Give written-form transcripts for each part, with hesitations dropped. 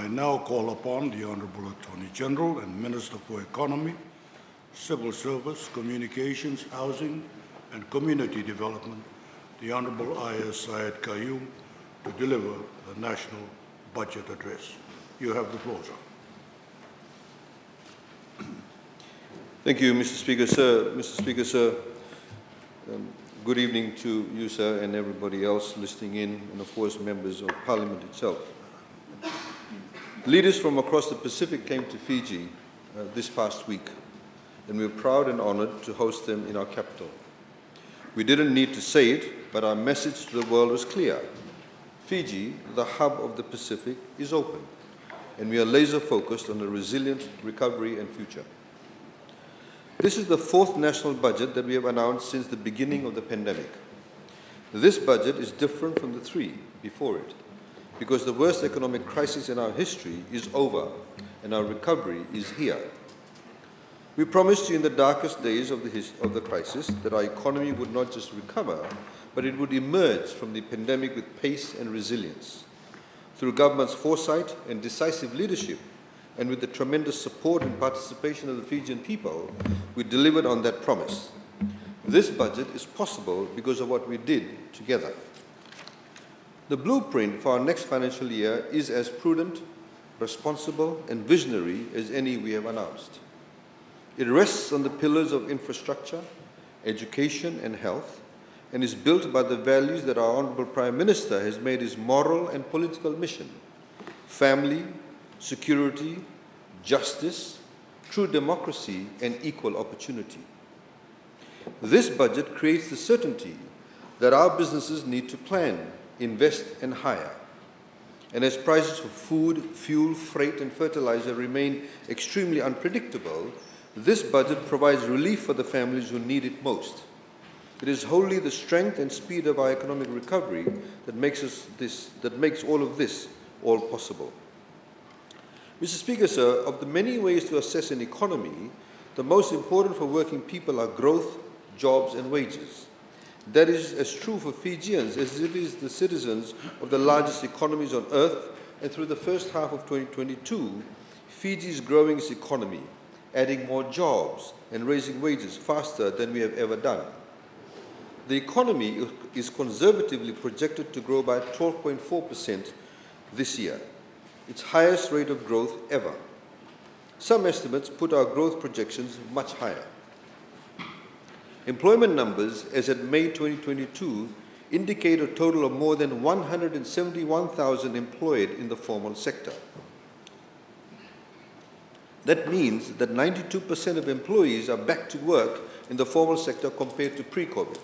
I now call upon the Honourable Attorney General and Minister for Economy, Civil Service, Communications, Housing and Community Development, the Honourable Aiyaz Sayed-Khaiyum, to deliver the National Budget Address. You have the floor, sir. Thank you, Mr. Speaker, sir. Mr. Speaker, sir, good evening to you, sir, and everybody else listening in, and of course, members of Parliament itself. Leaders from across the Pacific came to Fiji this past week, and we were proud and honored to host them in our capital. We didn't need to say it, but our message to the world was clear. Fiji, the hub of the Pacific, is open, and we are laser-focused on a resilient recovery and future. This is the fourth national budget that we have announced since the beginning of the pandemic. This budget is different from the three before it, because the worst economic crisis in our history is over and our recovery is here. We promised you in the darkest days of the crisis that our economy would not just recover, but it would emerge from the pandemic with pace and resilience. Through government's foresight and decisive leadership, and with the tremendous support and participation of the Fijian people, we delivered on that promise. This budget is possible because of what we did together. The blueprint for our next financial year is as prudent, responsible, and visionary as any we have announced. It rests on the pillars of infrastructure, education, and health, and is built by the values that our Honourable Prime Minister has made his moral and political mission: family, security, justice, true democracy, and equal opportunity. This budget creates the certainty that our businesses need to plan, invest, and hire. And as prices for food, fuel, freight, and fertilizer remain extremely unpredictable, this budget provides relief for the families who need it most. It is wholly the strength and speed of our economic recovery that makes all of this all possible. Mr. Speaker, sir, of the many ways to assess an economy, the most important for working people are growth, jobs, and wages. That is as true for Fijians as it is the citizens of the largest economies on earth, and through the first half of 2022, Fiji is growing its economy, adding more jobs and raising wages faster than we have ever done. The economy is conservatively projected to grow by 12.4% this year, its highest rate of growth ever. Some estimates put our growth projections much higher. Employment numbers as at May 2022 indicate a total of more than 171,000 employed in the formal sector. That means that 92% of employees are back to work in the formal sector compared to pre-COVID.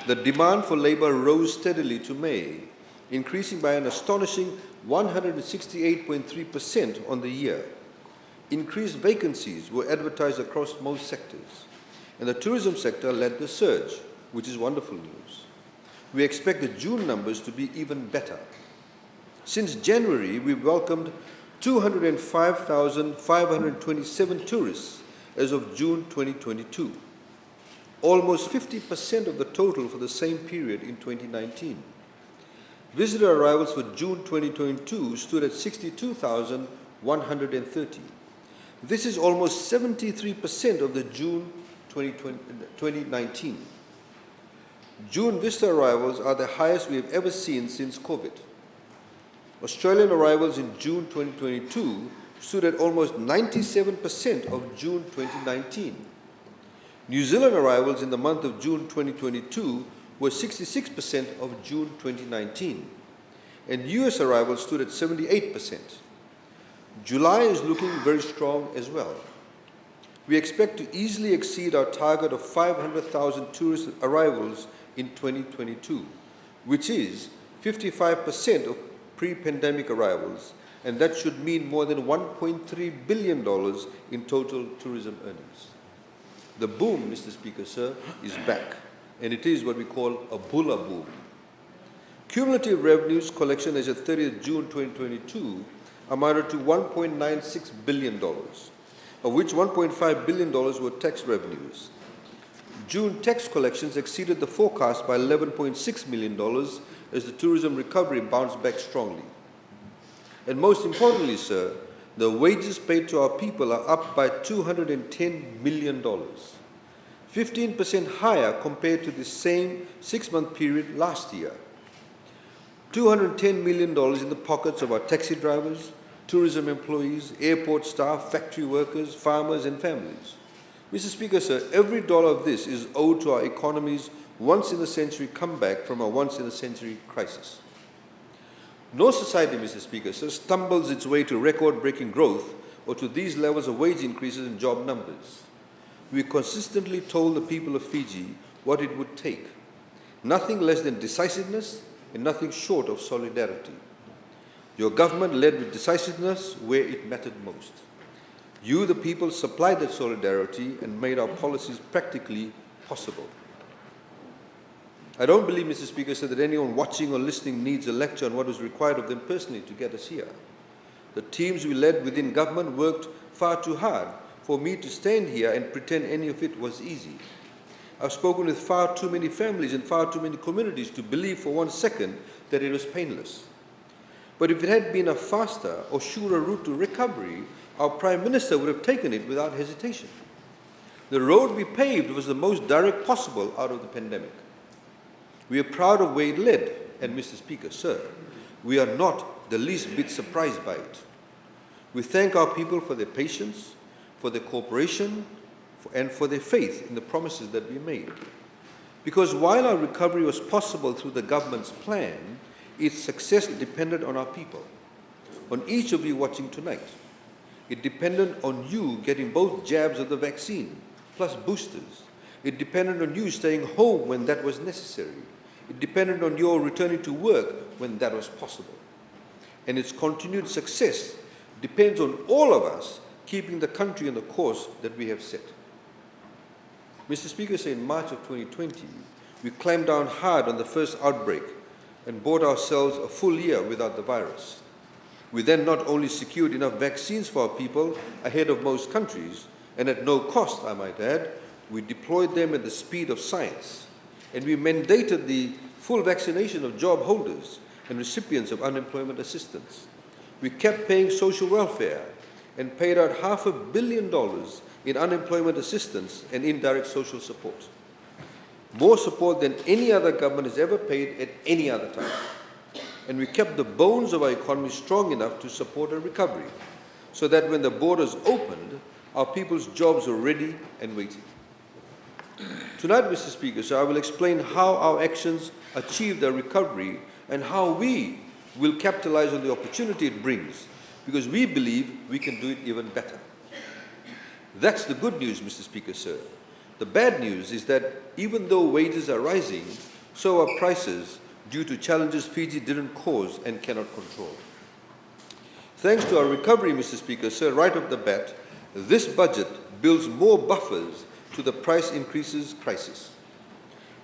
The demand for labour rose steadily to May, increasing by an astonishing 168.3% on the year. Increased vacancies were advertised across most sectors, and the tourism sector led the surge, which is wonderful news. We expect the June numbers to be even better. Since January, we've welcomed 205,527 tourists as of June 2022, almost 50% of the total for the same period in 2019. Visitor arrivals for June 2022 stood at 62,130. This is almost 73% of the June 2019. June visitor arrivals are the highest we have ever seen since COVID. Australian arrivals in June 2022 stood at almost 97% of June 2019. New Zealand arrivals in the month of June 2022 were 66% of June 2019, and US arrivals stood at 78%. July is looking very strong as well. We expect to easily exceed our target of 500,000 tourist arrivals in 2022, which is 55% of pre-pandemic arrivals, and that should mean more than $1.3 billion in total tourism earnings. The boom, Mr. Speaker, sir, is back, and it is what we call a bulla boom. Cumulative revenues collection as of 30th June 2022 amounted to $1.96 billion, of which $1.5 billion were tax revenues. June tax collections exceeded the forecast by $11.6 million as the tourism recovery bounced back strongly. And most importantly, sir, the wages paid to our people are up by $210 million, 15% higher compared to the same 6-month period last year. $210 million in the pockets of our taxi drivers, tourism employees, airport staff, factory workers, farmers and families. Mr. Speaker, sir, every dollar of this is owed to our economy's once-in-a-century comeback from a once-in-a-century crisis. No society, Mr. Speaker, sir, stumbles its way to record-breaking growth or to these levels of wage increases and job numbers. We consistently told the people of Fiji what it would take. Nothing less than decisiveness and nothing short of solidarity. Your government led with decisiveness where it mattered most. You, the people, supplied that solidarity and made our policies practically possible. I don't believe, Mr. Speaker, sir, that anyone watching or listening needs a lecture on what was required of them personally to get us here. The teams we led within government worked far too hard for me to stand here and pretend any of it was easy. I've spoken with far too many families and far too many communities to believe for one second that it was painless. But if it had been a faster or surer route to recovery, our Prime Minister would have taken it without hesitation. The road we paved was the most direct possible out of the pandemic. We are proud of where it led, and Mr. Speaker, sir, we are not the least bit surprised by it. We thank our people for their patience, for their cooperation, and for their faith in the promises that we made. Because while our recovery was possible through the government's plan, its success depended on our people, on each of you watching tonight. It depended on you getting both jabs of the vaccine, plus boosters. It depended on you staying home when that was necessary. It depended on your returning to work when that was possible. And its continued success depends on all of us keeping the country on the course that we have set. Mr. Speaker, say in March of 2020, we clamped down hard on the first outbreak and bought ourselves a full year without the virus. We then not only secured enough vaccines for our people ahead of most countries, and at no cost, I might add, we deployed them at the speed of science, and we mandated the full vaccination of job holders and recipients of unemployment assistance. We kept paying social welfare and paid out $500 million in unemployment assistance and indirect social support. More support than any other government has ever paid at any other time. And we kept the bones of our economy strong enough to support a recovery, so that when the borders opened, our people's jobs were ready and waiting. Tonight, Mr. Speaker, so I will explain how our actions achieved a recovery and how we will capitalize on the opportunity it brings, because we believe we can do it even better. That's the good news, Mr. Speaker, sir. The bad news is that even though wages are rising, so are prices due to challenges Fiji didn't cause and cannot control. Thanks to our recovery, Mr. Speaker, sir, right off the bat, this budget builds more buffers to the price increases crisis.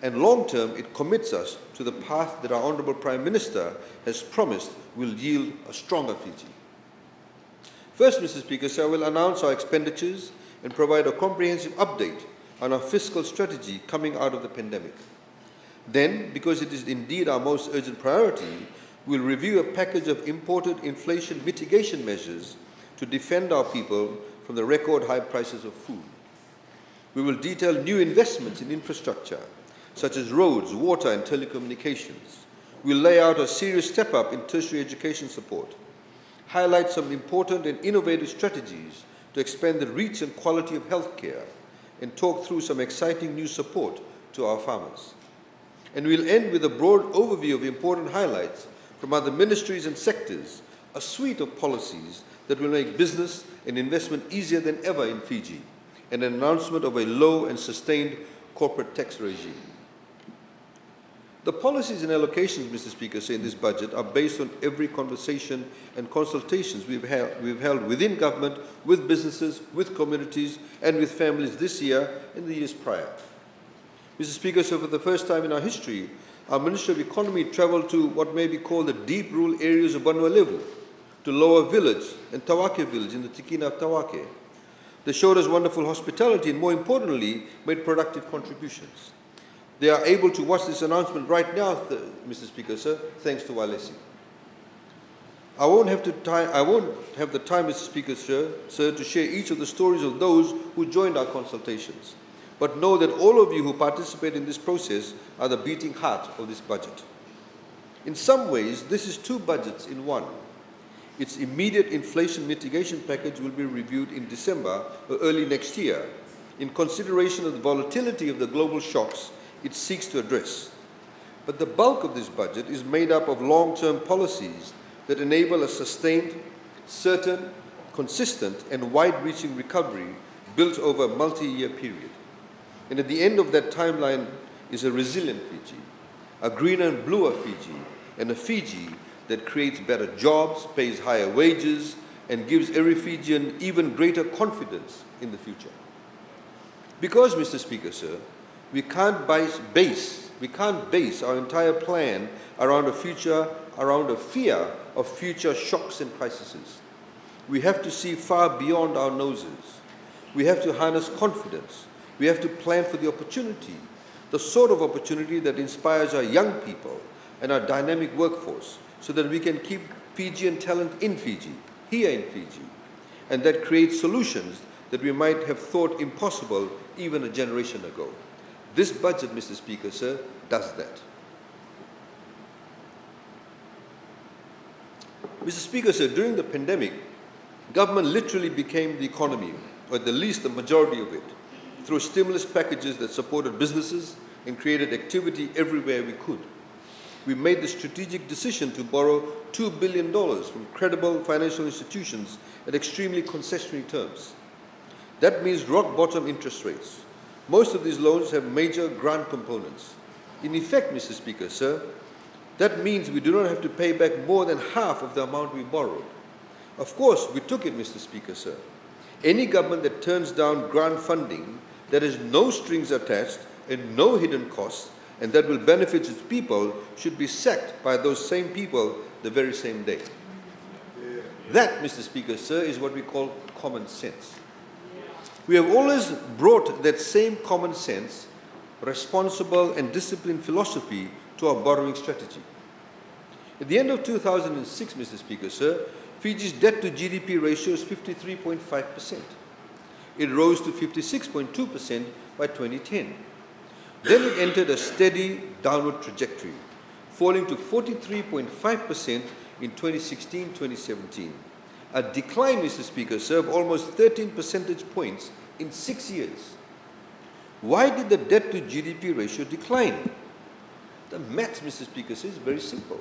And long-term, it commits us to the path that our Honourable Prime Minister has promised will yield a stronger Fiji. First, Mr. Speaker, sir, I will announce our expenditures and provide a comprehensive update on our fiscal strategy coming out of the pandemic. Then, because it is indeed our most urgent priority, we'll review a package of imported inflation mitigation measures to defend our people from the record high prices of food. We will detail new investments in infrastructure, such as roads, water and telecommunications. We'll lay out a serious step up in tertiary education support, highlight some important and innovative strategies to expand the reach and quality of healthcare, and talk through some exciting new support to our farmers. And we'll end with a broad overview of important highlights from other ministries and sectors, a suite of policies that will make business and investment easier than ever in Fiji, and an announcement of a low and sustained corporate tax regime. The policies and allocations, Mr. Speaker, say in this budget are based on every conversation and consultations we've held within government, with businesses, with communities, and with families this year and the years prior. Mr. Speaker, so for the first time in our history, our Minister of Economy travelled to what may be called the deep rural areas of Vanuatu, to Lower Village and Tawake Village in the Tikina of Tawake. They showed us wonderful hospitality and, more importantly, made productive contributions. They are able to watch this announcement right now, Mr. Speaker, sir, thanks to Walesi. I won't have the time, Mr. Speaker, sir, to share each of the stories of those who joined our consultations. But know that all of you who participate in this process are the beating heart of this budget. In some ways, this is two budgets in one. Its immediate inflation mitigation package will be reviewed in December or early next year in consideration of the volatility of the global shocks it seeks to address. But the bulk of this budget is made up of long-term policies that enable a sustained, certain, consistent and wide-reaching recovery built over a multi-year period. And at the end of that timeline is a resilient Fiji, a greener and bluer Fiji, and a Fiji that creates better jobs, pays higher wages, and gives every Fijian even greater confidence in the future. Because, Mr. Speaker, sir, we can't base our entire plan around a fear of future shocks and crises. We have to see far beyond our noses. We have to harness confidence. We have to plan for the opportunity, the sort of opportunity that inspires our young people and our dynamic workforce, so that we can keep Fijian talent in Fiji, here in Fiji, and that creates solutions that we might have thought impossible even a generation ago. This budget, Mr. Speaker, sir, does that. Mr. Speaker, sir, during the pandemic, government literally became the economy, or at the least the majority of it, through stimulus packages that supported businesses and created activity everywhere we could. We made the strategic decision to borrow $2 billion from credible financial institutions at extremely concessionary terms. That means rock-bottom interest rates. Most of these loans have major grant components. In effect, Mr. Speaker, sir, that means we do not have to pay back more than half of the amount we borrowed. Of course, we took it, Mr. Speaker, sir. Any government that turns down grant funding that has no strings attached and no hidden costs and that will benefit its people should be sacked by those same people the very same day. That, Mr. Speaker, sir, is what we call common sense. We have always brought that same common sense, responsible and disciplined philosophy to our borrowing strategy. At the end of 2006, Mr. Speaker, sir, Fiji's debt to GDP ratio is 53.5%. It rose to 56.2% by 2010. Then it entered a steady downward trajectory, falling to 43.5% in 2016-2017. A decline, Mr. Speaker, sir, of almost 13 percentage points in 6 years. Why did the debt to GDP ratio decline? The maths, Mr. Speaker, sir, is very simple.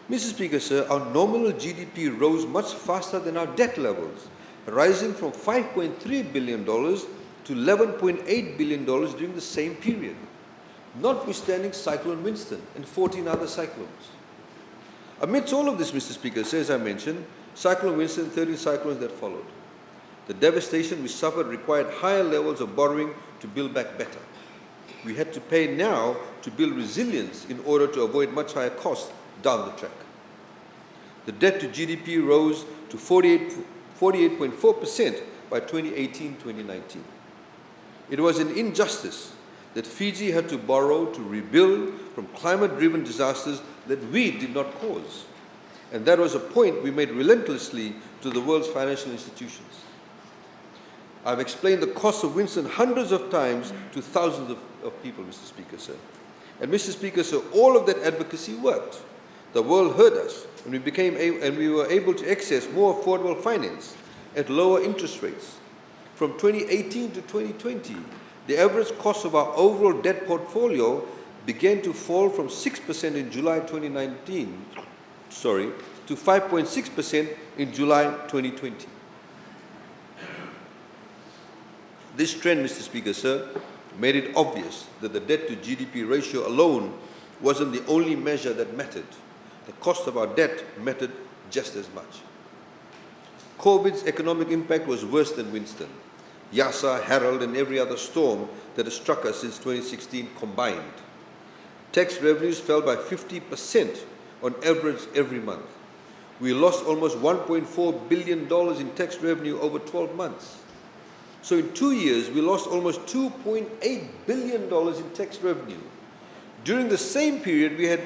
Mr. Speaker, sir, our nominal GDP rose much faster than our debt levels, rising from $5.3 billion to $11.8 billion during the same period, notwithstanding Cyclone Winston and 14 other cyclones. Amidst all of this, Mr. Speaker, sir, as I mentioned, Cyclone Winston and 30 cyclones that followed. The devastation we suffered required higher levels of borrowing to build back better. We had to pay now to build resilience in order to avoid much higher costs down the track. The debt to GDP rose to 48.4% by 2018-2019. It was an injustice that Fiji had to borrow to rebuild from climate-driven disasters that we did not cause. And that was a point we made relentlessly to the world's financial institutions. I've explained the cost of Winston hundreds of times to thousands of people, Mr. Speaker, sir. And Mr. Speaker, sir, all of that advocacy worked. The world heard us, and we were able to access more affordable finance at lower interest rates. From 2018 to 2020, the average cost of our overall debt portfolio began to fall from 6% in July 2019, to 5.6% in July 2020. This trend, Mr. Speaker, sir, made it obvious that the debt to GDP ratio alone wasn't the only measure that mattered. The cost of our debt mattered just as much. COVID's economic impact was worse than Winston, Yasa, Harold, and every other storm that has struck us since 2016 combined. Tax revenues fell by 50% on average every month. We lost almost $1.4 billion in tax revenue over 12 months. So in 2 years, we lost almost $2.8 billion in tax revenue. During the same period, we had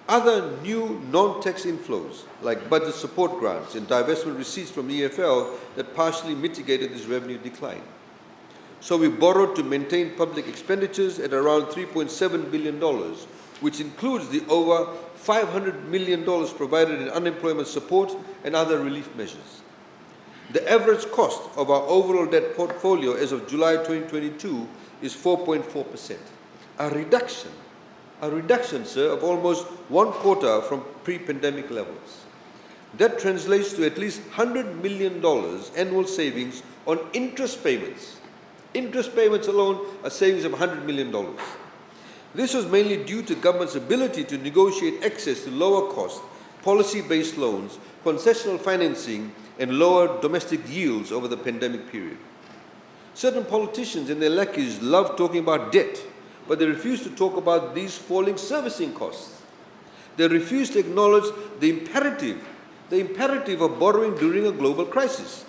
Other new non-tax inflows, like budget support grants and divestment receipts from EFL, that partially mitigated this revenue decline. So we borrowed to maintain public expenditures at around $3.7 billion, which includes the over $500 million provided in unemployment support and other relief measures. The average cost of our overall debt portfolio as of July 2022 is 4.4%, a reduction, sir, of almost 1/4 from pre-pandemic levels. That translates to at least $100 million annual savings on interest payments. Interest payments alone are savings of $100 million. This was mainly due to government's ability to negotiate access to lower cost, policy-based loans, concessional financing, and lower domestic yields over the pandemic period. Certain politicians and their lackeys love talking about debt, but they refuse to talk about these falling servicing costs. They refuse to acknowledge the imperative of borrowing during a global crisis.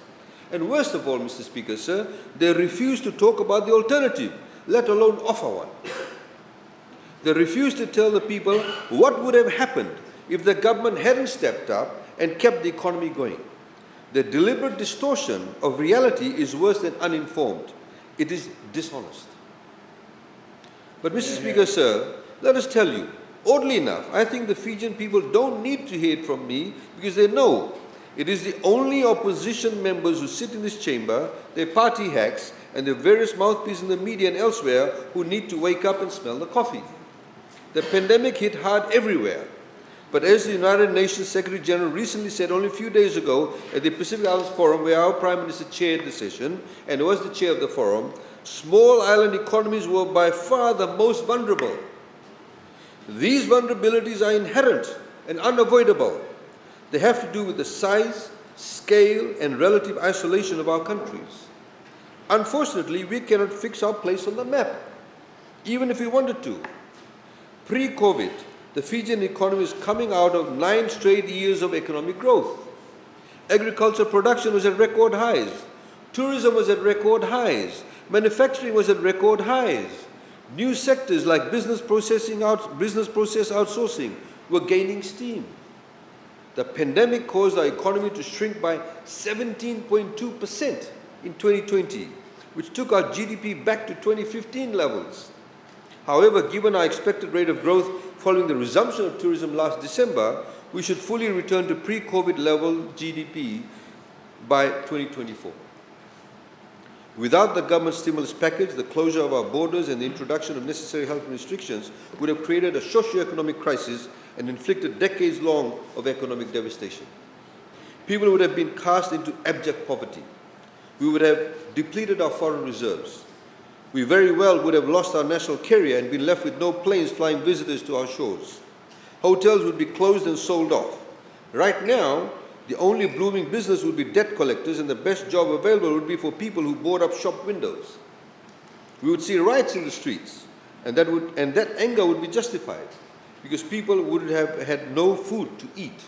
And worst of all, Mr. Speaker, sir, they refuse to talk about the alternative, let alone offer one. They refuse to tell the people what would have happened if the government hadn't stepped up and kept the economy going. The deliberate distortion of reality is worse than uninformed. It is dishonest. But Mr. Speaker, sir, let us tell you, oddly enough, I think the Fijian people don't need to hear it from me because they know it is the only opposition members who sit in this chamber, their party hacks, and their various mouthpieces in the media and elsewhere who need to wake up and smell the coffee. The pandemic hit hard everywhere. But as the United Nations Secretary General recently said only a few days ago at the Pacific Islands Forum, where our Prime Minister chaired the session and was the chair of the forum, small island economies were by far the most vulnerable. These vulnerabilities are inherent and unavoidable. They have to do with the size, scale, and relative isolation of our countries. Unfortunately, we cannot fix our place on the map, even if we wanted to. Pre-COVID, the Fijian economy is coming out of 9 straight years of economic growth. Agriculture production was at record highs. Tourism was at record highs. Manufacturing was at record highs. New sectors like business process outsourcing were gaining steam. The pandemic caused our economy to shrink by 17.2% in 2020, which took our GDP back to 2015 levels. However, given our expected rate of growth following the resumption of tourism last December, we should fully return to pre-COVID level GDP by 2024. Without the government stimulus package, the closure of our borders and the introduction of necessary health restrictions would have created a socio-economic crisis and inflicted decades long of economic devastation. People would have been cast into abject poverty. We would have depleted our foreign reserves. We very well would have lost our national carrier and been left with no planes flying visitors to our shores. Hotels would be closed and sold off. Right now, the only blooming business would be debt collectors, and the best job available would be for people who board up shop windows. We would see riots in the streets, and that anger would be justified because people would have had no food to eat.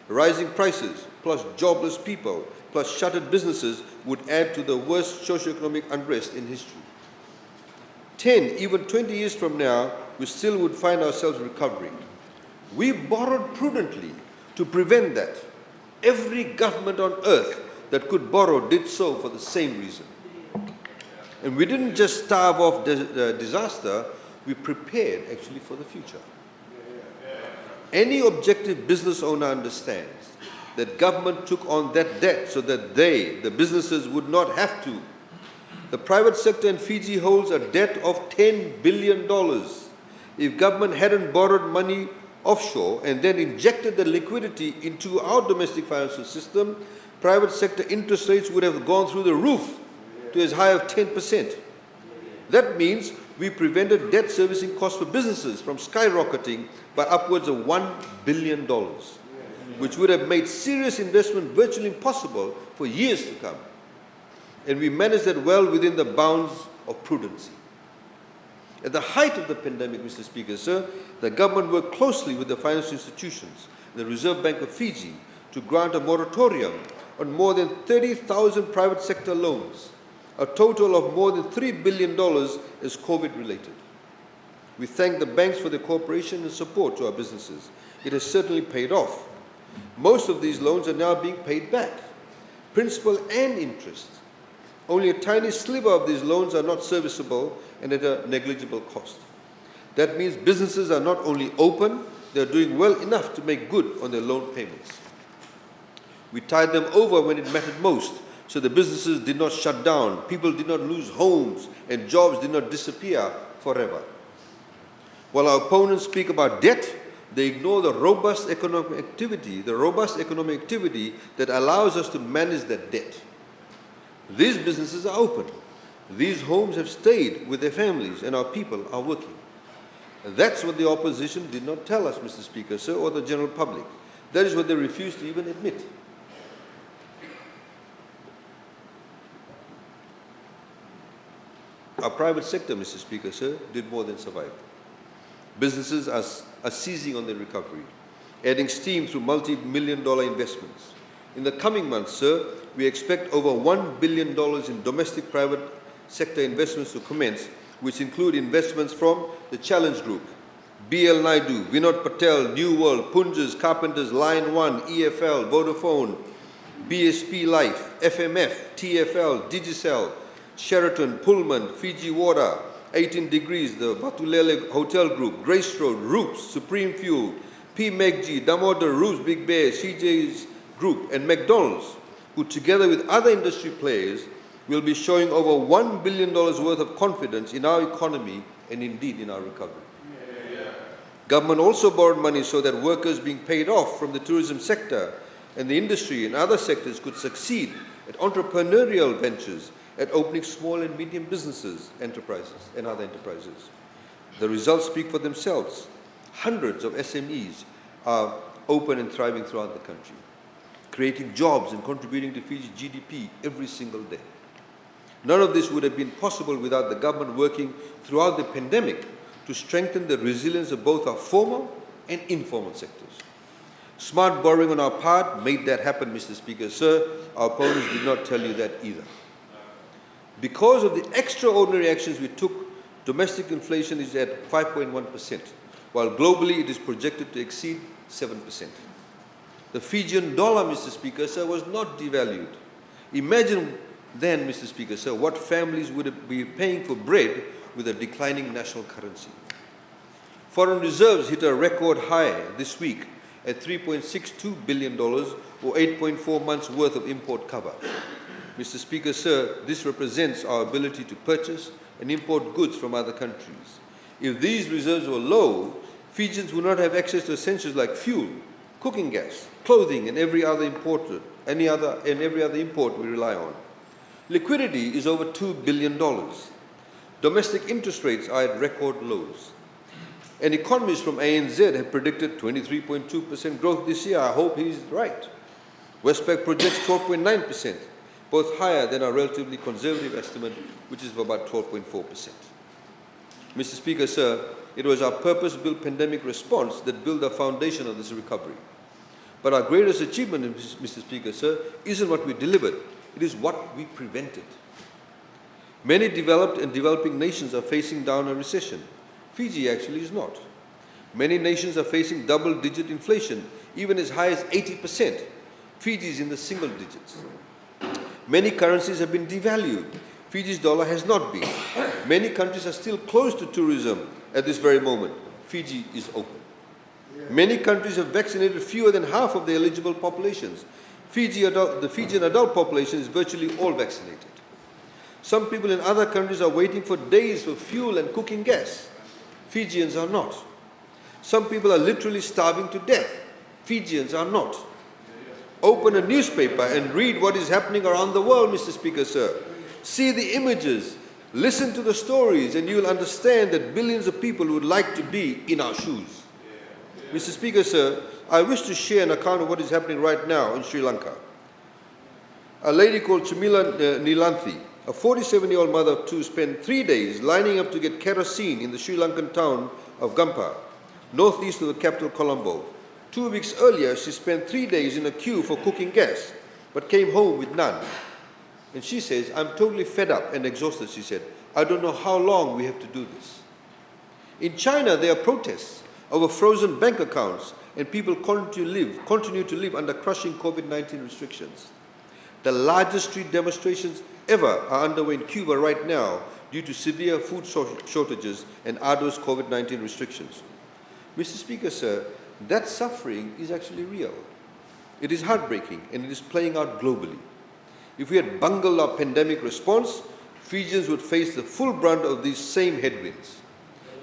Rising prices, plus jobless people, plus shuttered businesses would add to the worst socioeconomic unrest in history. 10, even 20 years from now, we still would find ourselves recovering. We borrowed prudently to prevent that. Every government on earth that could borrow did so for the same reason. And we didn't just starve off disaster, we prepared actually for the future. Any objective business owner understands that government took on that debt so that the businesses, would not have to. The private sector in Fiji holds a debt of $10 billion. If government hadn't borrowed money offshore and then injected the liquidity into our domestic financial system, private sector interest rates would have gone through the roof to as high as 10%. That means we prevented debt servicing costs for businesses from skyrocketing by upwards of $1 billion, which would have made serious investment virtually impossible for years to come. And we managed that well within the bounds of prudency. At the height of the pandemic, Mr. Speaker, sir, the government worked closely with the financial institutions, the Reserve Bank of Fiji, to grant a moratorium on more than 30,000 private sector loans, a total of more than $3 billion is COVID-related. We thank the banks for their cooperation and support to our businesses. It has certainly paid off. Most of these loans are now being paid back, principal and interest. Only a tiny sliver of these loans are not serviceable and at a negligible cost. That means businesses are not only open, they are doing well enough to make good on their loan payments. We tied them over when it mattered most, so the businesses did not shut down, people did not lose homes, and jobs did not disappear forever. While our opponents speak about debt, they ignore the robust economic activity that allows us to manage that debt. These businesses are open. These homes have stayed with their families, and our people are working. That's what the opposition did not tell us, Mr. Speaker, sir, or the general public. That is what they refused to even admit. Our private sector, Mr. Speaker, sir, did more than survive. Businesses are seizing on the recovery, adding steam through multi-million-dollar investments. In the coming months, sir, we expect over $1 billion in domestic private sector investments to commence, which include investments from the Challenge Group, BL Naidu, Vinod Patel, New World, Punjas, Carpenters, Line 1, EFL, Vodafone, BSP Life, FMF, TFL, Digicel, Sheraton, Pullman, Fiji Water, 18 Degrees, the Batulele Hotel Group, Grace Road, Roops, Supreme Fuel, PMEGG, Damodar, Roops, Big Bear, CJ's Group, and McDonald's, who together with other industry players will be showing over $1 billion worth of confidence in our economy and indeed in our recovery. Government also borrowed money so that workers being paid off from the tourism sector and the industry and other sectors could succeed at entrepreneurial ventures, at opening small and medium businesses, enterprises, and other enterprises. The results speak for themselves. Hundreds of SMEs are open and thriving throughout the country, creating jobs and contributing to Fiji's GDP every single day. None of this would have been possible without the government working throughout the pandemic to strengthen the resilience of both our formal and informal sectors. Smart borrowing on our part made that happen, Mr. Speaker. Sir, our opponents did not tell you that either. Because of the extraordinary actions we took, domestic inflation is at 5.1%, while globally it is projected to exceed 7%. The Fijian dollar, Mr. Speaker, sir, was not devalued. Imagine then, Mr. Speaker, sir, what families would be paying for bread with a declining national currency. Foreign reserves hit a record high this week at $3.62 billion, or 8.4 months' worth of import cover. Mr. Speaker, sir, this represents our ability to purchase and import goods from other countries. If these reserves were low, Fijians would not have access to essentials like fuel, cooking gas, clothing, and every other import we rely on. Liquidity is over $2 billion. Domestic interest rates are at record lows. And economists from ANZ have predicted 23.2% growth this year. I hope he's right. Westpac projects 12.9%, both higher than our relatively conservative estimate, which is of about 12.4%. Mr. Speaker, sir, it was our purpose-built pandemic response that built the foundation of this recovery. But our greatest achievement, Mr. Speaker, sir, isn't what we delivered. It is what we prevented. Many developed and developing nations are facing down a recession. Fiji actually is not. Many nations are facing double-digit inflation, even as high as 80%. Fiji is in the single digits. Many currencies have been devalued. Fiji's dollar has not been. Many countries are still closed to tourism at this very moment. Fiji is open. Many countries have vaccinated fewer than half of their eligible populations. The Fijian adult population is virtually all vaccinated. Some people in other countries are waiting for days for fuel and cooking gas. Fijians are not. Some people are literally starving to death. Fijians are not. Open a newspaper and read what is happening around the world, Mr. Speaker, sir. See the images, listen to the stories, and you will understand that billions of people would like to be in our shoes. Mr. Speaker, sir, I wish to share an account of what is happening right now in Sri Lanka. A lady called Chamila Nilanthi, a 47-year-old mother of two, spent 3 days lining up to get kerosene in the Sri Lankan town of Gampar, northeast of the capital Colombo. 2 weeks earlier, she spent 3 days in a queue for cooking gas, but came home with none. And she says, I'm totally fed up and exhausted, she said. I don't know how long we have to do this. In China, there are protests over frozen bank accounts and people continue to live under crushing COVID-19 restrictions. The largest street demonstrations ever are underway in Cuba right now due to severe food shortages and arduous COVID-19 restrictions. Mr. Speaker, sir, that suffering is actually real. It is heartbreaking and it is playing out globally. If we had bungled our pandemic response, Fijians would face the full brunt of these same headwinds.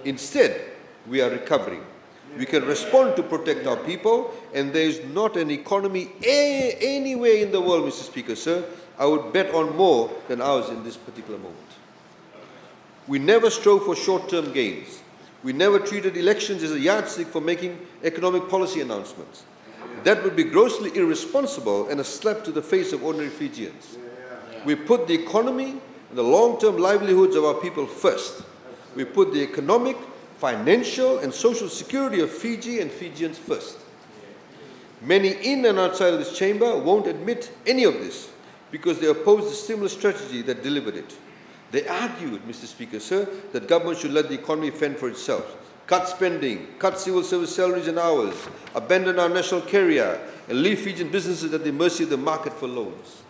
Instead, we are recovering. We can respond to protect our people, and there is not an economy anywhere in the world, Mr. Speaker, sir, I would bet on more than ours in this particular moment. We never strove for short-term gains. We never treated elections as a yardstick for making economic policy announcements. That would be grossly irresponsible and a slap to the face of ordinary Fijians. We put the economy and the long-term livelihoods of our people first. We put the economic, financial and social security of Fiji and Fijians first. Many in and outside of this chamber won't admit any of this because they oppose the stimulus strategy that delivered it. They argued, Mr. Speaker, sir, that government should let the economy fend for itself. Cut spending, cut civil service salaries and hours, abandon our national carrier, and leave Fijian businesses at the mercy of the market for loans.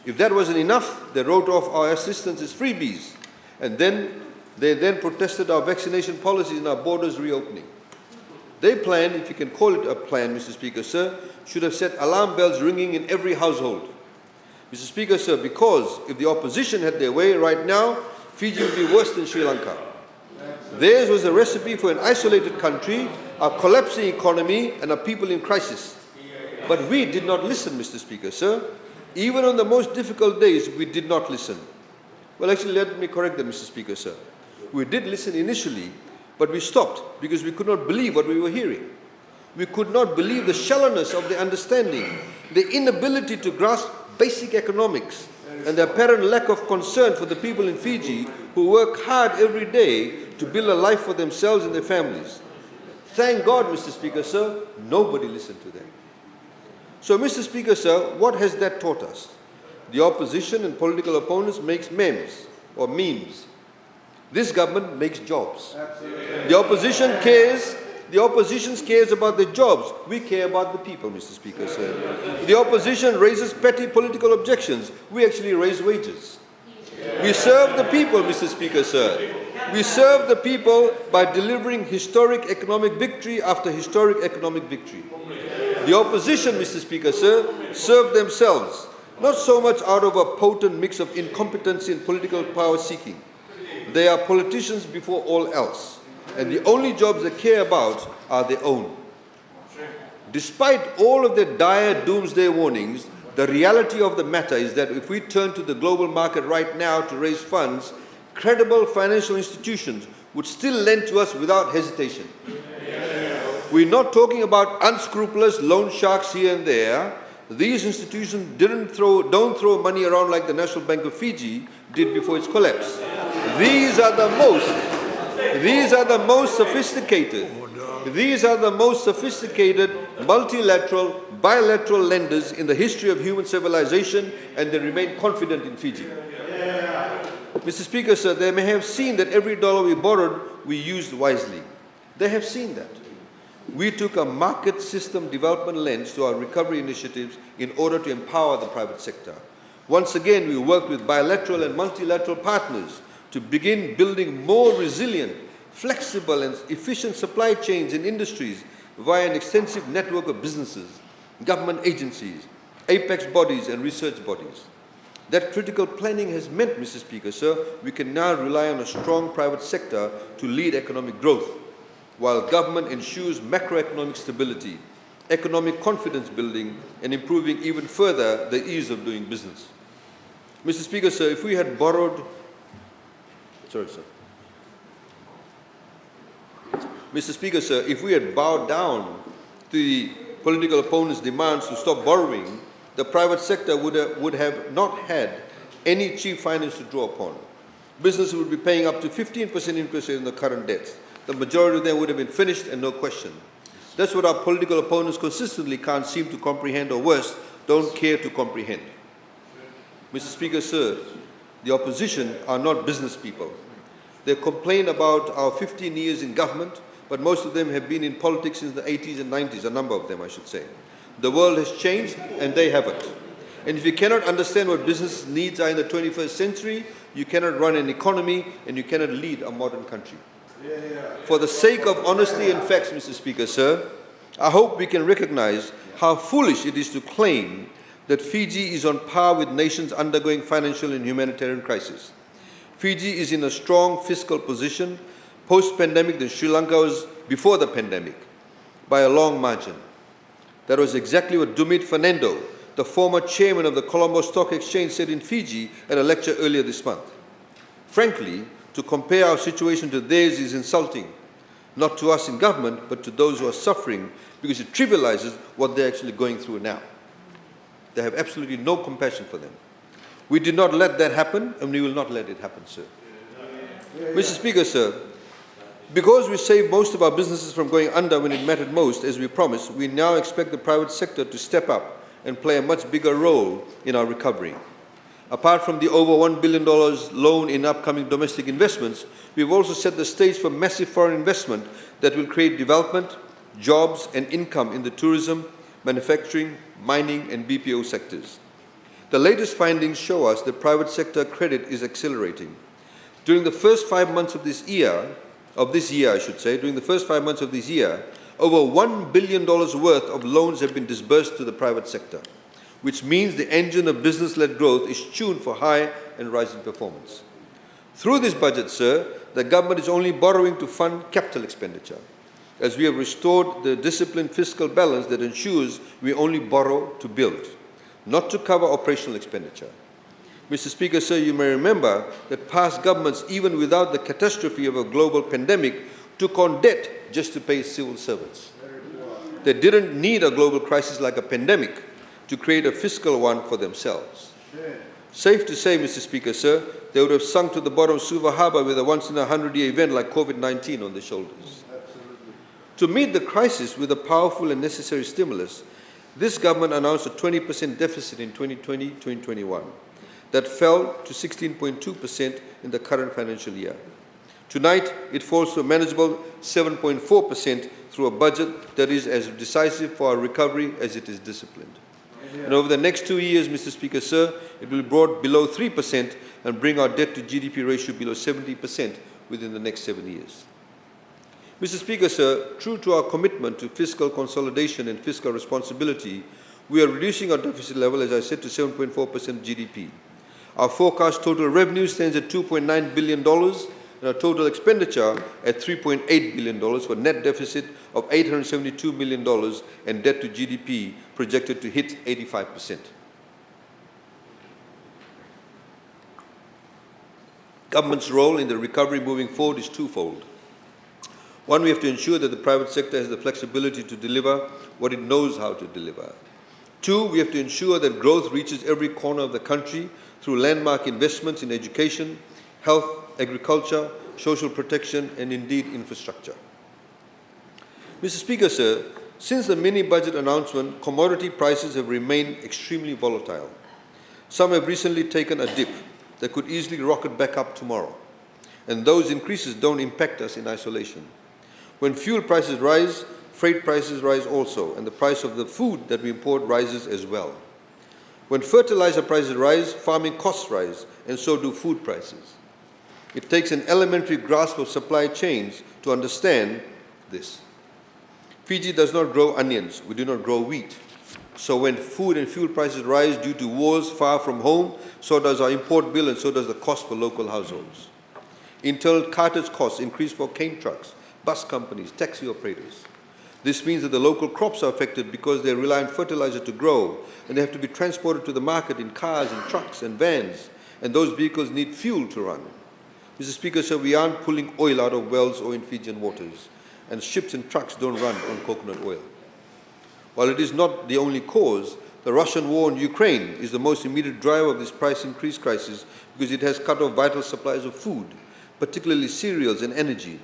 If that wasn't enough, they wrote off our assistance as freebies, and they then protested our vaccination policies and our borders reopening. They planned, if you can call it a plan, Mr. Speaker, sir, should have set alarm bells ringing in every household. Mr. Speaker, sir, because if the opposition had their way right now, Fiji would be worse than Sri Lanka. Theirs was a recipe for an isolated country, a collapsing economy, and a people in crisis. But we did not listen, Mr. Speaker, sir. Even on the most difficult days, we did not listen. Well, actually, let me correct that, Mr. Speaker, sir. We did listen initially, but we stopped because we could not believe what we were hearing. We could not believe the shallowness of the understanding, the inability to grasp basic economics, and the apparent lack of concern for the people in Fiji who work hard every day to build a life for themselves and their families. Thank God, Mr. Speaker, sir, nobody listened to them. So, Mr. Speaker, sir, what has that taught us? The opposition and political opponents makes memes or memes. This government makes jobs. The opposition cares about the jobs. We care about the people, Mr. Speaker, sir. The opposition raises petty political objections. We actually raise wages. We serve the people, Mr. Speaker, sir. We serve the people by delivering historic economic victory after historic economic victory. The opposition, Mr. Speaker, sir, serve themselves, not so much out of a potent mix of incompetency and political power seeking. They are politicians before all else, and the only jobs they care about are their own. Despite all of their dire doomsday warnings, the reality of the matter is that if we turn to the global market right now to raise funds, credible financial institutions would still lend to us without hesitation. We're not talking about unscrupulous loan sharks here and there. These institutions don't throw money around like the National Bank of Fiji did before its collapse. These are the most sophisticated multilateral, bilateral lenders in the history of human civilization, and they remain confident in Fiji. Mr. Speaker, sir, they may have seen that every dollar we borrowed, we used wisely. They have seen that. We took a market system development lens to our recovery initiatives in order to empower the private sector. Once again, we worked with bilateral and multilateral partners to begin building more resilient, flexible and efficient supply chains in industries via an extensive network of businesses, government agencies, apex bodies and research bodies. That critical planning has meant, Mr. Speaker, sir, we can now rely on a strong private sector to lead economic growth, while government ensures macroeconomic stability, economic confidence building, and improving even further the ease of doing business. Mr. Speaker, sir, if we had borrowed... Mr. Speaker, sir, if we had bowed down to the political opponents' demands to stop borrowing, the private sector would have not had any cheap finance to draw upon. Businesses would be paying up to 15% interest rate on the current debts. The majority of them would have been finished and no question. That's what our political opponents consistently can't seem to comprehend, or worse, don't care to comprehend. Mr. Speaker, sir, the opposition are not business people. They complain about our 15 years in government, but most of them have been in politics since the 80s and 90s, a number of them, I should say. The world has changed, and they haven't. And if you cannot understand what business needs are in the 21st century, you cannot run an economy, and you cannot lead a modern country. For the sake of honesty and facts, Mr. Speaker, sir, I hope we can recognize how foolish it is to claim that Fiji is on par with nations undergoing financial and humanitarian crisis. Fiji is in a strong fiscal position post-pandemic than Sri Lanka was before the pandemic, by a long margin. That was exactly what Dumit Fernando, the former chairman of the Colombo Stock Exchange, said in Fiji at a lecture earlier this month. Frankly, to compare our situation to theirs is insulting, not to us in government, but to those who are suffering, because it trivializes what they're actually going through now. They have absolutely no compassion for them. We did not let that happen, and we will not let it happen, sir. Mr. Speaker, sir, because we saved most of our businesses from going under when it mattered most, as we promised, we now expect the private sector to step up and play a much bigger role in our recovery. Apart from the over $1 billion loan in upcoming domestic investments, we've also set the stage for massive foreign investment that will create development, jobs, and income in the tourism, manufacturing, mining, and BPO sectors. The latest findings show us that private sector credit is accelerating. During the first 5 months of this year, over $1 billion worth of loans have been disbursed to the private sector, which means the engine of business-led growth is tuned for high and rising performance. Through this budget, sir, the government is only borrowing to fund capital expenditure, as we have restored the disciplined fiscal balance that ensures we only borrow to build, not to cover operational expenditure. Mr. Speaker, sir, you may remember that past governments, even without the catastrophe of a global pandemic, took on debt just to pay civil servants. They didn't need a global crisis like a pandemic to create a fiscal one for themselves. Safe to say, Mr. Speaker, sir, they would have sunk to the bottom of Suva Harbour with a once-in-a-100-year event like COVID-19 on their shoulders. To meet the crisis with a powerful and necessary stimulus, this government announced a 20% deficit in 2020-2021 that fell to 16.2% in the current financial year. Tonight, it falls to a manageable 7.4% through a budget that is as decisive for our recovery as it is disciplined. And over the next 2 years, Mr. Speaker, sir, it will be brought below 3% and bring our debt to GDP ratio below 70% within the next 7 years. Mr. Speaker, sir, true to our commitment to fiscal consolidation and fiscal responsibility, we are reducing our deficit level, as I said, to 7.4% GDP. Our forecast total revenue stands at $2.9 billion and our total expenditure at $3.8 billion for net deficit of $872 million and debt to GDP projected to hit 85%. Government's role in the recovery moving forward is twofold. One, we have to ensure that the private sector has the flexibility to deliver what it knows how to deliver. Two, we have to ensure that growth reaches every corner of the country through landmark investments in education, health, agriculture, social protection, and indeed infrastructure. Mr. Speaker, sir, since the mini-budget announcement, commodity prices have remained extremely volatile. Some have recently taken a dip that could easily rocket back up tomorrow. And those increases don't impact us in isolation. When fuel prices rise, freight prices rise also, and the price of the food that we import rises as well. When fertilizer prices rise, farming costs rise, and so do food prices. It takes an elementary grasp of supply chains to understand this. Fiji does not grow onions. We do not grow wheat. So when food and fuel prices rise due to wars far from home, so does our import bill and so does the cost for local households. Internal cartage costs increase for cane trucks, bus companies, taxi operators. This means that the local crops are affected because they rely on fertilizer to grow and they have to be transported to the market in cars and trucks and vans, and those vehicles need fuel to run. Mr. Speaker, sir, we aren't pulling oil out of wells or in Fijian waters, and ships and trucks don't run on coconut oil. While it is not the only cause, the Russian war in Ukraine is the most immediate driver of this price increase crisis because it has cut off vital supplies of food, particularly cereals and energy.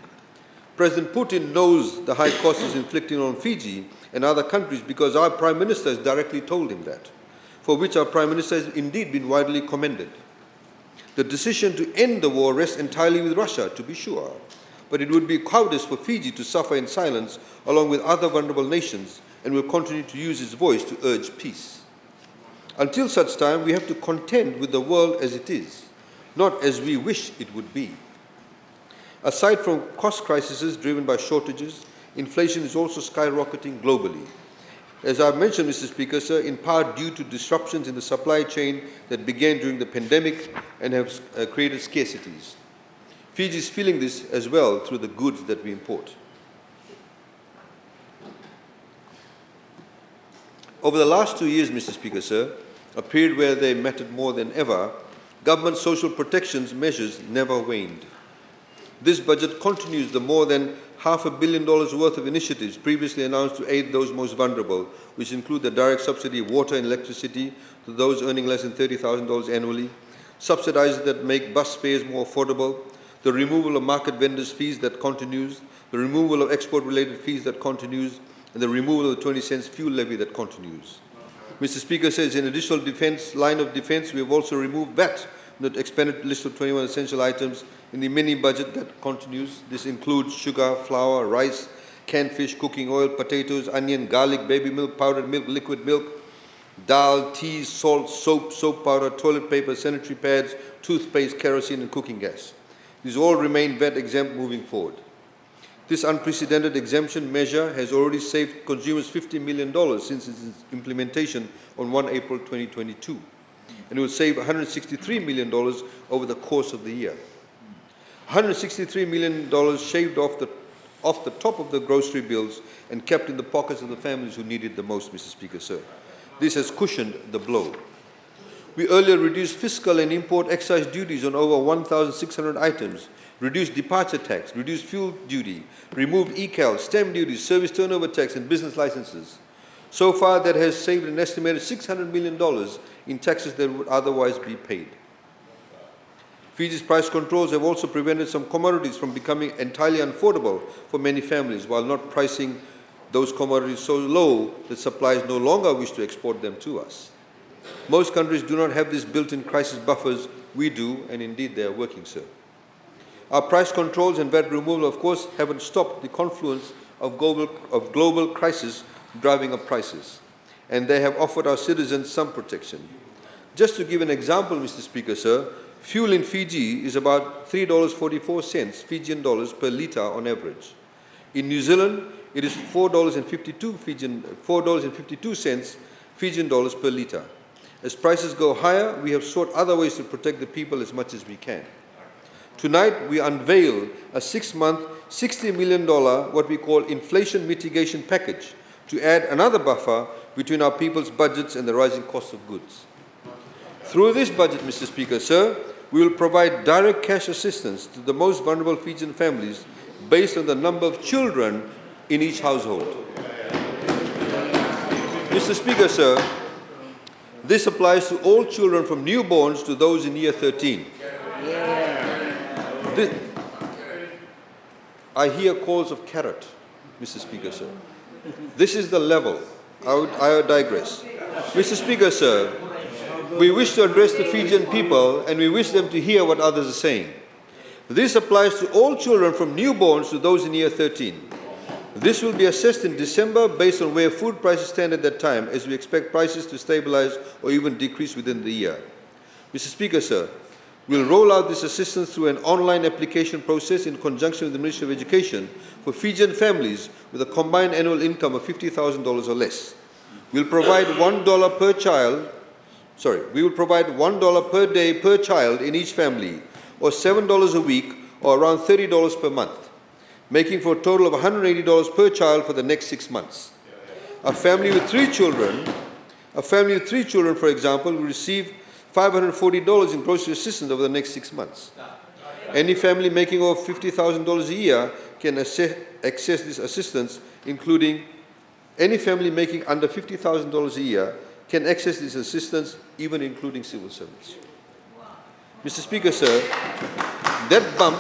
President Putin knows the high cost is inflicting on Fiji and other countries because our Prime Minister has directly told him that, for which our Prime Minister has indeed been widely commended. The decision to end the war rests entirely with Russia, to be sure, but it would be cowardice for Fiji to suffer in silence along with other vulnerable nations and will continue to use its voice to urge peace. Until such time, we have to contend with the world as it is, not as we wish it would be. Aside from cost crises driven by shortages, inflation is also skyrocketing globally. As I've mentioned, Mr. Speaker, sir, in part due to disruptions in the supply chain that began during the pandemic and have created scarcities. Fiji is feeling this as well through the goods that we import. Over the last 2 years, Mr. Speaker, sir, a period where they mattered more than ever, government social protections measures never waned. This budget continues the more than $500 million worth of initiatives previously announced to aid those most vulnerable, which include the direct subsidy of water and electricity to those earning less than $30,000 annually, subsidies that make bus fares more affordable, the removal of market vendors' fees that continues, the removal of export-related fees that continues, and the removal of the 20 cents fuel levy that continues. Mr. Speaker says in additional line of defense, we have also removed VAT, the expanded list of 21 essential items in the mini budget that continues. This includes sugar, flour, rice, canned fish, cooking oil, potatoes, onion, garlic, baby milk, powdered milk, liquid milk, dal, teas, salt, soap powder, toilet paper, sanitary pads, toothpaste, kerosene, and cooking gas. These all remain VAT exempt moving forward. This unprecedented exemption measure has already saved consumers $50 million since its implementation on 1 April 2022, and it will save $163 million over the course of the year. $163 million shaved off the top of the grocery bills and kept in the pockets of the families who need it the most, Mr. Speaker, sir. This has cushioned the blow. We earlier reduced fiscal and import excise duties on over 1,600 items, reduced departure tax, reduced fuel duty, removed ECAL, stamp duties, service turnover tax, and business licenses. So far, that has saved an estimated $600 million in taxes that would otherwise be paid. Fiji's price controls have also prevented some commodities from becoming entirely unaffordable for many families, while not pricing those commodities so low that suppliers no longer wish to export them to us. Most countries do not have these built-in crisis buffers. We do, and indeed they are working, sir. Our price controls and VAT removal, of course, haven't stopped the confluence of global crisis driving up prices, and they have offered our citizens some protection. Just to give an example, Mr. Speaker, sir, fuel in Fiji is about $3.44 Fijian dollars per litre on average. In New Zealand, it is $4.52 Fijian dollars per litre. As prices go higher, we have sought other ways to protect the people as much as we can. Tonight, we unveil a 6-month, $60 million, what we call inflation mitigation package, to add another buffer between our people's budgets and the rising cost of goods. Through this budget, Mr. Speaker, sir, we will provide direct cash assistance to the most vulnerable Fijian families based on the number of children in each household. Mr. Speaker, sir, this applies to all children from newborns to those in year 13. I hear calls of carrot, Mr. Speaker, sir. This is the level. I would digress. Mr. Speaker, sir, we wish to address the Fijian people and we wish them to hear what others are saying. This applies to all children from newborns to those in year 13. This will be assessed in December based on where food prices stand at that time, as we expect prices to stabilize or even decrease within the year. Mr. Speaker, sir, we'll roll out this assistance through an online application process in conjunction with the Ministry of Education for Fijian families with a combined annual income of $50,000 or less. We'll provide $1 per child, we will provide $1 per day per child in each family, or $7 a week, or around $30 per month, making for a total of $180 per child for the next 6 months. A family with 3 children, for example, will receive $540 in grocery assistance over the next 6 months. Any family making over $50,000 a year can access this assistance, including any family making under $50,000 a year can access this assistance, even including civil servants. Mr. Speaker, sir, that bump,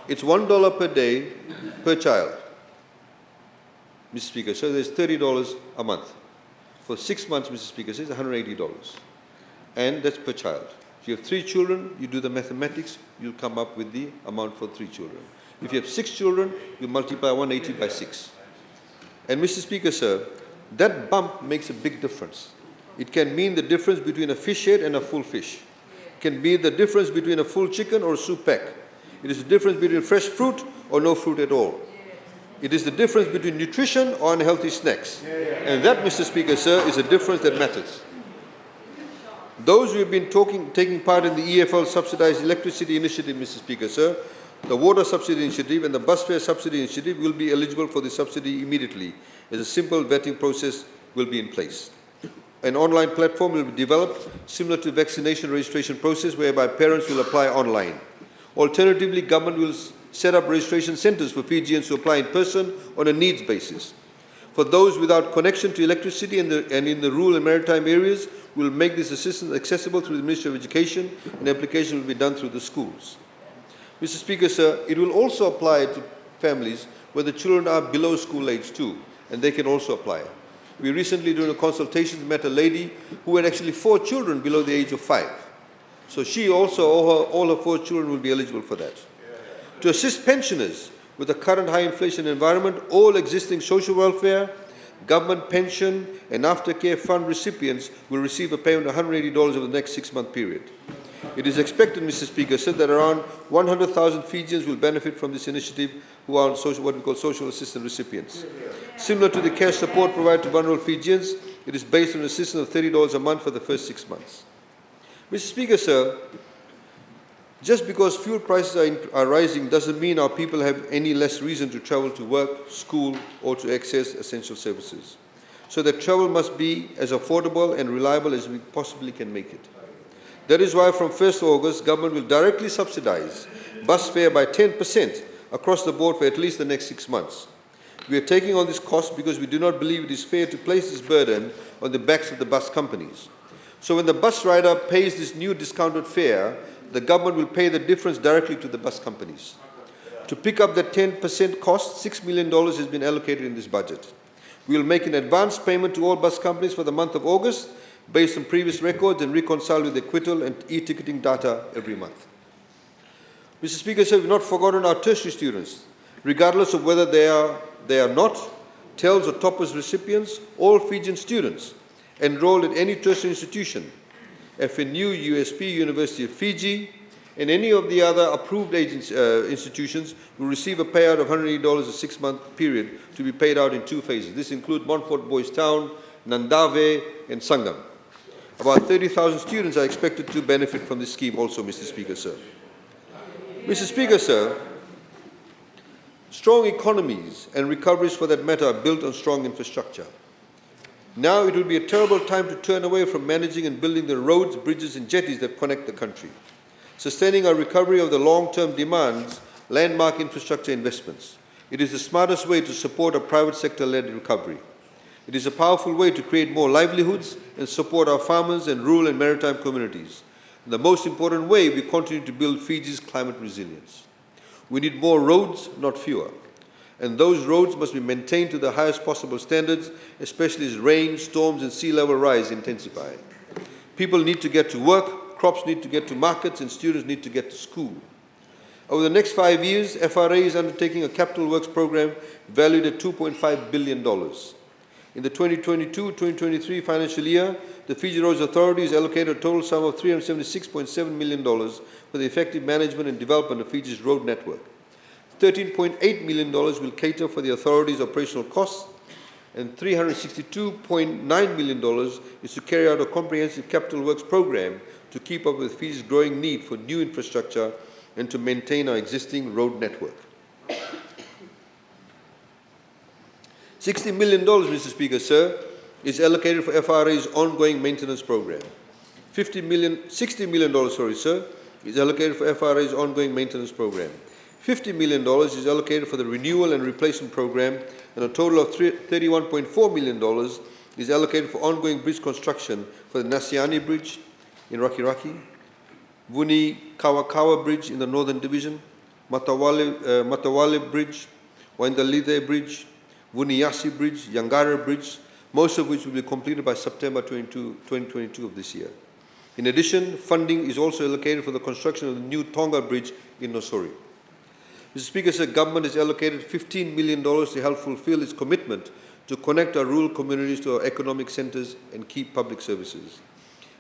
it's $1 per day per child. Mr. Speaker, so there's $30 a month. For 6 months, Mr. Speaker, so it's $180. And that's per child. If you have 3 children, you do the mathematics, you'll come up with the amount for 3 children. If you have 6 children, you multiply 180 by 6. And Mr. Speaker, sir, that bump makes a big difference. It can mean the difference between a fish head and a full fish. It can be the difference between a full chicken or a soup pack. It is the difference between fresh fruit or no fruit at all. It is the difference between nutrition or unhealthy snacks. And that, Mr. Speaker, sir, is a difference that matters. Those who have been taking part in the EFL subsidized electricity initiative, Mr. Speaker, sir, the water subsidy initiative and the bus fare subsidy initiative will be eligible for the subsidy immediately, as a simple vetting process will be in place. An online platform will be developed similar to the vaccination registration process, whereby parents will apply online. Alternatively, government will set up registration centres for Fijians to apply in person on a needs basis. For those without connection to electricity and in the rural and maritime areas, we will make this assistance accessible through the Ministry of Education, and application will be done through the schools. Mr. Speaker, sir, it will also apply to families where the children are below school age too, and they can also apply. We recently, during a consultation, met a lady who had actually 4 children below the age of 5. So she also, all her 4 children will be eligible for that. To assist pensioners with the current high inflation environment, all existing social welfare, government pension and aftercare fund recipients will receive a payment of $180 over the next 6-month period. It is expected, Mr. Speaker, said that around 100,000 Fijians will benefit from this initiative who are what we call social assistance recipients. Similar to the cash support provided to vulnerable Fijians, it is based on an assistance of $30 a month for the first 6 months. Mr. Speaker, sir, just because fuel prices are rising doesn't mean our people have any less reason to travel to work, school, or to access essential services. So that travel must be as affordable and reliable as we possibly can make it. That is why from 1st August, government will directly subsidize bus fare by 10% across the board for at least the next 6 months. We are taking on this cost because we do not believe it is fair to place this burden on the backs of the bus companies. So when the bus rider pays this new discounted fare, the government will pay the difference directly to the bus companies. To pick up that 10% cost, $6 million has been allocated in this budget. We will make an advance payment to all bus companies for the month of August based on previous records and reconcile with the acquittal and e-ticketing data every month. Mr. Speaker, sir, we have not forgotten our tertiary students. Regardless of whether they are not TELS or TOPPERS recipients, all Fijian students enrolled at any tertiary institution, FNU, USP, University of Fiji, and any of the other approved institutions will receive a payout of $180 a 6-month period to be paid out in 2 phases. This includes Montfort Boys Town, Nandave, and Sangam. About 30,000 students are expected to benefit from this scheme also, Mr. Speaker, sir. Mr. Speaker, sir, strong economies and recoveries for that matter are built on strong infrastructure. Now it will be a terrible time to turn away from managing and building the roads, bridges and jetties that connect the country. Sustaining our recovery of the long-term demands landmark infrastructure investments. It is the smartest way to support a private sector-led recovery. It is a powerful way to create more livelihoods and support our farmers and rural and maritime communities. And the most important way, we continue to build Fiji's climate resilience. We need more roads, not fewer. And those roads must be maintained to the highest possible standards, especially as rain, storms and sea level rise intensify. People need to get to work, crops need to get to markets, and students need to get to school. Over the next 5 years, FRA is undertaking a capital works program valued at $2.5 billion. In the 2022-2023 financial year, the Fiji Roads Authority has allocated a total sum of $376.7 million for the effective management and development of Fiji's road network. $13.8 million will cater for the authority's operational costs, and $362.9 million is to carry out a comprehensive capital works program to keep up with Fiji's growing need for new infrastructure and to maintain our existing road network. $60 million, Mr. Speaker, sir, is allocated for FRA's ongoing maintenance program. $60 million, sir, is allocated for FRA's ongoing maintenance program. $50 million is allocated for the renewal and replacement program, and a total of $31.4 million is allocated for ongoing bridge construction for the Nasiani Bridge in Rakiraki, Vuni Kawakawa Bridge in the Northern Division, Matawale Bridge, Waindalide Bridge, Vuniasi Bridge, Yangara Bridge, most of which will be completed by September 2022 of this year. In addition, funding is also allocated for the construction of the new Tonga Bridge in Nosori. Mr. Speaker, sir, government has allocated $15 million to help fulfill its commitment to connect our rural communities to our economic centres and key public services.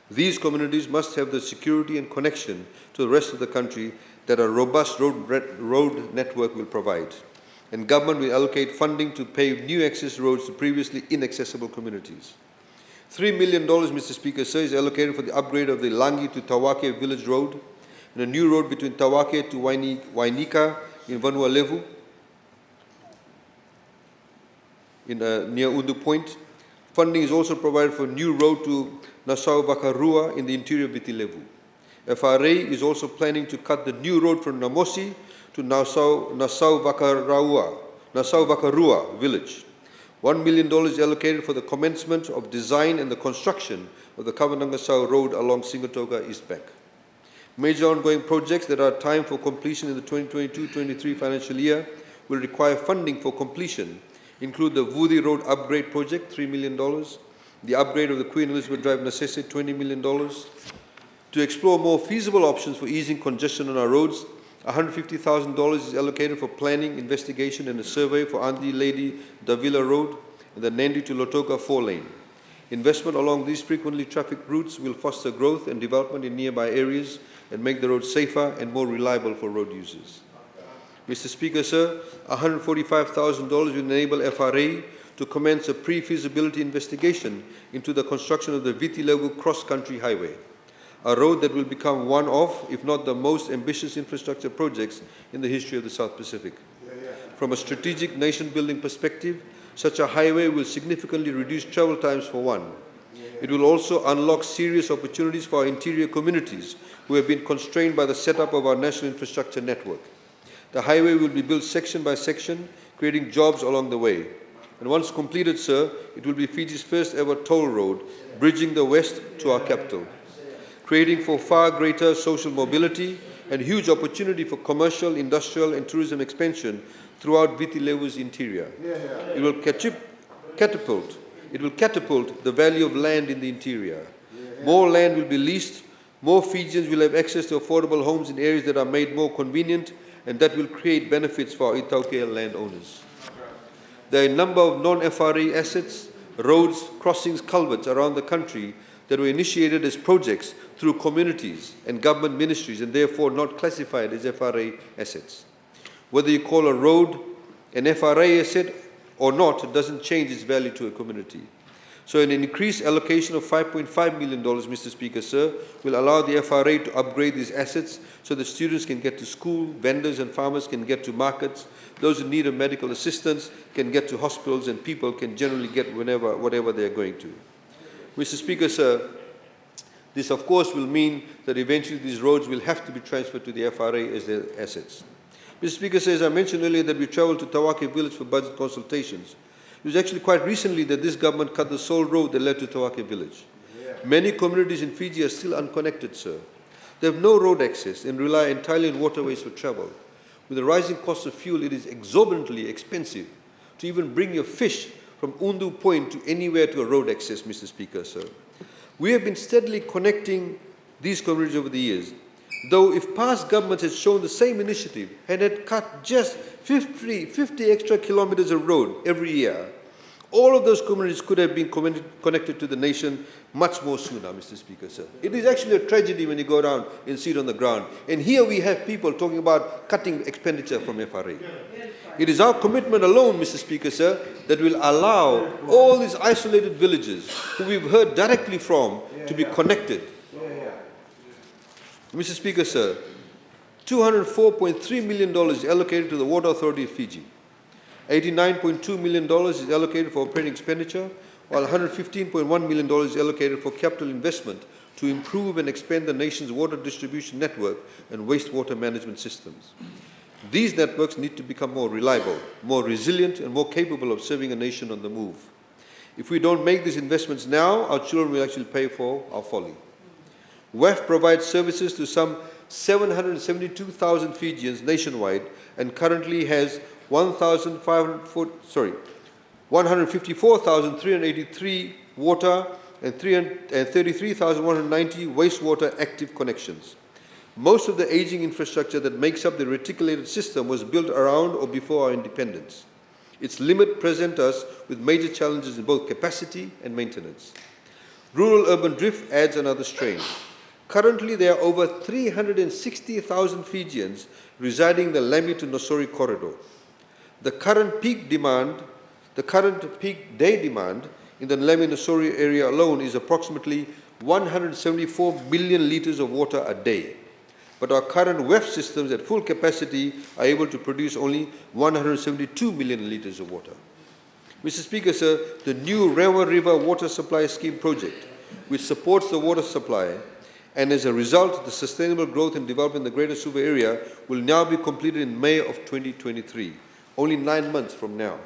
These communities must have the security and connection to the rest of the country that a robust road network will provide. And government will allocate funding to pave new access roads to previously inaccessible communities. $3 million, Mr. Speaker, sir, is allocated for the upgrade of the Langi to Tawake Village Road and a new road between Tawake to Wainika in Vanua Levu, near Undu Point. Funding is also provided for a new road to Nassau Vakarua in the interior of Viti Levu. FRA is also planning to cut the new road from Namosi to Nassau Vakarua village. $1 million is allocated for the commencement of design and the construction of the Kavanangasau Road along Singatoga East Bank. Major ongoing projects that are timed for completion in the 2022-23 financial year will require funding for completion include the Vudi Road Upgrade Project, $3 million, the upgrade of the Queen Elizabeth Drive Nasese, $20 million. To explore more feasible options for easing congestion on our roads, $150,000 is allocated for planning, investigation and a survey for Andi Lady Davila Road and the Nandi to Lotoka 4-lane. Investment along these frequently trafficked routes will foster growth and development in nearby areas and make the roads safer and more reliable for road users. Mr. Speaker, sir, $145,000 will enable FRA to commence a pre-feasibility investigation into the construction of the Viti Levu cross-country highway, a road that will become one of, if not the most ambitious infrastructure projects in the history of the South Pacific. From a strategic nation-building perspective, such a highway will significantly reduce travel times for one. It will also unlock serious opportunities for our interior communities who have been constrained by the setup of our national infrastructure network. The highway will be built section by section, creating jobs along the way. And once completed, sir, it will be Fiji's first ever toll road, bridging the west to our capital, creating for far greater social mobility and huge opportunity for commercial, industrial and tourism expansion throughout Viti Levu's interior. It will catapult the value of land in the interior. More land will be leased, more Fijians will have access to affordable homes in areas that are made more convenient, and that will create benefits for our Itaukea landowners. There are a number of non-FRA assets, roads, crossings, culverts around the country that were initiated as projects through communities and government ministries and therefore not classified as FRA assets. Whether you call a road an FRA asset or not, it doesn't change its value to a community. So an increased allocation of $5.5 million, Mr. Speaker, sir, will allow the FRA to upgrade these assets so that students can get to school, vendors and farmers can get to markets, those in need of medical assistance can get to hospitals, and people can generally get whatever they are going to. Mr. Speaker, sir, this of course will mean that eventually these roads will have to be transferred to the FRA as their assets. Mr. Speaker, sir, as I mentioned earlier that we travelled to Tawake village for budget consultations. It was actually quite recently that this government cut the sole road that led to Tawake village. Many communities in Fiji are still unconnected, sir. They have no road access and rely entirely on waterways for travel. With the rising cost of fuel, it is exorbitantly expensive to even bring your fish from Undu Point to anywhere to a road access, Mr. Speaker, sir. We have been steadily connecting these communities over the years, though if past governments had shown the same initiative and had cut just 50 extra kilometers of road every year, all of those communities could have been connected to the nation much more sooner, Mr. Speaker, sir. It is actually a tragedy when you go down and see it on the ground. And here we have people talking about cutting expenditure from FRA. It is our commitment alone, Mr. Speaker, sir, that will allow all these isolated villages who we've heard directly from to be connected. Mr. Speaker, sir, $204.3 million is allocated to the Water Authority of Fiji. $89.2 million is allocated for operating expenditure, while $115.1 million is allocated for capital investment to improve and expand the nation's water distribution network and wastewater management systems. These networks need to become more reliable, more resilient, and more capable of serving a nation on the move. If we don't make these investments now, our children will actually pay for our folly. WEF provides services to some 772,000 Fijians nationwide and currently has 154,383 water and 33,190 wastewater active connections. Most of the aging infrastructure that makes up the reticulated system was built around or before our independence. Its limit presents us with major challenges in both capacity and maintenance. Rural-urban drift adds another strain. Currently, there are over 360,000 Fijians residing in the Lamy to Nosori corridor. The current peak day demand in the Lamy-Nosori area alone is approximately 174 million litres of water a day. But our current WEF systems at full capacity are able to produce only 172 million litres of water. Mr. Speaker, sir, the new Rewa River Water Supply Scheme project, which supports the water supply, and as a result, the sustainable growth and development in the Greater Suva area will now be completed in May of 2023, only 9 months from now.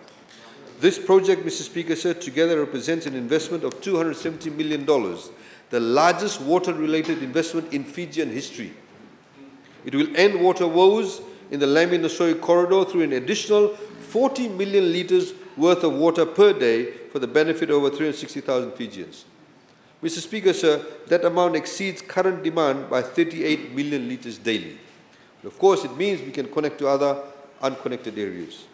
This project, Mr. Speaker, sir, together represents an investment of $270 million, the largest water-related investment in Fijian history. It will end water woes in the Lamy-Nosori corridor through an additional 40 million litres worth of water per day for the benefit of over 360,000 Fijians. Mr. Speaker, sir, that amount exceeds current demand by 38 million litres daily. But of course, it means we can connect to other unconnected areas.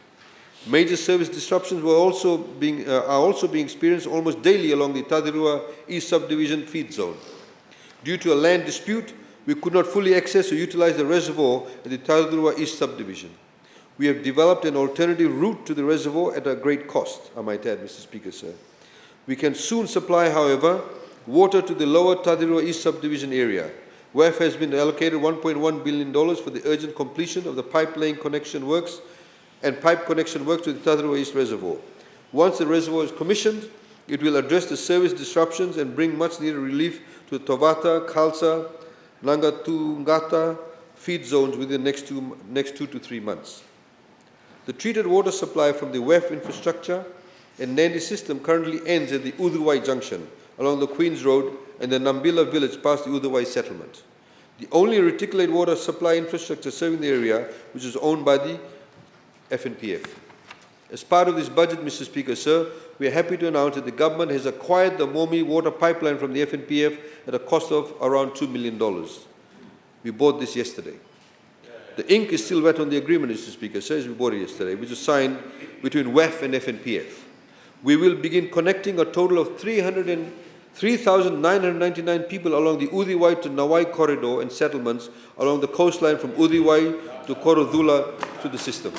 Major service disruptions are also being experienced almost daily along the Tadirua East Subdivision feed zone. Due to a land dispute, we could not fully access or utilize the reservoir at the Tadirua East Subdivision. We have developed an alternative route to the reservoir at a great cost, I might add, Mr. Speaker, sir. We can soon supply, however, water to the lower Tadirua East Subdivision area. WEF has been allocated $1.1 billion for the urgent completion of the pipeline connection works and pipe connection works to the Tadirua East Reservoir. Once the reservoir is commissioned, it will address the service disruptions and bring much needed relief to the Tovata, Khalsa, Nangatungata feed zones within the next 2 to 3 months. The treated water supply from the WEF infrastructure and Nandi system currently ends at the Uduwai junction along the Queens Road and the Nambila village past the Uduwai settlement. The only reticulate water supply infrastructure serving the area, which is owned by the FNPF. As part of this budget, Mr. Speaker, sir, we are happy to announce that the government has acquired the Momi water pipeline from the FNPF at a cost of around $2 million. We bought this yesterday. The ink is still wet on the agreement, Mr. Speaker, sir, as we bought it yesterday, which was signed between WEF and FNPF. We will begin connecting a total of 3,999 people along the Udiwai to Nawai corridor and settlements along the coastline from Udiwai to Korodula to the system.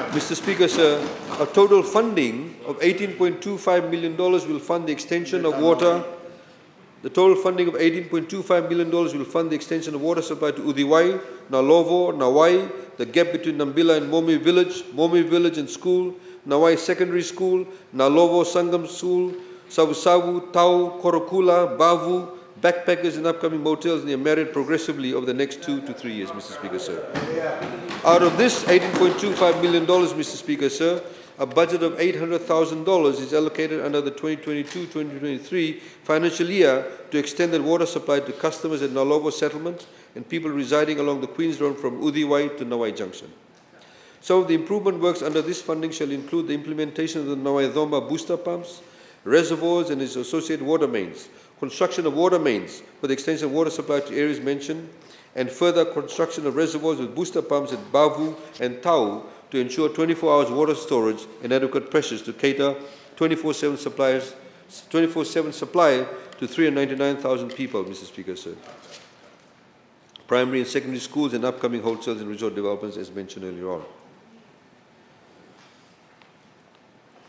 Mr. Speaker, sir, a total funding of $18.25 million will fund the extension of water. The total funding of $18.25 million will fund the extension of water supply to Udiwai, Nalovo, Nawai, the gap between Nambila and Momi Village and School, Nawai Secondary School, Nalovo Sangam School, Savu, Tau, Korokula, Bavu, backpackers and upcoming motels, and they are married progressively over the next 2 to 3 years, Mr. Speaker, sir. Out of this $18.25 million, Mr. Speaker, sir, a budget of $800,000 is allocated under the 2022-2023 financial year to extend the water supply to customers at Nalovo settlement and people residing along the Queens Road from Udiwai to Nawai Junction. Some of the improvement works under this funding shall include the implementation of the Nawai Dhoma booster pumps, reservoirs and its associated water mains, construction of water mains for the extension of water supply to areas mentioned, and further construction of reservoirs with booster pumps at Bavu and Tau to ensure 24 hours water storage and adequate pressures to cater 24/7 supply to 399,000 people, Mr. Speaker, sir. Primary and secondary schools and upcoming hotels and resort developments as mentioned earlier on.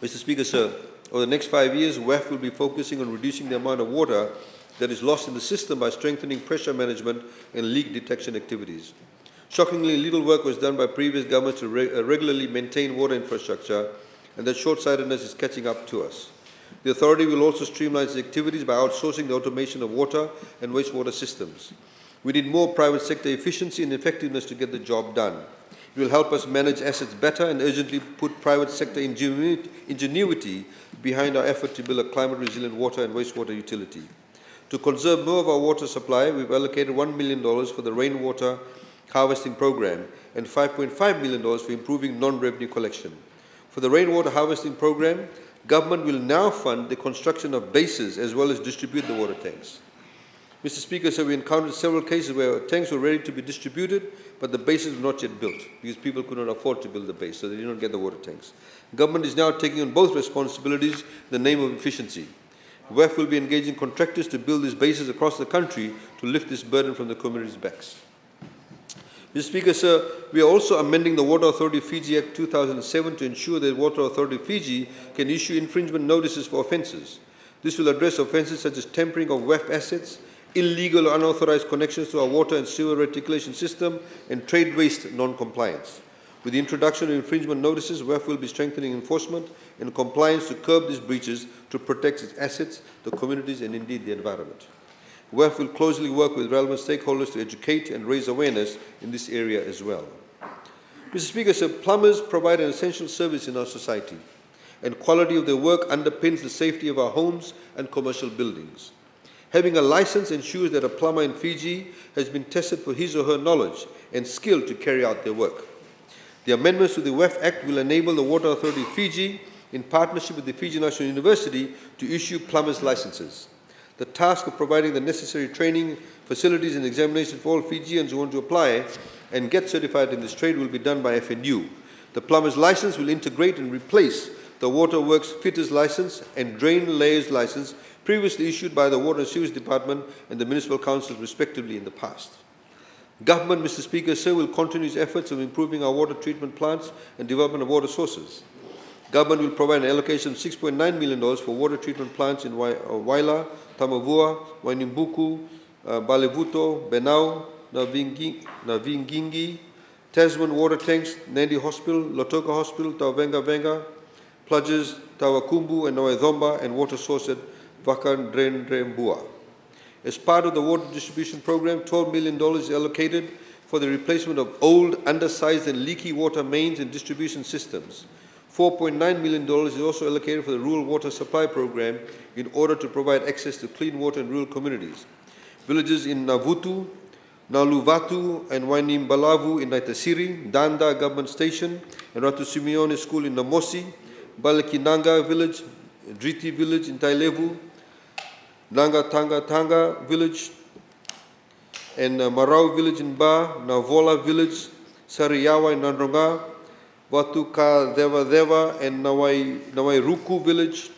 Mr. Speaker, sir, over the next 5 years, WEF will be focusing on reducing the amount of water that is lost in the system by strengthening pressure management and leak detection activities. Shockingly, little work was done by previous governments to regularly maintain water infrastructure, and that short-sightedness is catching up to us. The authority will also streamline its activities by outsourcing the automation of water and wastewater systems. We need more private sector efficiency and effectiveness to get the job done. It will help us manage assets better and urgently put private sector ingenuity behind our effort to build a climate-resilient water and wastewater utility. To conserve more of our water supply, we've allocated $1 million for the rainwater harvesting program and $5.5 million for improving non-revenue collection. For the rainwater harvesting program, Government will now fund the construction of bases as well as distribute the water tanks. Mr. Speaker, so we encountered several cases where tanks were ready to be distributed, but the bases were not yet built because people could not afford to build the base, so they did not get the water tanks. Government is now taking on both responsibilities in the name of efficiency. WEF will be engaging contractors to build these bases across the country to lift this burden from the community's backs. Mr. Speaker, sir, we are also amending the Water Authority Fiji Act 2007 to ensure that Water Authority Fiji can issue infringement notices for offences. This will address offences such as tampering of WEF assets, illegal or unauthorized connections to our water and sewer reticulation system, and trade waste non-compliance. With the introduction of infringement notices, WEF will be strengthening enforcement and compliance to curb these breaches to protect its assets, the communities, and indeed the environment. WEF will closely work with relevant stakeholders to educate and raise awareness in this area as well. Mr. Speaker, sir, plumbers provide an essential service in our society, and quality of their work underpins the safety of our homes and commercial buildings. Having a license ensures that a plumber in Fiji has been tested for his or her knowledge and skill to carry out their work. The amendments to the WEF Act will enable the Water Authority of Fiji, in partnership with the Fiji National University, to issue plumbers' licenses. The task of providing the necessary training, facilities and examination for all Fijians who want to apply and get certified in this trade will be done by FNU. The plumber's license will integrate and replace the Waterworks Fitter's license and Drain Layer's license previously issued by the Water and Sewage Department and the Municipal Councils respectively in the past. Government, Mr. Speaker, sir, will continue its efforts of improving our water treatment plants and development of water sources. Government will provide an allocation of $6.9 million for water treatment plants in Waila, Tamavua, Wainimbuku, Balevuto, Benau, Navingingi, Tasman water tanks, Nandi Hospital, Lotoka Hospital, Tawenga Venga, Pludges, Tawakumbu and Noaithomba, and water source at Vakandrendrembua. As part of the water distribution program, $12 million is allocated for the replacement of old, undersized and leaky water mains and distribution systems. $4.9 million is also allocated for the Rural Water Supply Program in order to provide access to clean water in rural communities. Villages in Navutu, Naluvatu and Wainimbalavu in Naitasiri, Danda Government Station and Ratu Simeone School in Namosi, Balakinanga Village, Driti Village in Tailevu, Nanga Tanga Village and Marau Village in Ba, Navola Village, Sariyawa in Nandronga, Watu Ka Deva Deva and Nawairuku Village,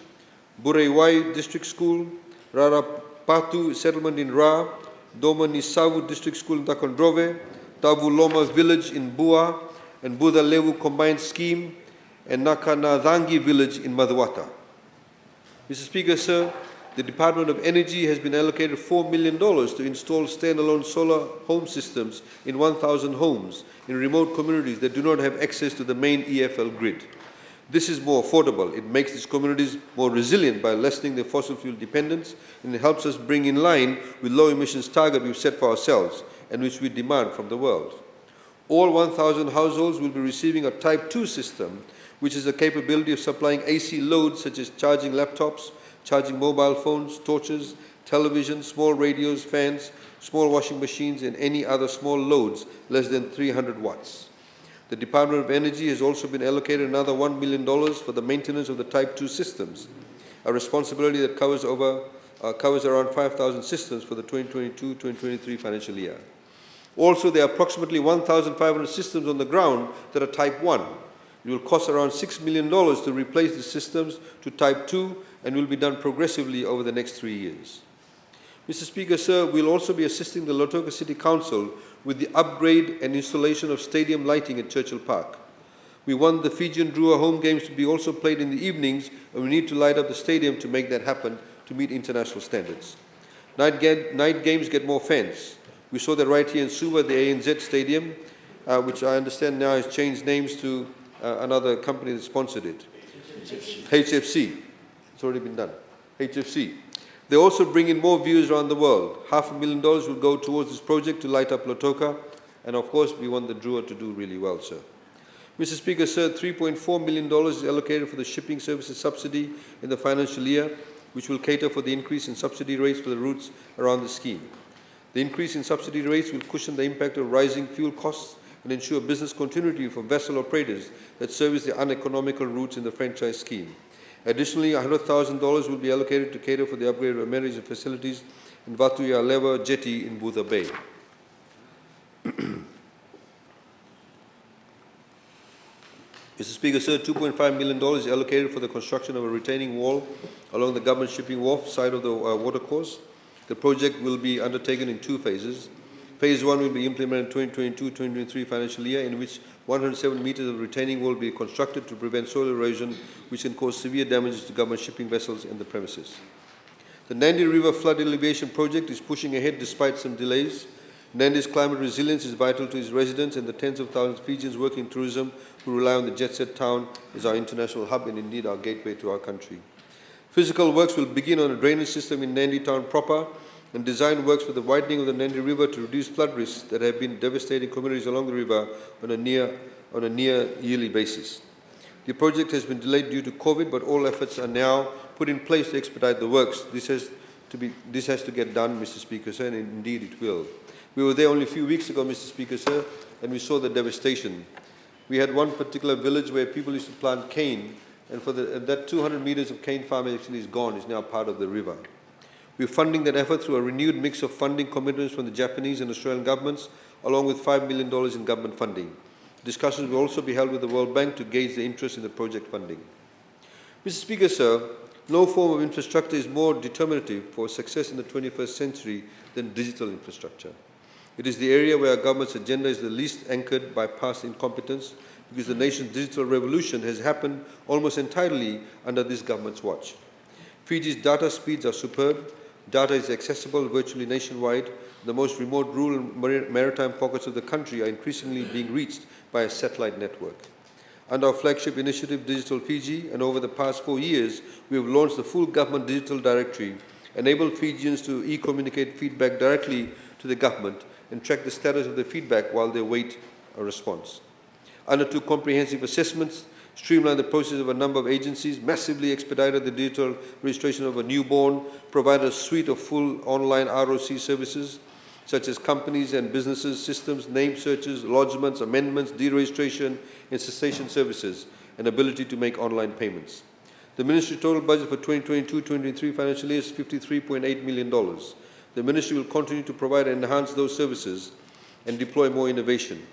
Burewai District School, Rarapatu Settlement in Ra, Doma Nisavu District School in Takondrove, Tavuloma Village in Bua, and Buddha Levu Combined Scheme, and Nakanadangi Village in Madhuwata. Mr. Speaker, sir, the Department of Energy has been allocated $4 million to install standalone solar home systems in 1,000 homes in remote communities that do not have access to the main EFL grid. This is more affordable. It makes these communities more resilient by lessening their fossil fuel dependence, and it helps us bring in line with low emissions target we've set for ourselves and which we demand from the world. All 1,000 households will be receiving a Type 2 system, which is the capability of supplying AC loads such as charging laptops, charging mobile phones, torches, television, small radios, fans, small washing machines, and any other small loads less than 300 watts. The Department of Energy has also been allocated another $1 million for the maintenance of the Type 2 systems, a responsibility that covers around 5,000 systems for the 2022-2023 financial year. Also, there are approximately 1,500 systems on the ground that are Type 1. It will cost around $6 million to replace the systems to Type 2 and will be done progressively over the next 3 years. Mr. Speaker, sir, we'll also be assisting the Lautoka City Council with the upgrade and installation of stadium lighting at Churchill Park. We want the Fijian Drua home games to be also played in the evenings, and we need to light up the stadium to make that happen to meet international standards. Night games get more fans. We saw that right here in Suva, the ANZ Stadium, which I understand now has changed names to another company that sponsored it. HFC. It's already been done. HFC. They also bring in more viewers around the world. $500,000 will go towards this project to light up Lautoka, and of course we want the Drua to do really well, sir. Mr. Speaker, sir, $3.4 million is allocated for the shipping services subsidy in the financial year, which will cater for the increase in subsidy rates for the routes around the scheme. The increase in subsidy rates will cushion the impact of rising fuel costs and ensure business continuity for vessel operators that service the uneconomical routes in the franchise scheme. Additionally, $100,000 will be allocated to cater for the upgrade of amenities and facilities in Vatuyalewa Jetty in Budha Bay. Mr. Speaker, sir, $2.5 million is allocated for the construction of a retaining wall along the government shipping wharf side of the watercourse. The project will be undertaken in 2 phases. Phase 1 will be implemented in 2022-2023 financial year, in which 107 meters of retaining wall will be constructed to prevent soil erosion, which can cause severe damages to government shipping vessels and the premises. The Nandi River Flood Alleviation Project is pushing ahead despite some delays. Nandi's climate resilience is vital to its residents and the tens of thousands of Fijians working in tourism who rely on the jet-set town as our international hub and indeed our gateway to our country. Physical works will begin on a drainage system in Nandi town proper, and design works for the widening of the Nandi River to reduce flood risks that have been devastating communities along the river on a near yearly basis. The project has been delayed due to COVID, but all efforts are now put in place to expedite the works. This has to get done, Mr. Speaker, sir, and indeed it will. We were there only a few weeks ago, Mr. Speaker, sir, and we saw the devastation. We had one particular village where people used to plant cane, and for that 200 meters of cane farming actually is gone, is now part of the river. We're funding that effort through a renewed mix of funding commitments from the Japanese and Australian governments, along with $5 million in government funding. Discussions will also be held with the World Bank to gauge the interest in the project funding. Mr. Speaker, sir, no form of infrastructure is more determinative for success in the 21st century than digital infrastructure. It is the area where our government's agenda is the least anchored by past incompetence, because the nation's digital revolution has happened almost entirely under this government's watch. Fiji's data speeds are superb. Data is accessible virtually nationwide. The most remote rural and maritime pockets of the country are increasingly being reached by a satellite network. Under our flagship initiative, Digital Fiji, and over the past 4 years, we have launched the full government digital directory, enabled Fijians to e-communicate feedback directly to the government and track the status of the feedback while they wait a response. Undertook comprehensive assessments, streamlined the process of a number of agencies, massively expedited the digital registration of a newborn, provided a suite of full online ROC services, such as companies and businesses, systems, name searches, lodgements, amendments, deregistration, and cessation services, and ability to make online payments. The Ministry total budget for 2022-2023 financial year is $53.8 million. The Ministry will continue to provide and enhance those services and deploy more innovation.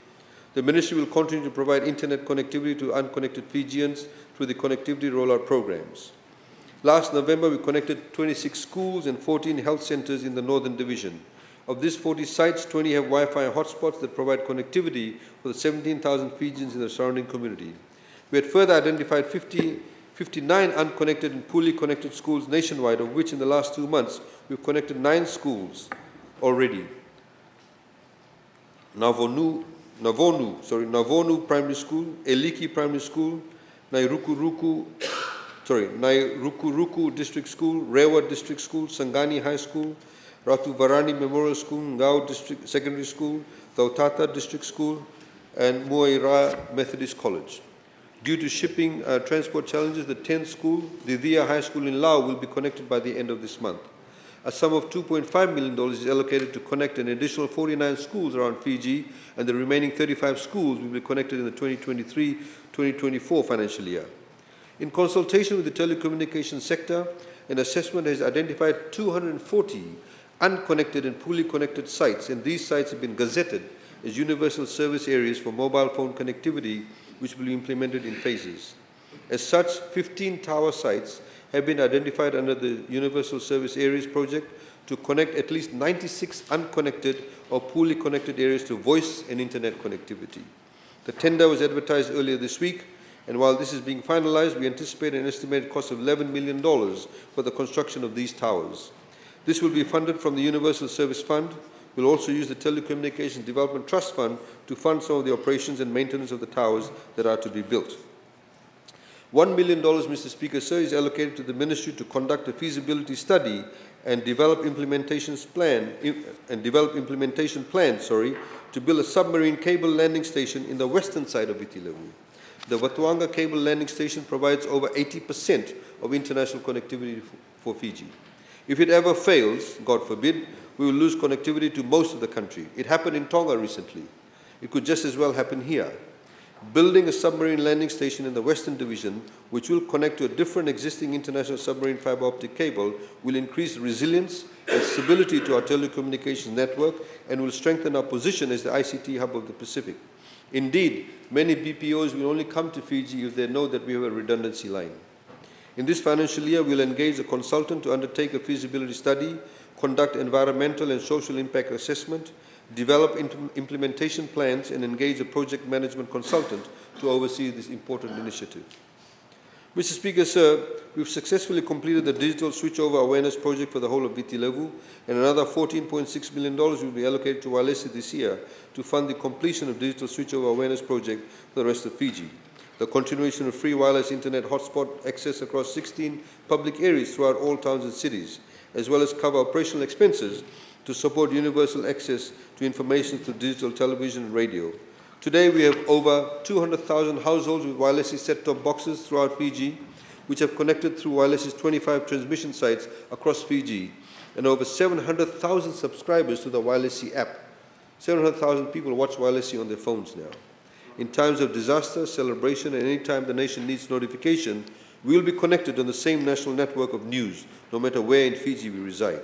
The Ministry will continue to provide internet connectivity to unconnected Fijians through the connectivity rollout programs. Last November, we connected 26 schools and 14 health centers in the Northern Division. Of these 40 sites, 20 have Wi-Fi hotspots that provide connectivity for the 17,000 Fijians in the surrounding community. We had further identified 59 unconnected and poorly connected schools nationwide, of which in the last 2 months, we've connected 9 schools already. Navonu Primary School, Eliki Primary School, Nairukuruku District School, Rewa District School, Sangani High School, Ratu Varani Memorial School, Ngau District Secondary School, Tautata District School, and Muaira Methodist College. Due to shipping transport challenges, the 10th school, the Dia High School in Laos, will be connected by the end of this month. A sum of $2.5 million is allocated to connect an additional 49 schools around Fiji, and the remaining 35 schools will be connected in the 2023-2024 financial year. In consultation with the telecommunications sector, an assessment has identified 240 unconnected and poorly connected sites, and these sites have been gazetted as universal service areas for mobile phone connectivity, which will be implemented in phases. As such, 15 tower sites have been identified under the Universal Service Areas project to connect at least 96 unconnected or poorly connected areas to voice and internet connectivity. The tender was advertised earlier this week, and while this is being finalized, we anticipate an estimated cost of $11 million for the construction of these towers. This will be funded from the Universal Service Fund. We'll also use the Telecommunications Development Trust Fund to fund some of the operations and maintenance of the towers that are to be built. $1 million, Mr. Speaker, sir, is allocated to the Ministry to conduct a feasibility study and develop implementation plans, to build a submarine cable landing station in the western side of Itilevu. The Watuanga cable landing station provides over 80% of international connectivity for Fiji. If it ever fails, God forbid, we will lose connectivity to most of the country. It happened in Tonga recently. It could just as well happen here. Building a submarine landing station in the Western Division, which will connect to a different existing international submarine fiber optic cable, will increase resilience and stability to our telecommunications network and will strengthen our position as the ICT hub of the Pacific. Indeed, many BPOs will only come to Fiji if they know that we have a redundancy line. In this financial year, we will engage a consultant to undertake a feasibility study, conduct environmental and social impact assessment, develop implementation plans, and engage a project management consultant to oversee this important initiative. Mr. Speaker, sir, we've successfully completed the digital switchover awareness project for the whole of Viti Levu, and another $14.6 million will be allocated to Walesi this year to fund the completion of digital switchover awareness project for the rest of Fiji. The continuation of free wireless internet hotspot access across 16 public areas throughout all towns and cities, as well as cover operational expenses to support universal access to information through digital television and radio. Today we have over 200,000 households with Walesi set-top boxes throughout Fiji, which have connected through Walesi's 25 transmission sites across Fiji, and over 700,000 subscribers to the Walesi app. 700,000 people watch Walesi on their phones now. In times of disaster, celebration, and any time the nation needs notification, we will be connected on the same national network of news, no matter where in Fiji we reside.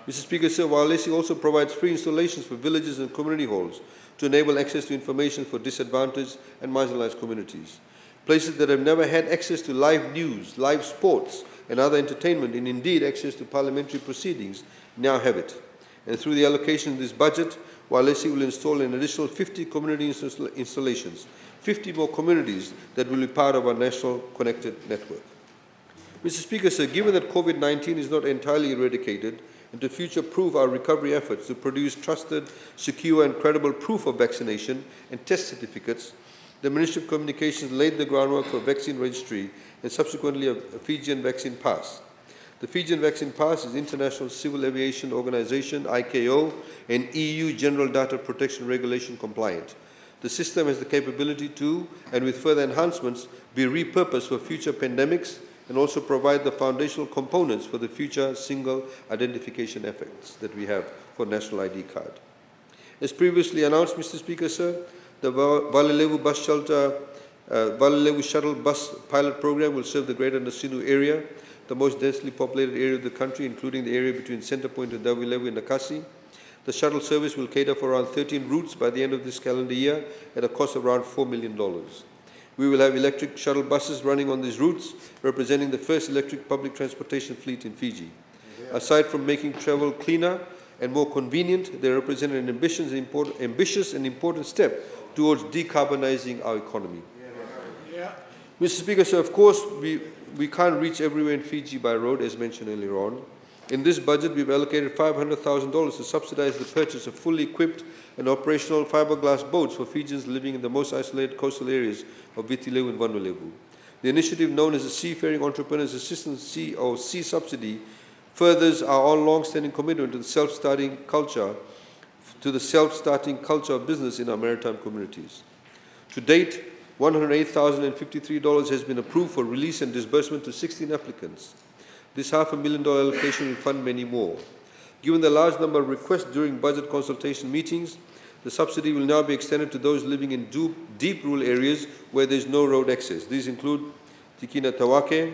Mr. Speaker, sir, Walesi also provides free installations for villages and community halls to enable access to information for disadvantaged and marginalized communities. Places that have never had access to live news, live sports, and other entertainment, and indeed access to parliamentary proceedings, now have it. And through the allocation of this budget, Walesi will install an additional 50 community installations, 50 more communities that will be part of our national connected network. Mr. Speaker, sir, given that COVID-19 is not entirely eradicated, and to future-proof our recovery efforts to produce trusted, secure, and credible proof of vaccination and test certificates, the Ministry of Communications laid the groundwork for a vaccine registry and subsequently a Fijian vaccine pass. The Fijian Vaccine Pass is International Civil Aviation Organization, ICAO, and EU General Data Protection Regulation compliant. The system has the capability to, and with further enhancements, be repurposed for future pandemics and also provide the foundational components for the future single identification efforts that we have for National ID card. As previously announced, Mr. Speaker, sir, the Valilevu Bus Shelter, Valilevu Shuttle Bus Pilot Program will serve the Greater Nasinu area, the most densely populated area of the country, including the area between Center Point and Davilevu and Nakasi. The shuttle service will cater for around 13 routes by the end of this calendar year at a cost of around $4 million. We will have electric shuttle buses running on these routes, representing the first electric public transportation fleet in Fiji. Aside from making travel cleaner and more convenient, they represent an ambitious and important step towards decarbonizing our economy. Mr. Speaker, so of course, we can't reach everywhere in Fiji by road, as mentioned earlier on. In this budget, we've allocated $500,000 to subsidize the purchase of fully equipped and operational fiberglass boats for Fijians living in the most isolated coastal areas of Viti Levu and Vanuatu. The initiative, known as the Seafaring Entrepreneurs Assistance Sea Subsidy, furthers our long-standing commitment to the self-starting culture of business in our maritime communities. To date, $108,053 has been approved for release and disbursement to 16 applicants. This $500,000 allocation will fund many more. Given the large number of requests during budget consultation meetings, the subsidy will now be extended to those living in deep rural areas where there is no road access. These include Tikina Tawake,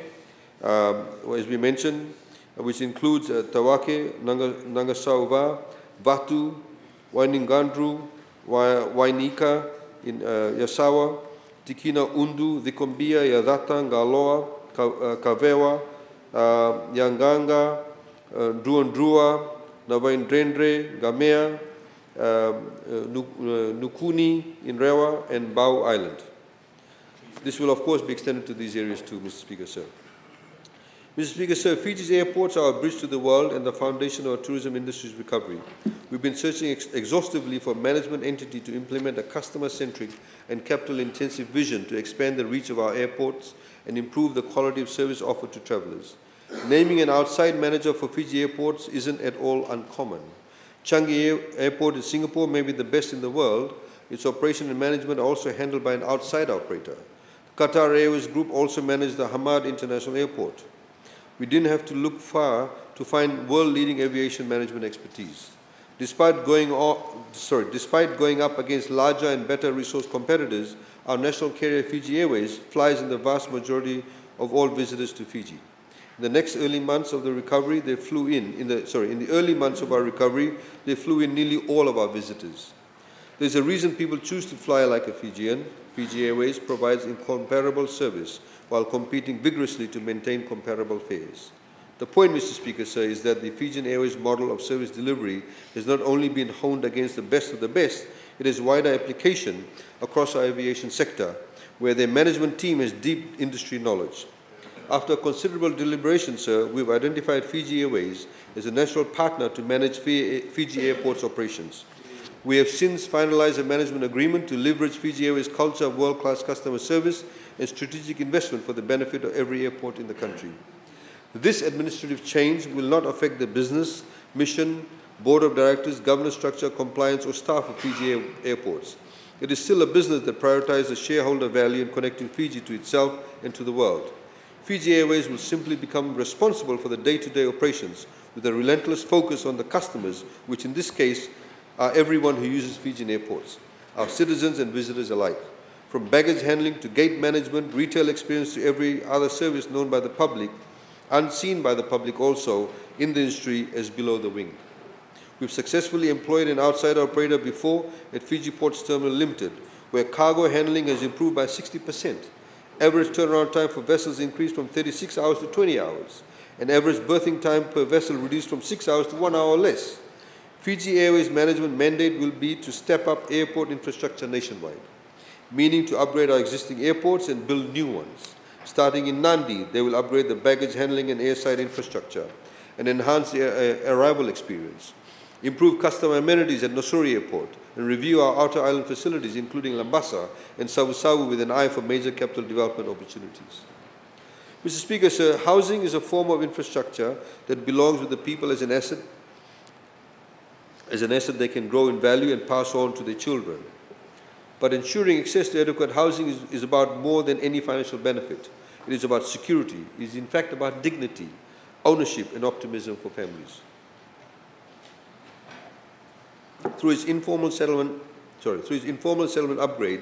as we mentioned, which includes Tawake, Nangasauva, Vatu, Wainingandru, Wainika in Yasawa, Tikina Undu, Vikombia, Yadata, Ngaloa, Kavewa, Yanganga, Druandrua, Navaindrendre, Gamea, Nukuni in Rewa, and Bau Island. This will, of course, be extended to these areas too, Mr. Speaker, sir. Mr. Speaker, sir, Fiji's airports are a bridge to the world and the foundation of our tourism industry's recovery. We've been searching exhaustively for a management entity to implement a customer-centric and capital-intensive vision to expand the reach of our airports and improve the quality of service offered to travelers. Naming an outside manager for Fiji airports isn't at all uncommon. Changi Airport in Singapore may be the best in the world. Its operation and management are also handled by an outside operator. Qatar Airways Group also managed the Hamad International Airport. We didn't have to look far to find world-leading aviation management expertise. Despite going up against larger and better resource competitors, our national carrier Fiji Airways flies in the vast majority of all visitors to Fiji. In the early months of our recovery, they flew in nearly all of our visitors. There's a reason people choose to fly like a Fijian. Fiji Airways provides incomparable service while competing vigorously to maintain comparable fares. The point, Mr. Speaker, sir, is that the Fijian Airways model of service delivery has not only been honed against the best of the best, it has wider application across our aviation sector, where their management team has deep industry knowledge. After considerable deliberation, sir, we've identified Fiji Airways as a national partner to manage Fiji Airport's operations. We have since finalized a management agreement to leverage Fiji Airways' culture of world-class customer service and strategic investment for the benefit of every airport in the country. This administrative change will not affect the business, mission, board of directors, governance structure, compliance, or staff of Fiji airports. It is still a business that prioritizes shareholder value in connecting Fiji to itself and to the world. Fiji Airways will simply become responsible for the day-to-day operations with a relentless focus on the customers, which in this case are everyone who uses Fijian airports, our citizens and visitors alike. From baggage handling to gate management, retail experience to every other service known by the public, unseen by the public also in the industry as below the wing. We've successfully employed an outside operator before at Fiji Ports Terminal Limited, where cargo handling has improved by 60%. Average turnaround time for vessels increased from 36 hours to 20 hours, and average berthing time per vessel reduced from 6 hours to 1 hour less. Fiji Airways management mandate will be to step up airport infrastructure nationwide, meaning to upgrade our existing airports and build new ones. Starting in Nandi, they will upgrade the baggage handling and airside infrastructure and enhance the arrival experience, improve customer amenities at Nosuri Airport, and review our outer island facilities, including Lambasa and Savu with an eye for major capital development opportunities. Mr. Speaker, sir, housing is a form of infrastructure that belongs with the people as an asset they can grow in value and pass on to their children. But ensuring access to adequate housing is about more than any financial benefit. It is about security. It is in fact about dignity, ownership, and optimism for families. Through its informal settlement upgrade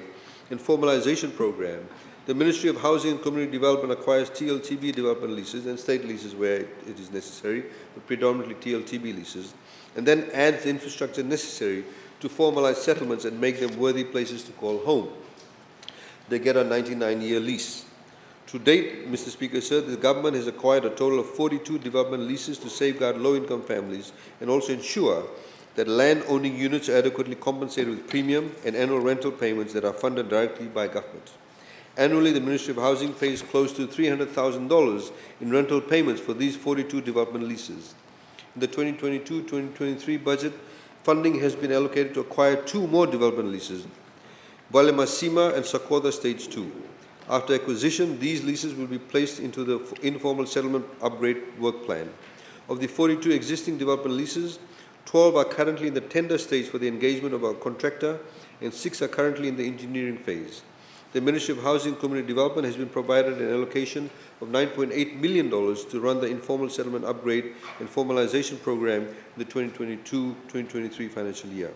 and formalization program, the Ministry of Housing and Community Development acquires TLTB development leases and state leases where it is necessary, but predominantly TLTB leases, and then adds the infrastructure necessary to formalize settlements and make them worthy places to call home. They get a 99-year lease. To date, Mr. Speaker, sir, the government has acquired a total of 42 development leases to safeguard low-income families and also ensure that land-owning units are adequately compensated with premium and annual rental payments that are funded directly by government. Annually, the Ministry of Housing pays close to $300,000 in rental payments for these 42 development leases. In the 2022-2023 budget, funding has been allocated to acquire 2 more development leases, Walemasima and Sakotha Stage 2. After acquisition, these leases will be placed into the informal settlement upgrade work plan. Of the 42 existing development leases, 12 are currently in the tender stage for the engagement of our contractor, and 6 are currently in the engineering phase. The Ministry of Housing and Community Development has been provided an allocation of $9.8 million to run the informal settlement upgrade and formalization program in the 2022-2023 financial year.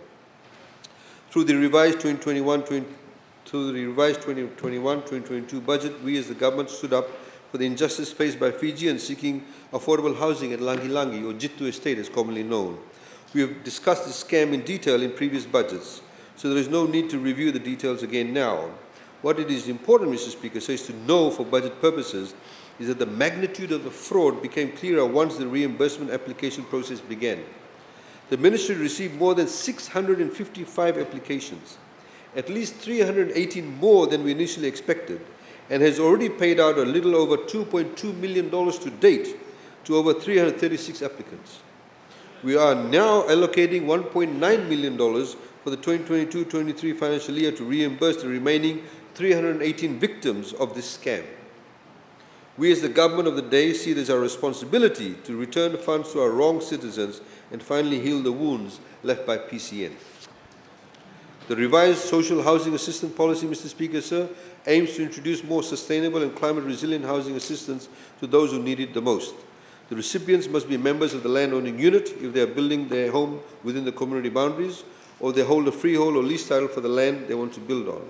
Through the revised 2021-2022 budget, we as the government stood up for the injustice faced by Fijians seeking affordable housing at Langi Langi, or Jittu Estate as commonly known. We have discussed this scam in detail in previous budgets, so there is no need to review the details again now. What it is important, Mr. Speaker, is to know for budget purposes is that the magnitude of the fraud became clearer once the reimbursement application process began. The Ministry received more than 655 applications, at least 318 more than we initially expected, and has already paid out a little over $2.2 million to date to over 336 applicants. We are now allocating $1.9 million for the 2022-23 financial year to reimburse the remaining 318 victims of this scam. We as the government of the day see it as our responsibility to return funds to our wronged citizens and finally heal the wounds left by PCN. The revised social housing assistance policy, Mr. Speaker, sir, aims to introduce more sustainable and climate resilient housing assistance to those who need it the most. The recipients must be members of the land-owning unit if they are building their home within the community boundaries, or they hold a freehold or lease title for the land they want to build on.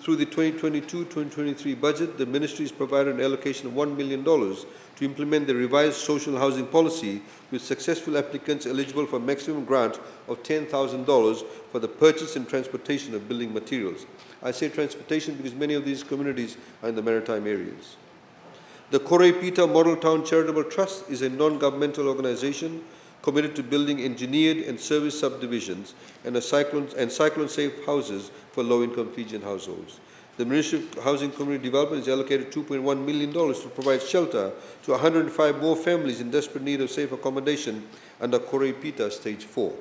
Through the 2022-2023 budget, the Ministry has provided an allocation of $1 million to implement the revised social housing policy, with successful applicants eligible for a maximum grant of $10,000 for the purchase and transportation of building materials. I say transportation because many of these communities are in the maritime areas. The Koreipita Model Town Charitable Trust is a non-governmental organization committed to building engineered and service subdivisions and cyclone-safe houses for low-income Fijian households. The Ministry of Housing and Community Development has allocated $2.1 million to provide shelter to 105 more families in desperate need of safe accommodation under Koreipita Stage 4.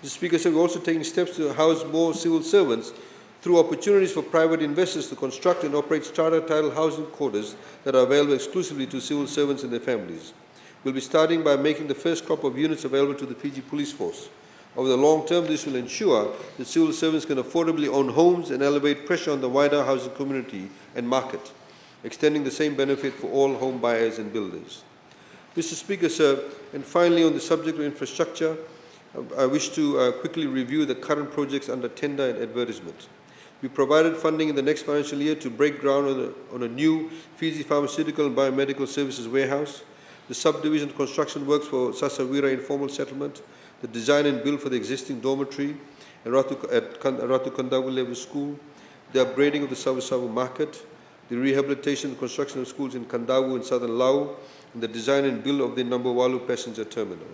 The Speaker said we're also taking steps to house more civil servants through opportunities for private investors to construct and operate strata title housing quarters that are available exclusively to civil servants and their families. We'll be starting by making the first crop of units available to the Fiji Police Force. Over the long term, this will ensure that civil servants can affordably own homes and elevate pressure on the wider housing community and market, extending the same benefit for all home buyers and builders. Mr. Speaker, sir, and finally on the subject of infrastructure, I wish to quickly review the current projects under tender and advertisement. We provided funding in the next financial year to break ground on a new Fiji Pharmaceutical and Biomedical Services warehouse, the subdivision construction works for Sasawira Informal Settlement, the design and build for the existing dormitory at Ratu Kandawu Level School, the upgrading of the Savu Market, the rehabilitation and construction of schools in Kandawu and southern Lau, and the design and build of the Nambawalu passenger terminal.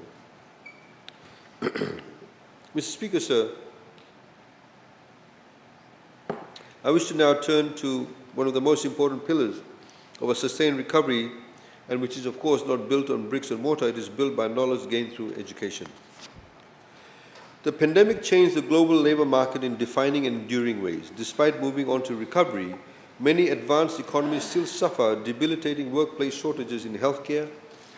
Mr. Speaker, sir, I wish to now turn to one of the most important pillars of a sustained recovery, and which is of course not built on bricks and mortar, it is built by knowledge gained through education. The pandemic changed the global labor market in defining and enduring ways. Despite moving on to recovery, many advanced economies still suffer debilitating workplace shortages in healthcare,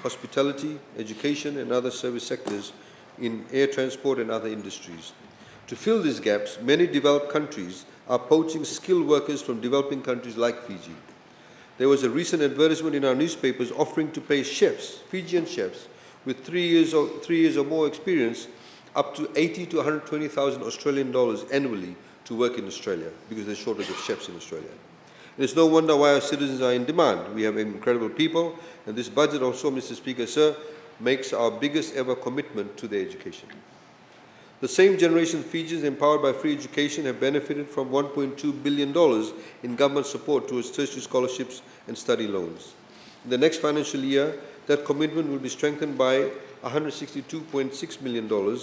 hospitality, education and other service sectors, in air transport and other industries. To fill these gaps, many developed countries are poaching skilled workers from developing countries like Fiji. There was a recent advertisement in our newspapers offering to pay chefs, Fijian chefs, with 3 years or more experience, up to 80 to 120,000 Australian dollars annually to work in Australia, because there's a shortage of chefs in Australia. And it's no wonder why our citizens are in demand. We have incredible people, and this budget also, Mr. Speaker, sir, makes our biggest ever commitment to their education. The same generation of Fijians empowered by free education have benefited from $1.2 billion in government support towards tertiary scholarships and study loans. In the next financial year, that commitment will be strengthened by $162.6 million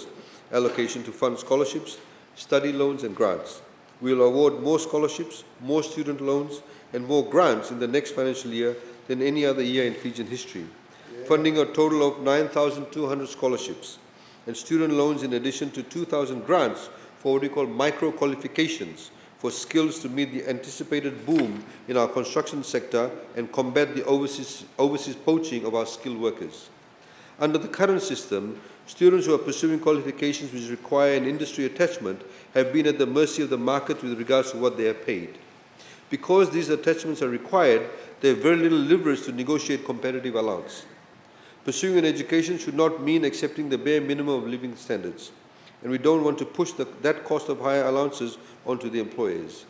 allocation to fund scholarships, study loans and grants. We will award more scholarships, more student loans and more grants in the next financial year than any other year in Fijian history, funding a total of 9,200 scholarships and student loans, in addition to 2,000 grants for what we call micro-qualifications for skills to meet the anticipated boom in our construction sector and combat the overseas poaching of our skilled workers. Under the current system, students who are pursuing qualifications which require an industry attachment have been at the mercy of the market with regards to what they are paid. Because these attachments are required, they have very little leverage to negotiate competitive allowance. Pursuing an education should not mean accepting the bare minimum of living standards, and we don't want to push that cost of higher allowances onto the employers.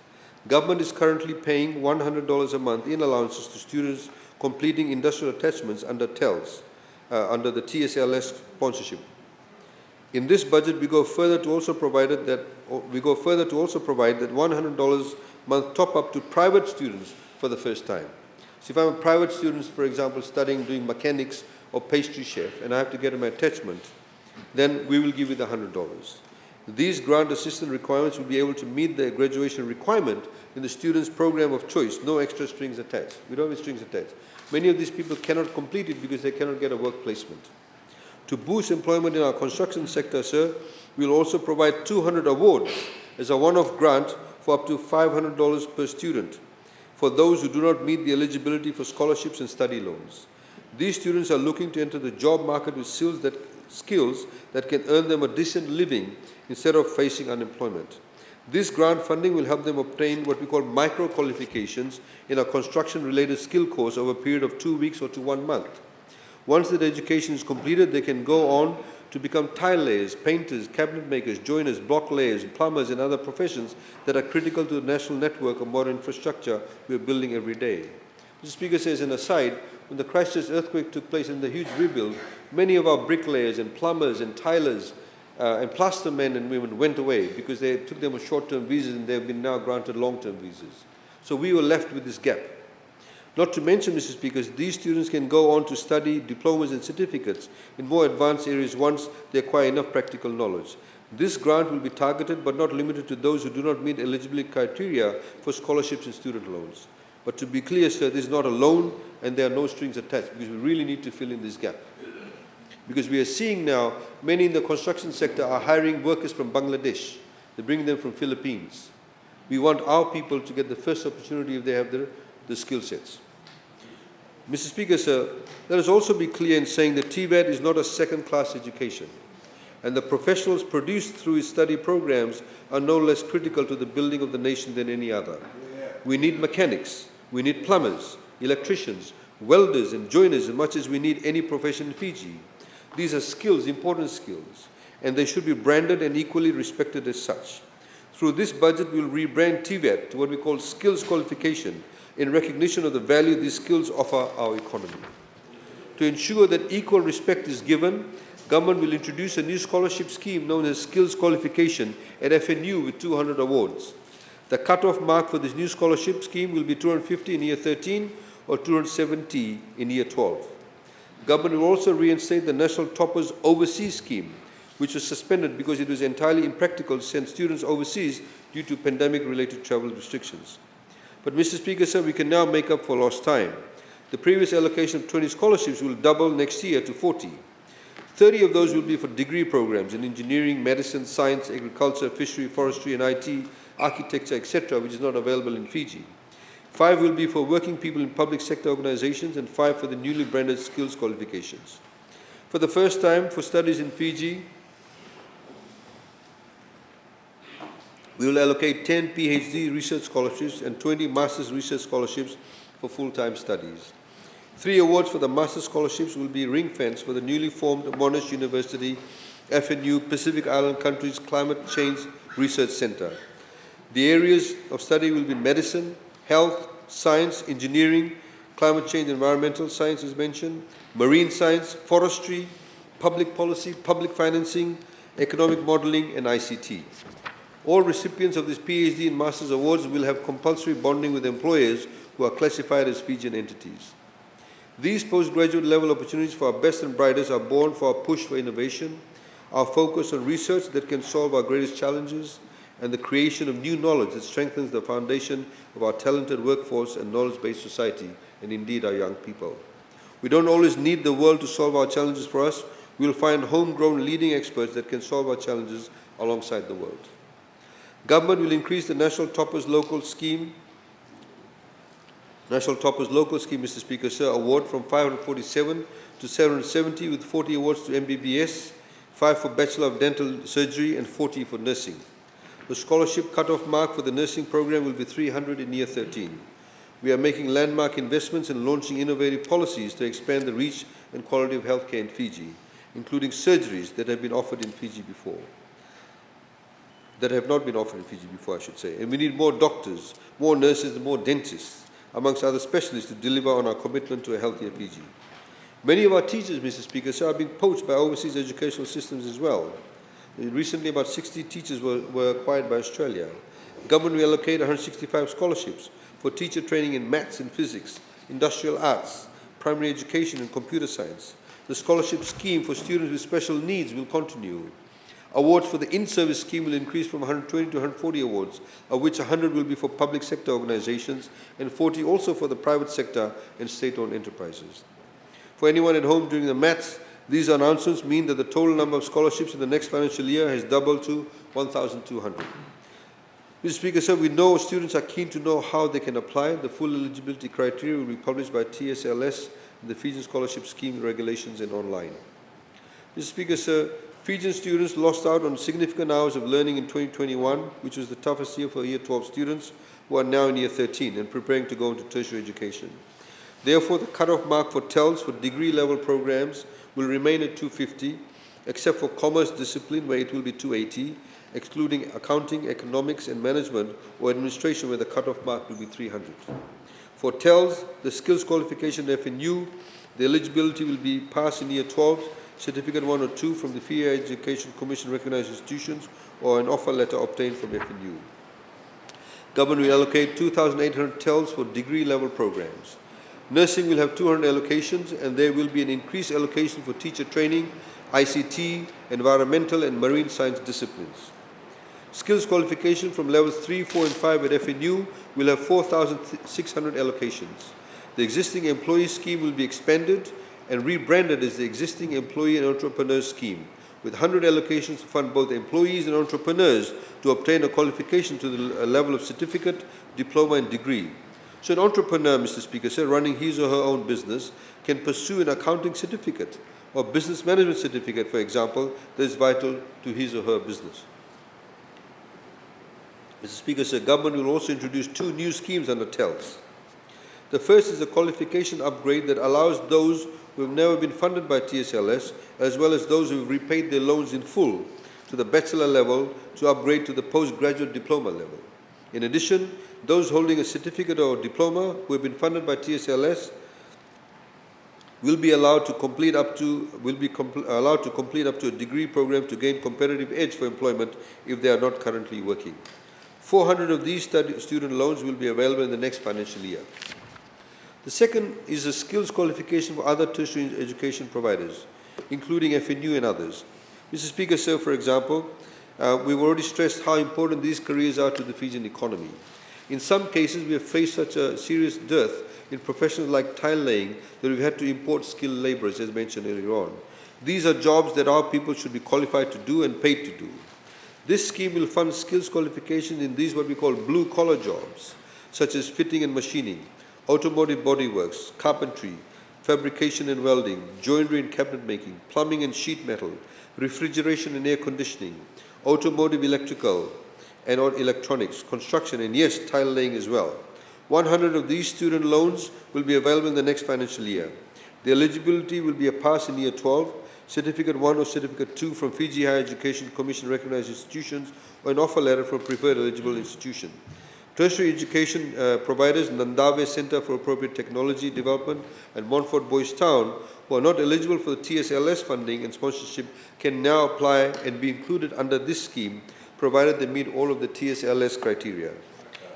Government is currently paying $100 a month in allowances to students completing industrial attachments under TELS, under the TSLS sponsorship. In this budget, we go further to also provide that $100 a month top up to private students for the first time. So if I'm a private student, for example, doing mechanics or pastry chef, and I have to get my attachment, then we will give you the $100. These grant assistance requirements will be able to meet the graduation requirement in the student's program of choice, no extra strings attached. We don't have strings attached. Many of these people cannot complete it because they cannot get a work placement. To boost employment in our construction sector, sir, we will also provide 200 awards as a one-off grant for up to $500 per student for those who do not meet the eligibility for scholarships and study loans. These students are looking to enter the job market with skills that can earn them a decent living instead of facing unemployment. This grant funding will help them obtain what we call micro-qualifications in a construction-related skill course over a period of 2 weeks or to 1 month. Once that education is completed, they can go on to become tile layers, painters, cabinet makers, joiners, block layers, plumbers and other professions that are critical to the national network of modern infrastructure we are building every day. Mr. Speaker says, an aside, when the Christchurch earthquake took place and the huge rebuild, many of our bricklayers and plumbers and tilers and plaster men and women went away because they took them on short-term visas and they have been now granted long-term visas. So we were left with this gap. Not to mention, Mr. Speaker, these students can go on to study diplomas and certificates in more advanced areas once they acquire enough practical knowledge. This grant will be targeted but not limited to those who do not meet eligibility criteria for scholarships and student loans. But to be clear, sir, this is not a loan and there are no strings attached because we really need to fill in this gap. Because we are seeing now many in the construction sector are hiring workers from Bangladesh. They're bringing them from Philippines. We want our people to get the first opportunity if they have the skill sets. Mr. Speaker, sir, let us also be clear in saying that TVET is not a second-class education, and the professionals produced through its study programs are no less critical to the building of the nation than any other. We need mechanics, we need plumbers, electricians, welders and joiners as much as we need any profession in Fiji. These are skills, important skills, and they should be branded and equally respected as such. Through this budget, we will rebrand TVET to what we call skills qualification in recognition of the value these skills offer our economy. To ensure that equal respect is given, government will introduce a new scholarship scheme known as skills qualification at FNU with 200 awards. The cut-off mark for this new scholarship scheme will be 250 in year 13 or 270 in year 12. Government will also reinstate the National Toppers Overseas Scheme, which was suspended because it was entirely impractical to send students overseas due to pandemic-related travel restrictions. But, Mr. Speaker, sir, we can now make up for lost time. The previous allocation of 20 scholarships will double next year to 40. 30 of those will be for degree programs in engineering, medicine, science, agriculture, fishery, forestry and IT, architecture, etc., which is not available in Fiji. 5 will be for working people in public sector organizations and 5 for the newly branded skills qualifications. For the first time for studies in Fiji, we will allocate 10 PhD research scholarships and 20 master's research scholarships for full-time studies. 3 awards for the master's scholarships will be ring-fenced for the newly formed Monash University FNU Pacific Island Countries Climate Change Research Center. The areas of study will be medicine, health, science, engineering, climate change, environmental science as mentioned, marine science, forestry, public policy, public financing, economic modeling and ICT. All recipients of these PhD and Master's awards will have compulsory bonding with employers who are classified as Fijian entities. These postgraduate level opportunities for our best and brightest are born for our push for innovation, our focus on research that can solve our greatest challenges, and the creation of new knowledge that strengthens the foundation of our talented workforce and knowledge-based society, and indeed our young people. We don't always need the world to solve our challenges for us. We will find homegrown leading experts that can solve our challenges alongside the world. Government will increase the National Toppers Local Scheme, Mr. Speaker, sir, award from 547 to 770 with 40 awards to MBBS, 5 for Bachelor of Dental Surgery and 40 for nursing. The scholarship cut-off mark for the nursing program will be 300 in year 13. We are making landmark investments and launching innovative policies to expand the reach and quality of healthcare in Fiji, including surgeries that have been offered in Fiji before. That have not been offered in Fiji before, I should say. And we need more doctors, more nurses, and more dentists, amongst other specialists, to deliver on our commitment to a healthier Fiji. Many of our teachers, Mr. Speaker, sir, are being poached by overseas educational systems as well. Recently, about 60 teachers were acquired by Australia. Government will allocate 165 scholarships for teacher training in maths and physics, industrial arts, primary education and computer science. The scholarship scheme for students with special needs will continue. Awards for the in-service scheme will increase from 120 to 140 awards, of which 100 will be for public sector organizations and 40 also for the private sector and state-owned enterprises. For anyone at home doing the maths, these announcements mean that the total number of scholarships in the next financial year has doubled to 1,200. Mr. Speaker, sir, we know students are keen to know how they can apply. The full eligibility criteria will be published by TSLS in the Fijian Scholarship Scheme regulations and online. Mr. Speaker, sir, Fijian students lost out on significant hours of learning in 2021, which was the toughest year for Year 12 students who are now in Year 13 and preparing to go into tertiary education. Therefore, the cut-off mark for TELS for degree-level programs will remain at 250, except for commerce discipline where it will be 280, excluding accounting, economics and management or administration where the cutoff mark will be 300. For TELS, the skills qualification FNU, the eligibility will be pass in year 12, certificate 1 or 2 from the Fijian Education Commission recognized institutions or an offer letter obtained from FNU. Government will allocate 2,800 TELS for degree level programs. Nursing will have 200 allocations and there will be an increased allocation for teacher training, ICT, environmental and marine science disciplines. Skills qualification from levels 3, 4 and 5 at FNU will have 4,600 allocations. The existing employee scheme will be expanded and rebranded as the existing employee and entrepreneur scheme, with 100 allocations to fund both employees and entrepreneurs to obtain a qualification to the level of certificate, diploma and degree. So an entrepreneur, Mr. Speaker, sir, running his or her own business can pursue an accounting certificate or business management certificate, for example, that is vital to his or her business. Mr. Speaker, sir, government will also introduce 2 new schemes under TELS. The first is a qualification upgrade that allows those who have never been funded by TSLS, as well as those who have repaid their loans in full to the bachelor level, to upgrade to the postgraduate diploma level. In addition, those holding a certificate or diploma who have been funded by TSLS will be allowed to complete up to a degree program to gain competitive edge for employment if they are not currently working. 400 of these student loans will be available in the next financial year. The second is a skills qualification for other tertiary education providers, including FNU and others. Mr. Speaker, sir, for example, we've already stressed how important these careers are to the Fijian economy. In some cases, we have faced such a serious dearth in professions like tile laying that we've had to import skilled laborers, as mentioned earlier on. These are jobs that our people should be qualified to do and paid to do. This scheme will fund skills qualification in these what we call blue-collar jobs, such as fitting and machining, automotive bodyworks, carpentry, fabrication and welding, joinery and cabinet making, plumbing and sheet metal, refrigeration and air conditioning, automotive electrical and electronics, construction, and yes, tile laying as well. 100 of these student loans will be available in the next financial year. The eligibility will be a pass in year 12, certificate 1 or certificate 2 from Fiji Higher Education Commission recognized institutions, or an offer letter from a preferred eligible institution. Tertiary education providers, Nandave Center for Appropriate Technology Development and Montfort Boys Town, who are not eligible for the TSLS funding and sponsorship, can now apply and be included under this scheme, provided they meet all of the TSLS criteria.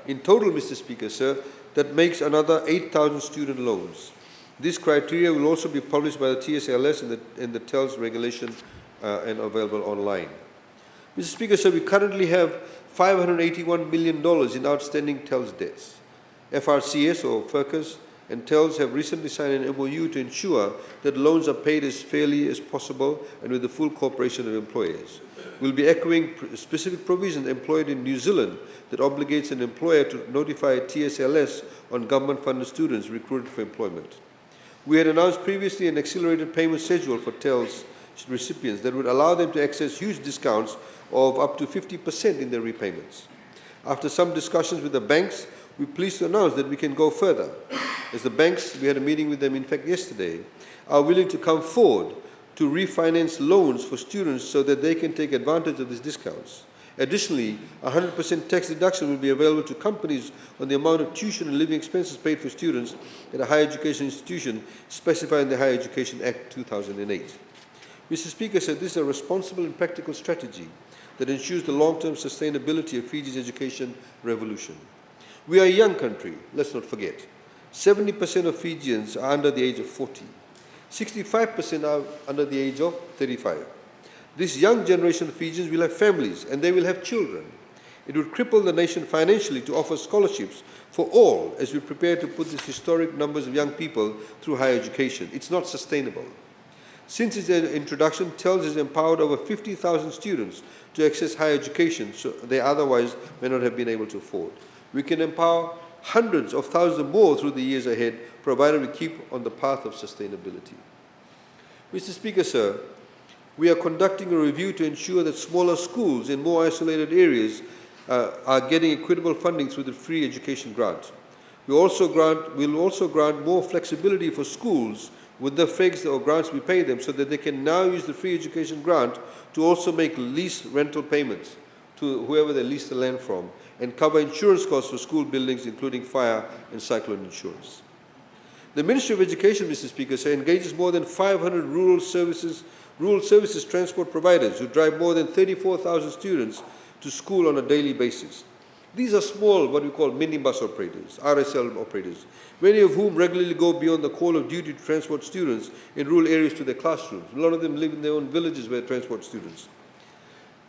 In total, Mr. Speaker, sir, that makes another 8,000 student loans. This criteria will also be published by the TSLS in the TELS regulation and available online. Mr. Speaker, sir, we currently have $581 million in outstanding TELS debts. FRCS or FERCUS and TELS have recently signed an MOU to ensure that loans are paid as fairly as possible and with the full cooperation of employers. We'll be echoing specific provisions employed in New Zealand that obligates an employer to notify TSLS on government-funded students recruited for employment. We had announced previously an accelerated payment schedule for TELS recipients that would allow them to access huge discounts of up to 50% in their repayments. After some discussions with the banks, we're pleased to announce that we can go further, as the banks, we had a meeting with them in fact yesterday, are willing to come forward to refinance loans for students so that they can take advantage of these discounts. Additionally, 100% tax deduction will be available to companies on the amount of tuition and living expenses paid for students at a higher education institution specified in the Higher Education Act 2008. Mr. Speaker said this is a responsible and practical strategy that ensures the long-term sustainability of Fiji's education revolution. We are a young country, let's not forget. 70% of Fijians are under the age of 40. 65% are under the age of 35. This young generation of Fijians will have families and they will have children. It would cripple the nation financially to offer scholarships for all as we prepare to put these historic numbers of young people through higher education. It's not sustainable. Since its introduction, TELS has empowered over 50,000 students to access higher education so they otherwise may not have been able to afford. We can empower hundreds of thousands more through the years ahead, provided we keep on the path of sustainability. Mr. Speaker, sir, we are conducting a review to ensure that smaller schools in more isolated areas are getting equitable funding through the free education grant. We'll also grant more flexibility for schools with the FEGs or grants we pay them so that they can now use the free education grant to also make lease rental payments to whoever they lease the land from and cover insurance costs for school buildings, including fire and cyclone insurance. The Ministry of Education, Mr. Speaker, engages more than 500 rural services transport providers who drive more than 34,000 students to school on a daily basis. These are small, what we call minibus operators, RSL operators, many of whom regularly go beyond the call of duty to transport students in rural areas to their classrooms. A lot of them live in their own villages where they transport students.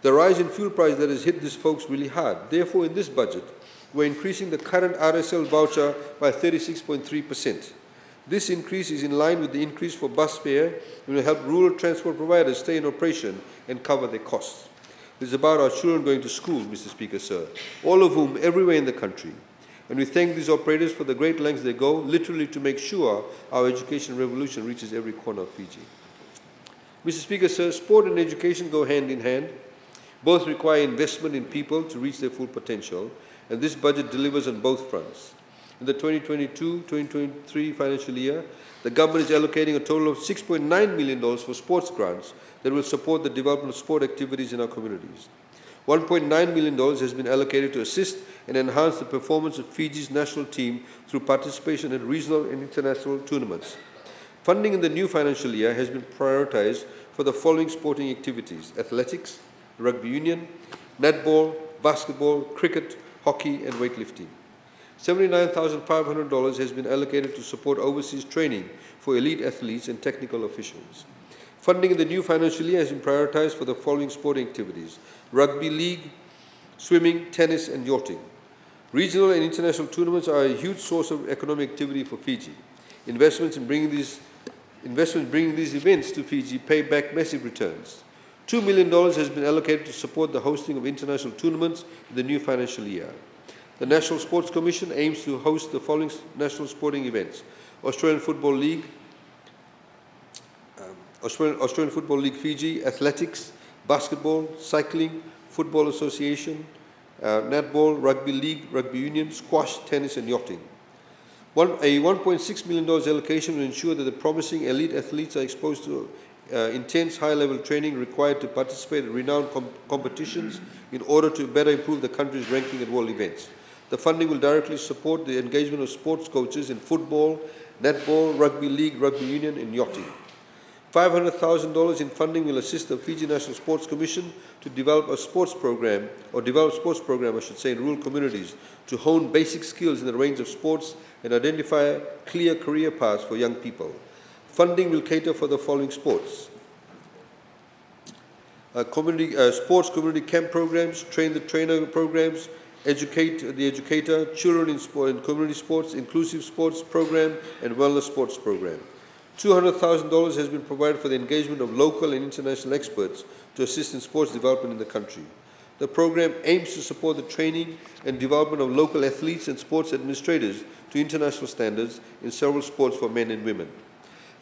The rise in fuel price that has hit these folks really hard. Therefore, in this budget, we're increasing the current RSL voucher by 36.3%. This increase is in line with the increase for bus fare and will help rural transport providers stay in operation and cover their costs. This is about our children going to school, Mr. Speaker, all of whom everywhere in the country. And we thank these operators for the great lengths they go, literally to make sure our education revolution reaches every corner of Fiji. Mr. Speaker, sport and education go hand in hand. Both require investment in people to reach their full potential, and this budget delivers on both fronts. In the 2022-2023 financial year, the government is allocating a total of $6.9 million for sports grants that will support the development of sport activities in our communities. $1.9 million has been allocated to assist and enhance the performance of Fiji's national team through participation in regional and international tournaments. Funding in the new financial year has been prioritized for the following sporting activities: athletics, rugby union, netball, basketball, cricket, hockey, and weightlifting. $79,500 has been allocated to support overseas training for elite athletes and technical officials. Funding in the new financial year has been prioritized for the following sporting activities: rugby league, swimming, tennis, and yachting. Regional and international tournaments are a huge source of economic activity for Fiji. Investments bringing these events to Fiji pay back massive returns. $2 million has been allocated to support the hosting of international tournaments in the new financial year. The National Sports Commission aims to host the following national sporting events: Australian Football League Fiji, athletics, basketball, cycling, football association, netball, rugby league, rugby union, squash, tennis, and yachting. A $1.6 million allocation will ensure that the promising elite athletes are exposed to intense high-level training required to participate in renowned competitions in order to better improve the country's ranking at world events. The funding will directly support the engagement of sports coaches in football, netball, rugby league, rugby union, and yachting. $500,000 in funding will assist the Fiji National Sports Commission to develop sports program in rural communities to hone basic skills in a range of sports and identify clear career paths for young people. Funding will cater for the following sports: sports community camp programs, train the trainer programs, educate the educator, children in sport and community sports, inclusive sports program, and wellness sports program. $200,000 has been provided for the engagement of local and international experts to assist in sports development in the country. The program aims to support the training and development of local athletes and sports administrators to international standards in several sports for men and women.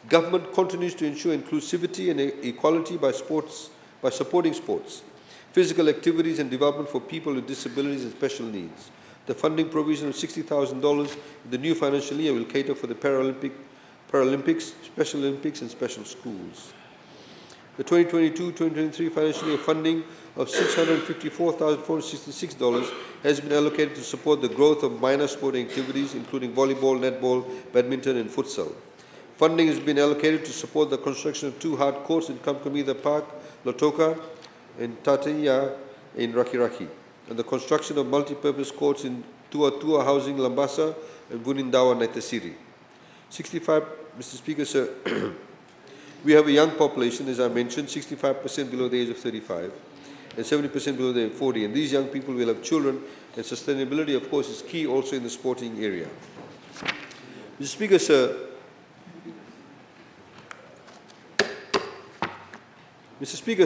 Government continues to ensure inclusivity and equality by supporting sports, physical activities, and development for people with disabilities and special needs. The funding provision of $60,000 in the new financial year will cater for the Paralympics, Special Olympics, and special schools. The 2022-2023 financial year funding of $654,466 has been allocated to support the growth of minor sporting activities, including volleyball, netball, badminton, and futsal. Funding has been allocated to support the construction of 2 hard courts in Kamkamida Park, Lotoka, and Tataya in Rakiraki, and the construction of multi-purpose courts in Tua Housing, Lambasa, and Bunindawa, Naitasiri. Mr. Speaker, we have a young population, as I mentioned, 65% below the age of 35 and 70% below the age of 40. And these young people will have children, and sustainability, of course, is key also in the sporting area. Mr. Speaker,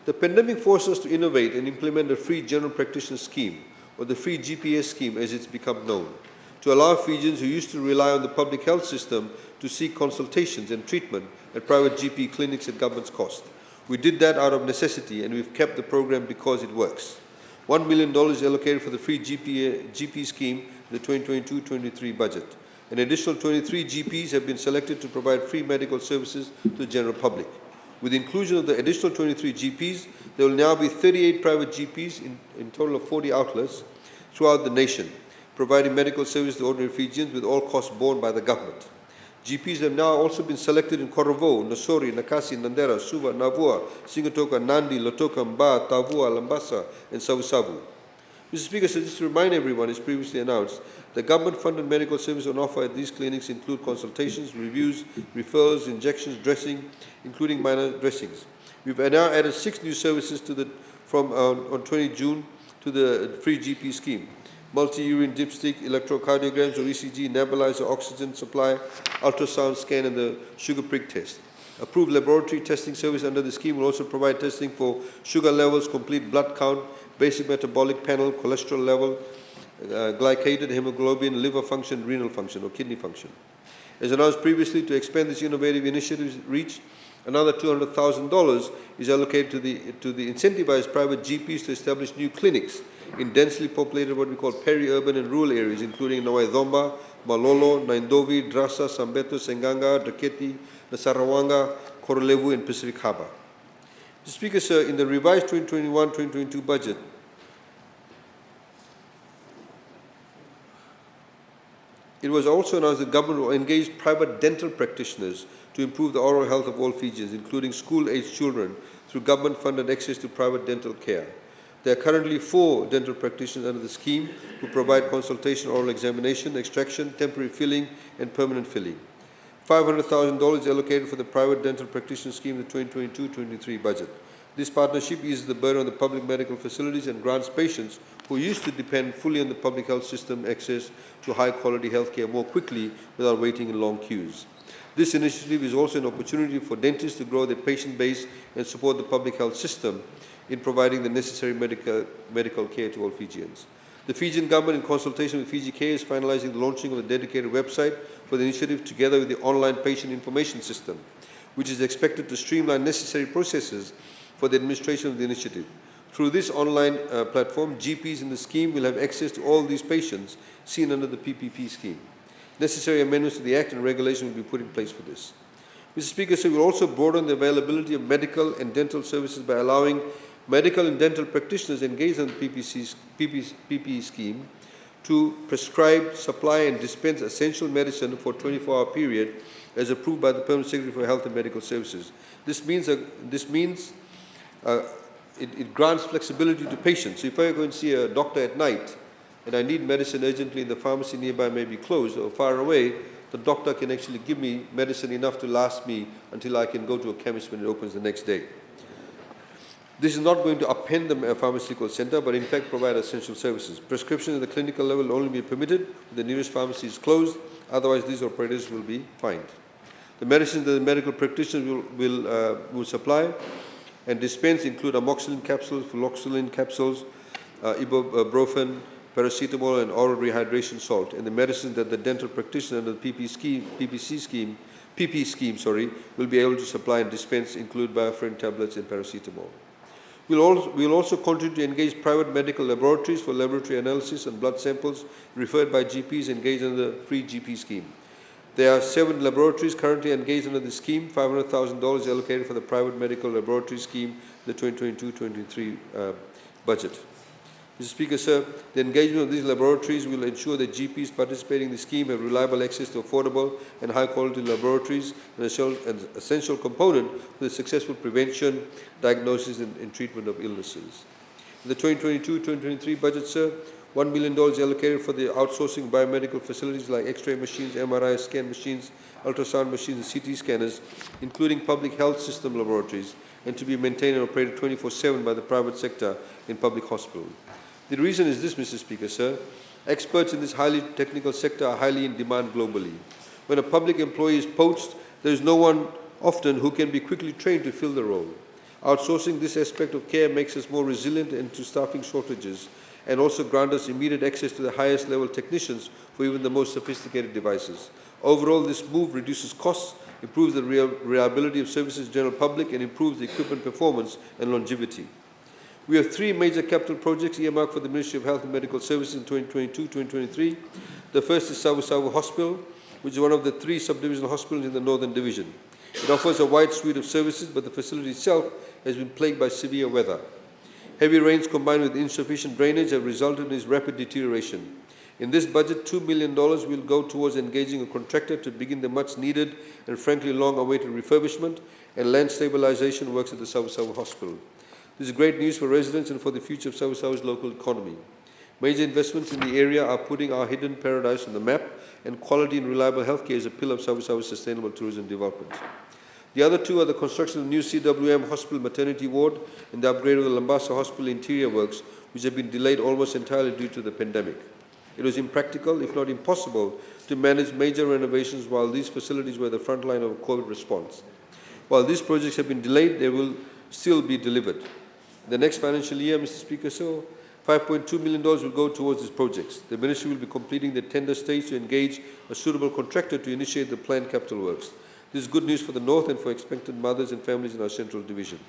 the pandemic forced us to innovate and implement a free general practitioner scheme, or the free GPS scheme as it's become known, to allow Fijians who used to rely on the public health system to seek consultations and treatment at private GP clinics at government's cost. We did that out of necessity, and we've kept the program because it works. $1 million is allocated for the free GP scheme in the 2022-23 budget. An additional 23 GPs have been selected to provide free medical services to the general public. With the inclusion of the additional 23 GPs, there will now be 38 private GPs in total of 40 outlets throughout the nation, providing medical service to ordinary Fijians with all costs borne by the government. GPs have now also been selected in Korovo, Nosori, Nakasi, Nandera, Suva, Navua, Singatoka, Nandi, Lotoka, Mba, Tavua, Lambasa, and Savu-Savu. Mr. Speaker, so just to remind everyone, as previously announced, the government-funded medical services on offer at these clinics include consultations, reviews, referrals, injections, dressing, including minor dressings. We've now added 6 new services on 20 June to the free GP scheme. Multi-urine dipstick, electrocardiograms or ECG, nebulizer, oxygen supply, ultrasound scan, and the sugar prick test. Approved laboratory testing service under the scheme will also provide testing for sugar levels, complete blood count, basic metabolic panel, cholesterol level, glycated hemoglobin, liver function, renal function, or kidney function. As announced previously, to expand this innovative initiative's reach, another $200,000 is allocated to the incentivized private GPs to establish new clinics in densely populated, what we call peri-urban and rural areas, including Nawai-Zomba, Malolo, Naindovi, Drasa, Sambeto, Senganga, Draketi, Nasarawanga, Korolevu, and Pacific Harbour. Mr. Speaker, sir, in the revised 2021-2022 budget, it was also announced that the government will engage private dental practitioners to improve the oral health of all Fijians, including school-aged children, through government-funded access to private dental care. There are currently 4 dental practitioners under the scheme who provide consultation, oral examination, extraction, temporary filling, and permanent filling. $500,000 allocated for the private dental practitioner scheme in the 2022-23 budget. This partnership eases the burden on the public medical facilities and grants patients who used to depend fully on the public health system access to high-quality health care more quickly without waiting in long queues. This initiative is also an opportunity for dentists to grow their patient base and support the public health system in providing the necessary medical care to all Fijians. The Fijian government, in consultation with Fiji Care, is finalizing the launching of a dedicated website for the initiative together with the online patient information system, which is expected to streamline necessary processes for the administration of the initiative. Through this online platform, GPs in the scheme will have access to all these patients seen under the PPP scheme. Necessary amendments to the Act and regulation will be put in place for this. Mr. Speaker, so we will also broaden the availability of medical and dental services by allowing medical and dental practitioners engaged in the PPE scheme to prescribe, supply, and dispense essential medicine for a 24-hour period as approved by the Permanent Secretary for Health and Medical Services. This means it grants flexibility to patients. So if I go and see a doctor at night and I need medicine urgently and the pharmacy nearby may be closed or far away, the doctor can actually give me medicine enough to last me until I can go to a chemist when it opens the next day. This is not going to upend the pharmaceutical center, but in fact provide essential services. Prescription at the clinical level will only be permitted when the nearest pharmacy is closed, otherwise these operators will be fined. The medicines that the medical practitioners will supply and dispense include amoxicillin capsules, fluoxetine capsules, ibuprofen, paracetamol, and oral rehydration salt. And the medicines that the dental practitioner under the PP scheme will be able to supply and dispense include Biafrin tablets and paracetamol. We'll also continue to engage private medical laboratories for laboratory analysis and blood samples referred by GPs engaged under the free GP scheme. There are 7 laboratories currently engaged under the scheme, $500,000 allocated for the private medical laboratory scheme, the 2022-23 budget. Mr. Speaker, sir, the engagement of these laboratories will ensure that GPs participating in the scheme have reliable access to affordable and high-quality laboratories, an essential component for the successful prevention, diagnosis, and treatment of illnesses. In the 2022-2023 budget, sir, $1 million allocated for the outsourcing of biomedical facilities like X-ray machines, MRI scan machines, ultrasound machines, and CT scanners, including public health system laboratories, and to be maintained and operated 24/7 by the private sector in public hospitals. The reason is this, Mr. Speaker, sir. Experts in this highly technical sector are highly in demand globally. When a public employee is poached, there is no one often who can be quickly trained to fill the role. Outsourcing this aspect of care makes us more resilient to staffing shortages and also grant us immediate access to the highest level technicians for even the most sophisticated devices. Overall, this move reduces costs, improves the reliability of services to the general public, and improves the equipment performance and longevity. We have 3 major capital projects earmarked for the Ministry of Health and Medical Services in 2022-2023. The first is Savu-Savu Hospital, which is one of the 3 subdivisional hospitals in the Northern Division. It offers a wide suite of services, but the facility itself has been plagued by severe weather. Heavy rains combined with insufficient drainage have resulted in its rapid deterioration. In this budget, $2 million will go towards engaging a contractor to begin the much-needed and frankly long-awaited refurbishment and land stabilization works at the Savu Hospital. This is great news for residents and for the future of Savu's local economy. Major investments in the area are putting our hidden paradise on the map, and quality and reliable healthcare is a pillar of Savu's sustainable tourism development. The other 2 are the construction of the new CWM Hospital maternity ward and the upgrade of the Lambasa Hospital interior works, which have been delayed almost entirely due to the pandemic. It was impractical, if not impossible, to manage major renovations while these facilities were the front line of a COVID response. While these projects have been delayed, they will still be delivered. In the next financial year, Mr. Speaker, so $5.2 million will go towards these projects. The Ministry will be completing the tender stage to engage a suitable contractor to initiate the planned capital works. This is good news for the North and for expectant mothers and families in our Central Division.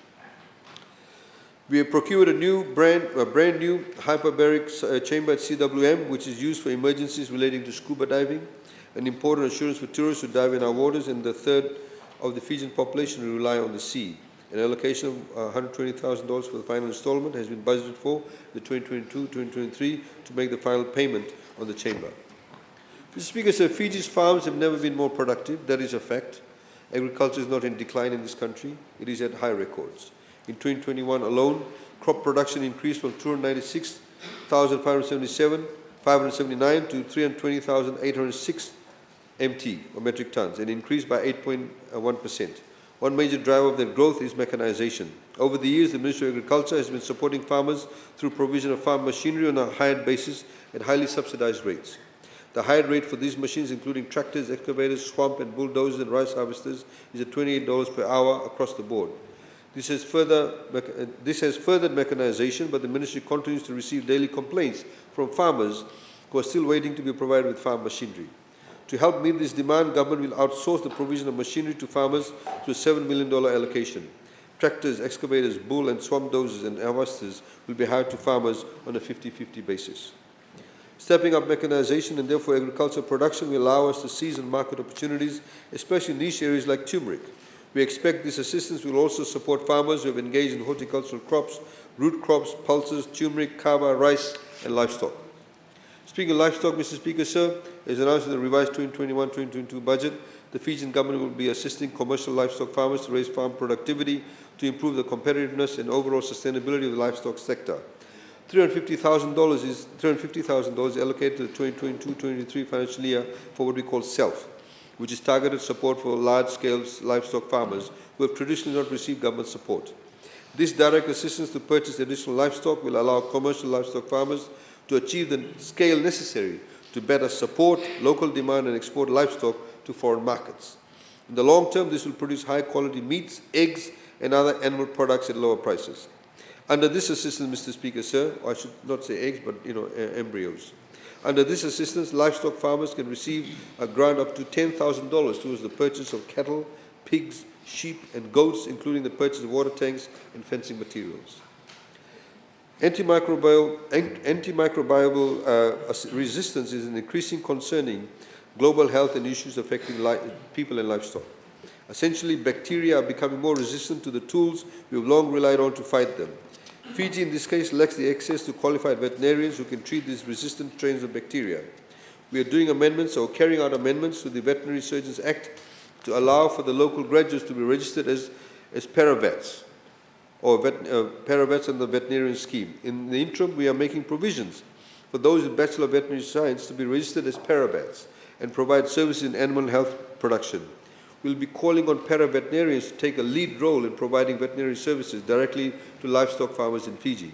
We have procured a brand new hyperbaric chamber at CWM, which is used for emergencies relating to scuba diving, an important assurance for tourists who dive in our waters, and the third of the Fijian population who rely on the sea. An allocation of $120,000 for the final installment has been budgeted for the 2022-2023 to make the final payment on the chamber. Mr. Speaker, sir, Fiji's farms have never been more productive. That is a fact. Agriculture is not in decline in this country. It is at high records. In 2021 alone, crop production increased from 296,579 to 320,806 MT, or metric tons, and increased by 8.1%. One major driver of that growth is mechanization. Over the years, the Ministry of Agriculture has been supporting farmers through provision of farm machinery on a hired basis at highly subsidized rates. The hired rate for these machines, including tractors, excavators, swamp and bulldozers and rice harvesters, is at $28 per hour across the board. This has furthered mechanization, but the Ministry continues to receive daily complaints from farmers who are still waiting to be provided with farm machinery. To help meet this demand, government will outsource the provision of machinery to farmers through a $7 million allocation. Tractors, excavators, bull and swamp dozers and harvesters will be hired to farmers on a 50-50 basis. Stepping up mechanization and therefore agricultural production will allow us to seize on market opportunities, especially in niche areas like turmeric. We expect this assistance will also support farmers who have engaged in horticultural crops, root crops, pulses, turmeric, kava, rice and livestock. Speaking of livestock, Mr. Speaker, sir, as announced in the revised 2021-2022 budget, the Fijian government will be assisting commercial livestock farmers to raise farm productivity to improve the competitiveness and overall sustainability of the livestock sector. $350,000 is allocated to the 2022-2023 financial year for what we call SELF, which is targeted support for large-scale livestock farmers who have traditionally not received government support. This direct assistance to purchase additional livestock will allow commercial livestock farmers to achieve the scale necessary to better support local demand and export livestock to foreign markets. In the long term, this will produce high-quality meats, eggs, and other animal products at lower prices. Under this assistance, Mr. Speaker, sir, or I should not say eggs, but embryos. Under this assistance, livestock farmers can receive a grant up to $10,000 towards the purchase of cattle, pigs, sheep, and goats, including the purchase of water tanks and fencing materials. Antimicrobial resistance is an increasing concerning global health and issues affecting people and livestock. Essentially, bacteria are becoming more resistant to the tools we have long relied on to fight them. Fiji, in this case, lacks the access to qualified veterinarians who can treat these resistant strains of bacteria. We are doing amendments or carrying out amendments to the Veterinary Surgeons Act to allow for the local graduates to be registered as paravets, or paravets under the veterinarian scheme. In the interim, we are making provisions for those with Bachelor of Veterinary Science to be registered as paravets and provide services in animal health production. We'll be calling on para-veterinarians to take a lead role in providing veterinary services directly to livestock farmers in Fiji.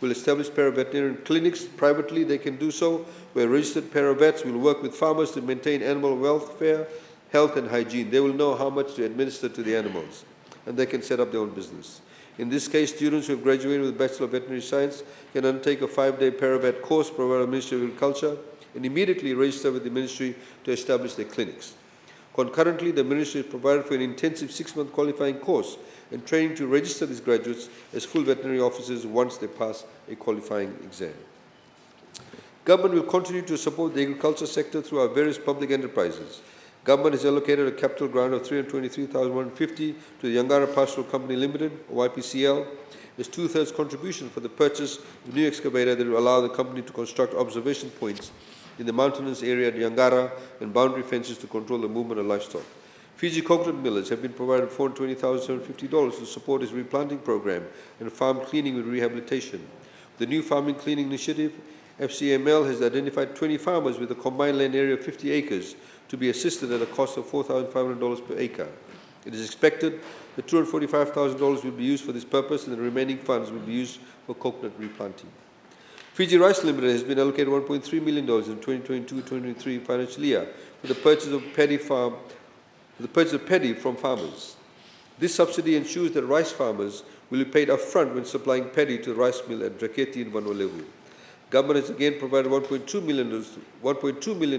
We'll establish para-veterinarian clinics privately. They can do so, where registered paravets will work with farmers to maintain animal welfare, health and hygiene. They will know how much to administer to the animals, and they can set up their own business. In this case, students who have graduated with Bachelor of Veterinary Science can undertake a 5-day paravet course provided by the Ministry of Agriculture and immediately register with the Ministry to establish their clinics. Concurrently, the Ministry has provided for an intensive 6-month qualifying course and training to register these graduates as full veterinary officers once they pass a qualifying exam. Government will continue to support the agriculture sector through our various public enterprises. Government has allocated a capital grant of 323,150 to the Yangara Pastoral Company Limited, or YPCL, as two-thirds contribution for the purchase of a new excavator that will allow the company to construct observation points in the mountainous area at Yangara and boundary fences to control the movement of livestock. Fiji coconut millers have been provided $420,750 to support its replanting program and farm cleaning with rehabilitation. The new farming cleaning initiative, FCML has identified 20 farmers with a combined land area of 50 acres to be assisted at a cost of $4,500 per acre. It is expected that $245,000 will be used for this purpose and the remaining funds will be used for coconut replanting. Fiji Rice Limited has been allocated $1.3 million in 2022-2023 financial year for the purchase of paddy from farmers. This subsidy ensures that rice farmers will be paid upfront when supplying paddy to the rice mill at Draketi in Vanuatu. Government has again provided $1.2 million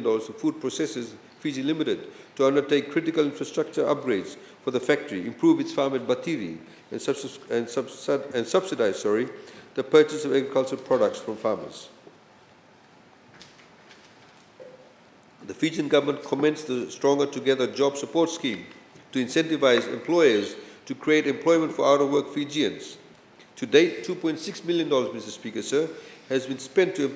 to Food Processors Fiji Limited to undertake critical infrastructure upgrades for the factory, improve its farm at Batiri, and subsidize the purchase of agricultural products from farmers. The Fijian government commenced the Stronger Together Job Support Scheme to incentivize employers to create employment for out-of-work Fijians. To date, $2.6 million, Mr. Speaker, sir, has been spent to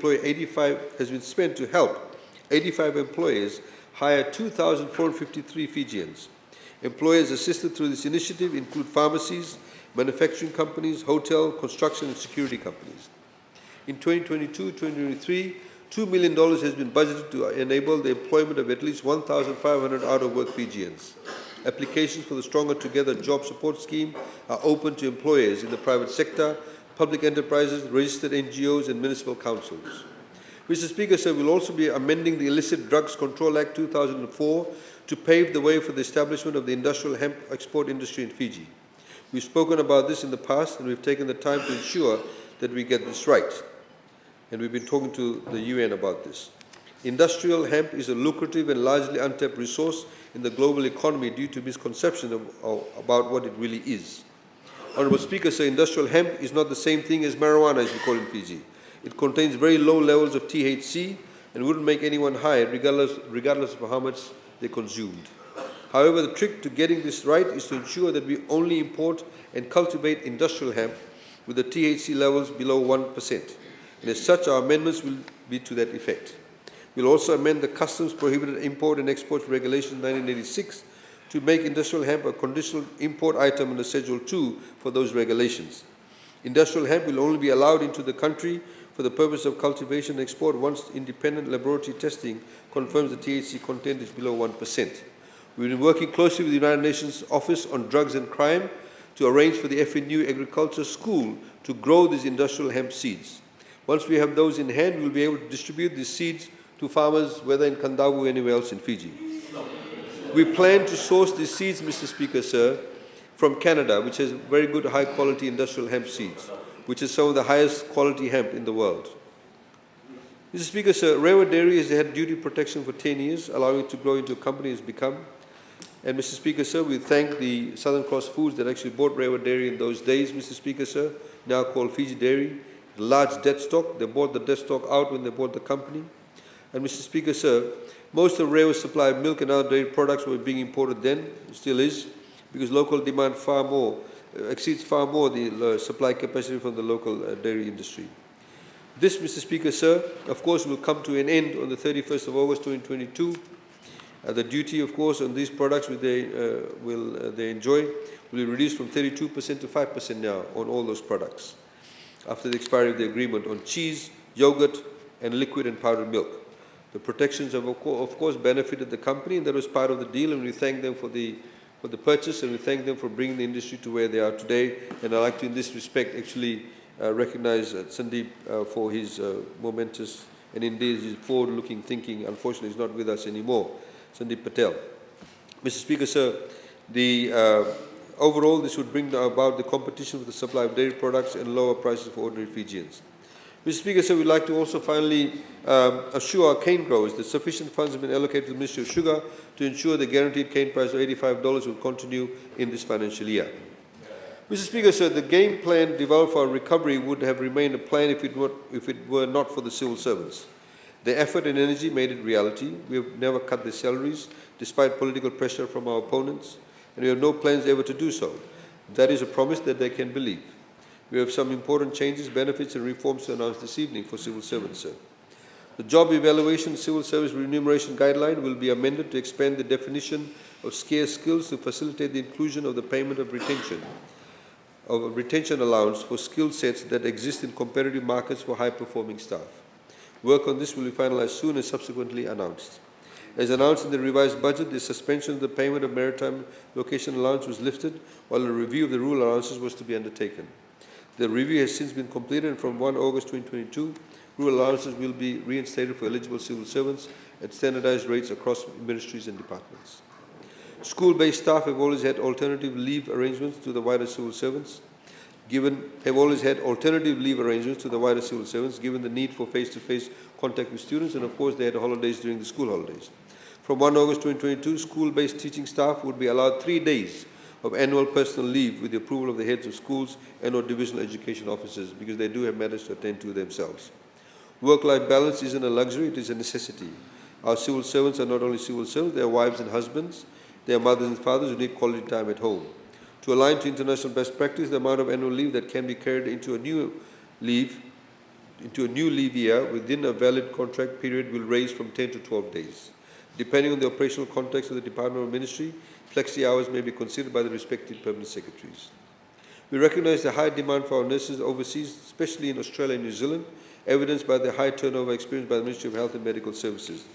help 85 employers hire 2,453 Fijians. Employers assisted through this initiative include pharmacies, manufacturing companies, hotel, construction, and security companies. In 2022-2023, $2 million has been budgeted to enable the employment of at least 1,500 out-of-work Fijians. Applications for the Stronger Together Job Support Scheme are open to employers in the private sector, public enterprises, registered NGOs, and municipal councils. Mr. Speaker, sir, we'll also be amending the Illicit Drugs Control Act 2004 to pave the way for the establishment of the industrial hemp export industry in Fiji. We've spoken about this in the past, and we've taken the time to ensure that we get this right. And we've been talking to the UN about this. Industrial hemp is a lucrative and largely untapped resource in the global economy due to misconception about what it really is. Honourable Speaker, sir, industrial hemp is not the same thing as marijuana, as we call it in Fiji. It contains very low levels of THC and wouldn't make anyone high regardless of how much they consumed. However, the trick to getting this right is to ensure that we only import and cultivate industrial hemp with the THC levels below 1%. And as such, our amendments will be to that effect. We'll also amend the Customs Prohibited Import and Export Regulation 1986 to make industrial hemp a conditional import item under Schedule 2 for those regulations. Industrial hemp will only be allowed into the country for the purpose of cultivation and export once independent laboratory testing confirms the THC content is below 1%. We've been working closely with the United Nations Office on Drugs and Crime to arrange for the FNU Agriculture School to grow these industrial hemp seeds. Once we have those in hand, we'll be able to distribute these seeds to farmers, whether in Kandavu or anywhere else in Fiji. We plan to source these seeds, Mr. Speaker, sir, from Canada, which has very good high-quality industrial hemp seeds, which is some of the highest quality hemp in the world. Mr. Speaker, sir, Rewa Dairy has had duty protection for 10 years, allowing it to grow into a company it's become. And Mr. Speaker, sir, we thank the Southern Cross Foods that actually bought Rewa Dairy in those days, Mr. Speaker, sir, now called Fiji Dairy. Large debt stock. They bought the debt stock out when they bought the company. And Mr. Speaker, sir, most of Rewa's supply of milk and other dairy products were being imported then, still is, because local demand exceeds far more the supply capacity from the local dairy industry. This, Mr. Speaker, sir, of course, will come to an end on the 31st of August 2022. The duty, of course, on these products they enjoy will be reduced from 32% to 5% now on all those products after the expiry of the agreement on cheese, yogurt, and liquid and powdered milk. The protections have, of course, benefited the company, and that was part of the deal, and we thank them for the purchase, and we thank them for bringing the industry to where they are today. And I'd like to, in this respect, actually recognize Sandeep for his momentous and indeed his forward-looking thinking. Unfortunately, he's not with us anymore. Sandeep Patel. Mr. Speaker, sir, overall, this would bring about the competition for the supply of dairy products and lower prices for ordinary Fijians. Mr. Speaker, sir, we'd like to also finally assure our cane growers that sufficient funds have been allocated to the Ministry of Sugar to ensure the guaranteed cane price of $85 will continue in this financial year. Mr. Speaker, sir, the game plan developed for our recovery would have remained a plan if it were not for the civil servants. Their effort and energy made it reality. We have never cut their salaries, despite political pressure from our opponents, and we have no plans ever to do so. That is a promise that they can believe. We have some important changes, benefits, and reforms to announce this evening for civil servants, sir. The Job Evaluation Civil Service Remuneration Guideline will be amended to expand the definition of scarce skills to facilitate the inclusion of the payment of retention allowance for skill sets that exist in competitive markets for high-performing staff. Work on this will be finalized soon and subsequently announced. As announced in the revised budget, the suspension of the payment of maritime location allowance was lifted, while a review of the rule allowances was to be undertaken. The review has since been completed, and from 1 August 2022, rule allowances will be reinstated for eligible civil servants at standardized rates across ministries and departments. School-based staff have always had alternative leave arrangements to the wider civil servants. Given the need for face-to-face contact with students, and of course they had holidays during the school holidays. From 1 August 2022, school-based teaching staff would be allowed 3 days of annual personal leave with the approval of the heads of schools and or divisional education officers, because they do have matters to attend to themselves. Work-life balance isn't a luxury, it is a necessity. Our civil servants are not only civil servants, they are wives and husbands, they are mothers and fathers who need quality time at home. To align to international best practice, the amount of annual leave that can be carried into a new leave year within a valid contract period will range from 10 to 12 days. Depending on the operational context of the department or ministry, flexi hours may be considered by the respective permanent secretaries. We recognize the high demand for our nurses overseas, especially in Australia and New Zealand, evidenced by the high turnover experienced by the Ministry of Health and Medical Services.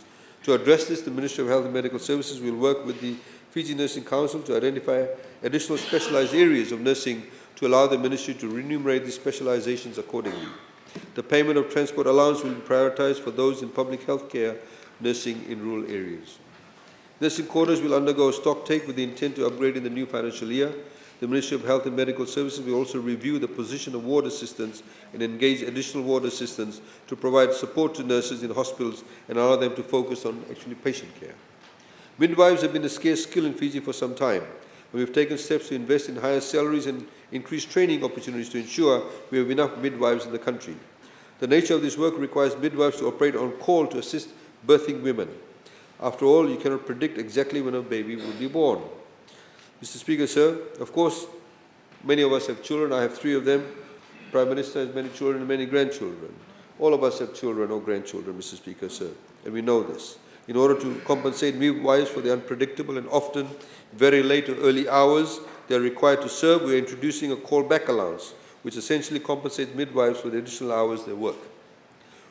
To address this, the Ministry of Health and Medical Services will work with the Fiji Nursing Council to identify additional specialized areas of nursing to allow the Ministry to remunerate these specializations accordingly. The payment of transport allowance will be prioritized for those in public health care nursing in rural areas. Nursing quarters will undergo a stock take with the intent to upgrade in the new financial year. The Ministry of Health and Medical Services will also review the position of ward assistants and engage additional ward assistants to provide support to nurses in hospitals and allow them to focus on actually patient care. Midwives have been a scarce skill in Fiji for some time, and we have taken steps to invest in higher salaries and increased training opportunities to ensure we have enough midwives in the country. The nature of this work requires midwives to operate on call to assist birthing women. After all, you cannot predict exactly when a baby will be born. Mr. Speaker, sir, of course, many of us have children. I have 3 of them. Prime Minister has many children and many grandchildren. All of us have children or grandchildren, Mr. Speaker, sir, and we know this. In order to compensate midwives for the unpredictable and often very late or early hours they are required to serve, we are introducing a callback allowance, which essentially compensates midwives for the additional hours they work.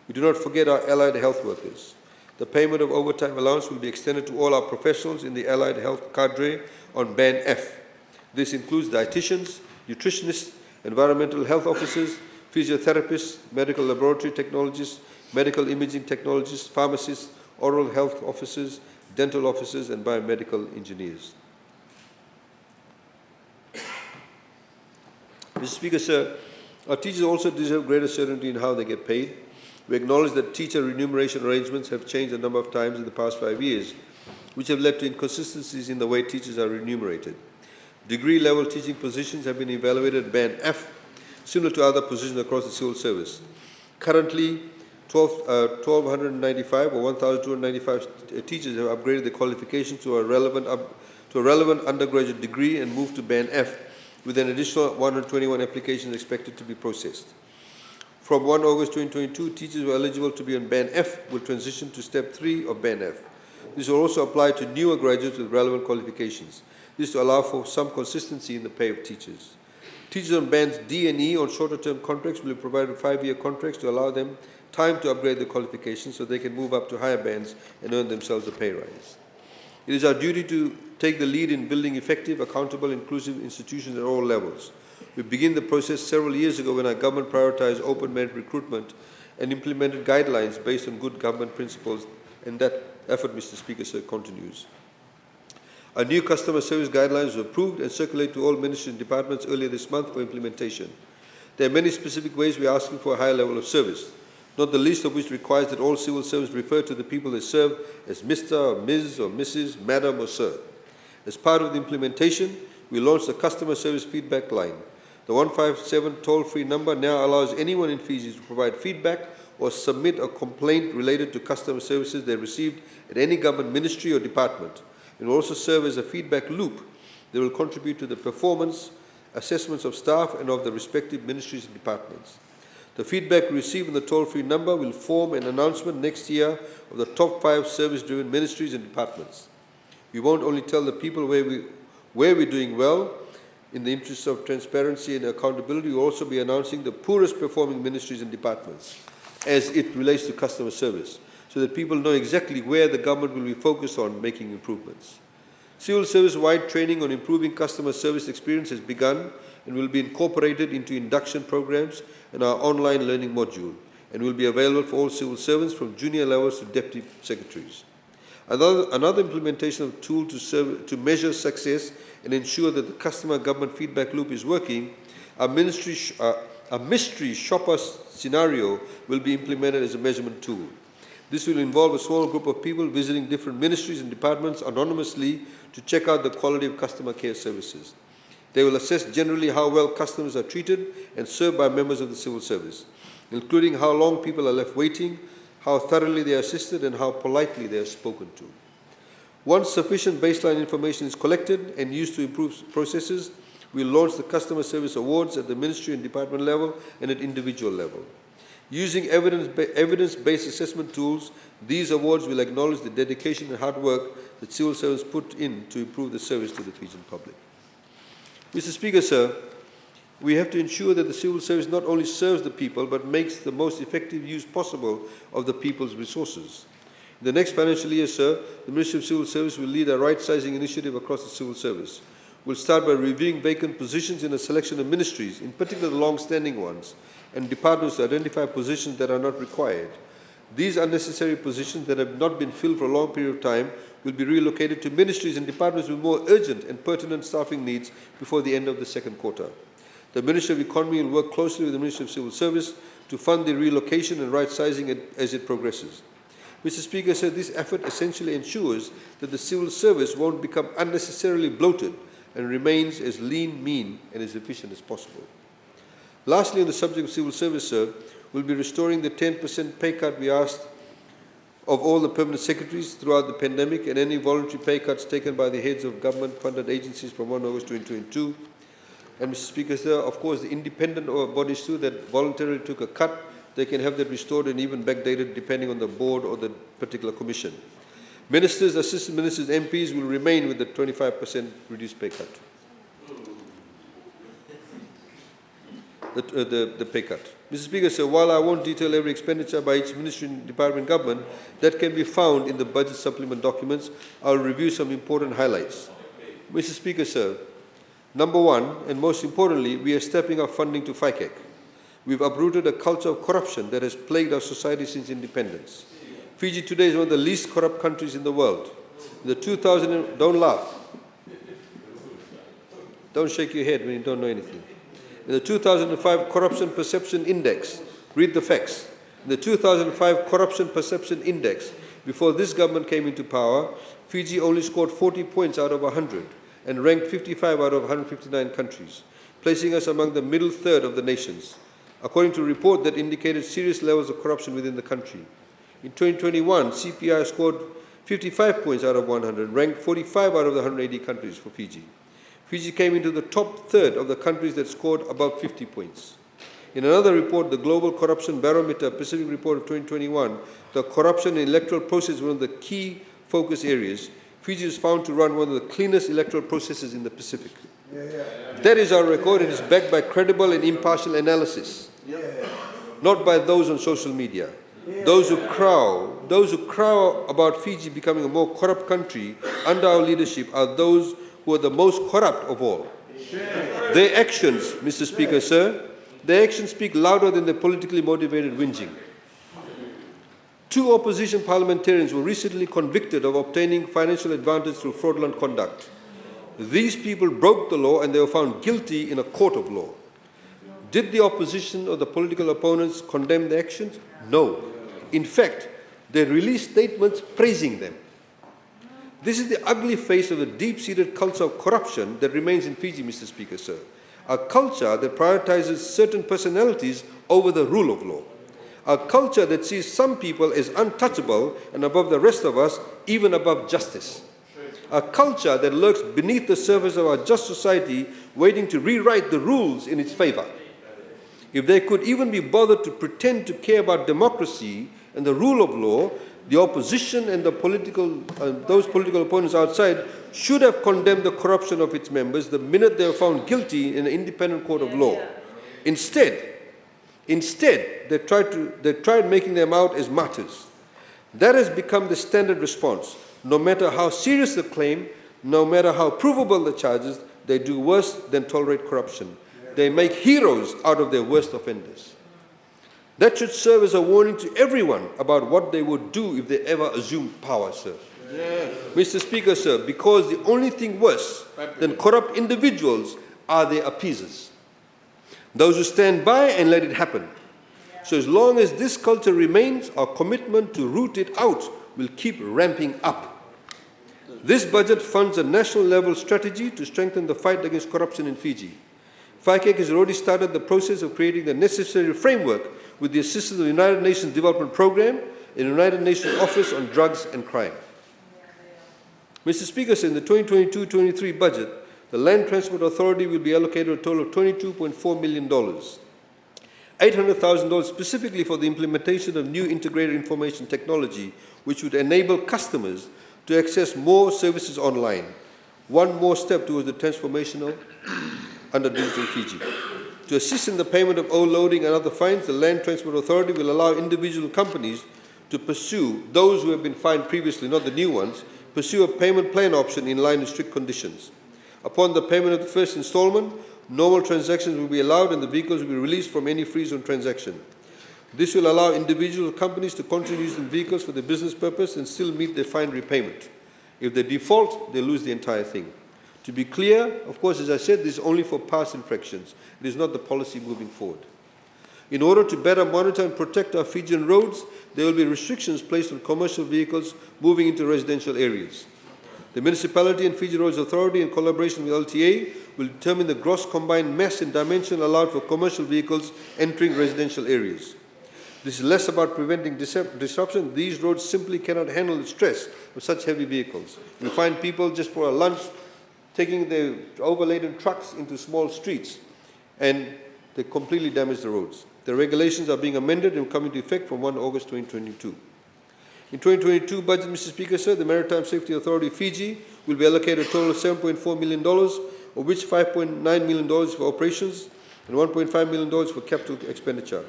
We do not forget our allied health workers. The payment of overtime allowance will be extended to all our professionals in the allied health cadre on Band F. This includes dietitians, nutritionists, environmental health officers, physiotherapists, medical laboratory technologists, medical imaging technologists, pharmacists, oral health officers, dental officers, and biomedical engineers. Mr. Speaker, sir, our teachers also deserve greater certainty in how they get paid. We acknowledge that teacher remuneration arrangements have changed a number of times in the past 5 years, which have led to inconsistencies in the way teachers are remunerated. Degree-level teaching positions have been evaluated at Band F, similar to other positions across the civil service. Currently, 1,295 or 1,295 teachers have upgraded their qualifications to a relevant undergraduate degree and moved to Band F, with an additional 121 applications expected to be processed. From 1 August 2022, teachers who are eligible to be on Band F will transition to Step 3 of Band F. This will also apply to newer graduates with relevant qualifications. This to allow for some consistency in the pay of teachers. Teachers on Bands D and E on shorter-term contracts will be provided 5-year contracts to allow them time to upgrade their qualifications so they can move up to higher bands and earn themselves a pay rise. It is our duty to take the lead in building effective, accountable, inclusive institutions at all levels. We began the process several years ago when our government prioritized open merit recruitment and implemented guidelines based on good government principles, and that effort, Mr. Speaker, sir, continues. Our new customer service guidelines were approved and circulated to all ministries and departments earlier this month for implementation. There are many specific ways we are asking for a higher level of service, not the least of which requires that all civil servants refer to the people they serve as Mr. or Ms. or Mrs., Madam or Sir. As part of the implementation, we launched the customer service feedback line. The 157 toll-free number now allows anyone in Fiji to provide feedback or submit a complaint related to customer services they received at any government ministry or department. It will also serve as a feedback loop that will contribute to the performance assessments of staff and of the respective ministries and departments. The feedback received on the toll-free number will form an announcement next year of the top 5 service-driven ministries and departments. We won't only tell the people where we're doing well. In the interest of transparency and accountability, we will also be announcing the poorest performing ministries and departments as it relates to customer service, so that people know exactly where the government will be focused on making improvements. Civil service-wide training on improving customer service experience has begun and will be incorporated into induction programs and our online learning module, and will be available for all civil servants from junior levels to deputy secretaries. Another implementation of a tool to measure success and ensure that the customer government feedback loop is working, a mystery shopper scenario will be implemented as a measurement tool. This will involve a small group of people visiting different ministries and departments anonymously to check out the quality of customer care services. They will assess generally how well customers are treated and served by members of the civil service, including how long people are left waiting, how thoroughly they are assisted, and how politely they are spoken to. Once sufficient baseline information is collected and used to improve processes, we will launch the Customer Service Awards at the ministry and department level and at individual level. Using evidence-based assessment tools, these awards will acknowledge the dedication and hard work that civil servants put in to improve the service to the Fijian public. Mr. Speaker, sir, we have to ensure that the civil service not only serves the people, but makes the most effective use possible of the people's resources. In the next financial year, sir, the Ministry of Civil Service will lead a right-sizing initiative across the civil service. We'll start by reviewing vacant positions in a selection of ministries, in particular the long-standing ones, and departments to identify positions that are not required. These unnecessary positions that have not been filled for a long period of time will be relocated to ministries and departments with more urgent and pertinent staffing needs before the end of the second quarter. The Ministry of Economy will work closely with the Ministry of Civil Service to fund the relocation and right-sizing as it progresses. Mr. Speaker, sir, this effort essentially ensures that the civil service won't become unnecessarily bloated and remains as lean, mean, and as efficient as possible. Lastly, on the subject of civil service, sir, we'll be restoring the 10% pay cut we asked of all the permanent secretaries throughout the pandemic, and any voluntary pay cuts taken by the heads of government-funded agencies from 1 August 2022. And Mr. Speaker, sir, of course, the independent bodies too that voluntarily took a cut, they can have that restored and even backdated depending on the board or the particular commission. Ministers, assistant ministers, MPs will remain with the 25% reduced pay cut. The pay cut. Mr. Speaker, sir, while I won't detail every expenditure by each ministry and department government that can be found in the budget supplement documents, I'll review some important highlights. Mr. Speaker, sir, number one, and most importantly, we are stepping up funding to FICAC. We've uprooted a culture of corruption that has plagued our society since independence. Fiji today is one of the least corrupt countries in the world. In the 2000, don't laugh. Don't shake your head when you don't know anything. In the 2005 Corruption Perception Index, read the facts. In the 2005 Corruption Perception Index, before this government came into power, Fiji only scored 40 points out of 100 and ranked 55 out of 159 countries, placing us among the middle third of the nations, according to a report that indicated serious levels of corruption within the country. In 2021, CPI scored 55 points out of 100, ranked 45 out of the 180 countries for Fiji. Fiji came into the top third of the countries that scored above 50 points. In another report, the Global Corruption Barometer Pacific Report of 2021, the corruption in electoral process was one of the key focus areas. Fiji is found to run one of the cleanest electoral processes in the Pacific. That is our record. It is backed by credible and impartial analysis, not by those on social media. Those who crow about Fiji becoming a more corrupt country under our leadership are those who are the most corrupt of all. Their actions, Mr. Speaker, sir, their actions speak louder than their politically motivated whinging. 2 opposition parliamentarians were recently convicted of obtaining financial advantage through fraudulent conduct. These people broke the law and they were found guilty in a court of law. Did the opposition or the political opponents condemn the actions? No. In fact, they released statements praising them. This is the ugly face of a deep-seated culture of corruption that remains in Fiji, Mr. Speaker, sir. A culture that prioritizes certain personalities over the rule of law. A culture that sees some people as untouchable and above the rest of us, even above justice. A culture that lurks beneath the surface of our just society, waiting to rewrite the rules in its favor. If they could even be bothered to pretend to care about democracy and the rule of law, the opposition and those political opponents outside should have condemned the corruption of its members the minute they were found guilty in an independent court of law. Instead, they tried making them out as martyrs. That has become the standard response. No matter how serious the claim, no matter how provable the charges, they do worse than tolerate corruption. They make heroes out of their worst offenders. That should serve as a warning to everyone about what they would do if they ever assumed power, sir. Yes. Mr. Speaker, sir, because the only thing worse than corrupt individuals are their appeasers. Those who stand by and let it happen. So as long as this culture remains, our commitment to root it out will keep ramping up. This budget funds a national level strategy to strengthen the fight against corruption in Fiji. FICAC has already started the process of creating the necessary framework with the assistance of the United Nations Development Programme and the United Nations Office on Drugs and Crime. Mr. Speaker, in the 2022-23 budget, the Land Transport Authority will be allocated a total of $22.4 million. $800,000 specifically for the implementation of new integrated information technology, which would enable customers to access more services online. One more step towards the transformational under Digital Fiji. To assist in the payment of overloading and other fines, the Land Transport Authority will allow individual companies to pursue those who have been fined previously, not the new ones, pursue a payment plan option in line with strict conditions. Upon the payment of the first installment, normal transactions will be allowed and the vehicles will be released from any freeze-on transaction. This will allow individual companies to continue using vehicles for their business purpose and still meet their fine repayment. If they default, they lose the entire thing. To be clear, of course, as I said, this is only for past infractions. It is not the policy moving forward. In order to better monitor and protect our Fijian roads, there will be restrictions placed on commercial vehicles moving into residential areas. The Municipality and Fiji Roads Authority, in collaboration with LTA, will determine the gross combined mass and dimension allowed for commercial vehicles entering residential areas. This is less about preventing disruption. These roads simply cannot handle the stress of such heavy vehicles. We find people just for a lunch taking their overladen trucks into small streets, and they completely damage the roads. The regulations are being amended and come into effect from 1 August 2022. In 2022 budget, Mr. Speaker, sir, the Maritime Safety Authority Fiji will be allocated a total of $7.4 million, of which $5.9 million for operations and $1.5 million for capital expenditure.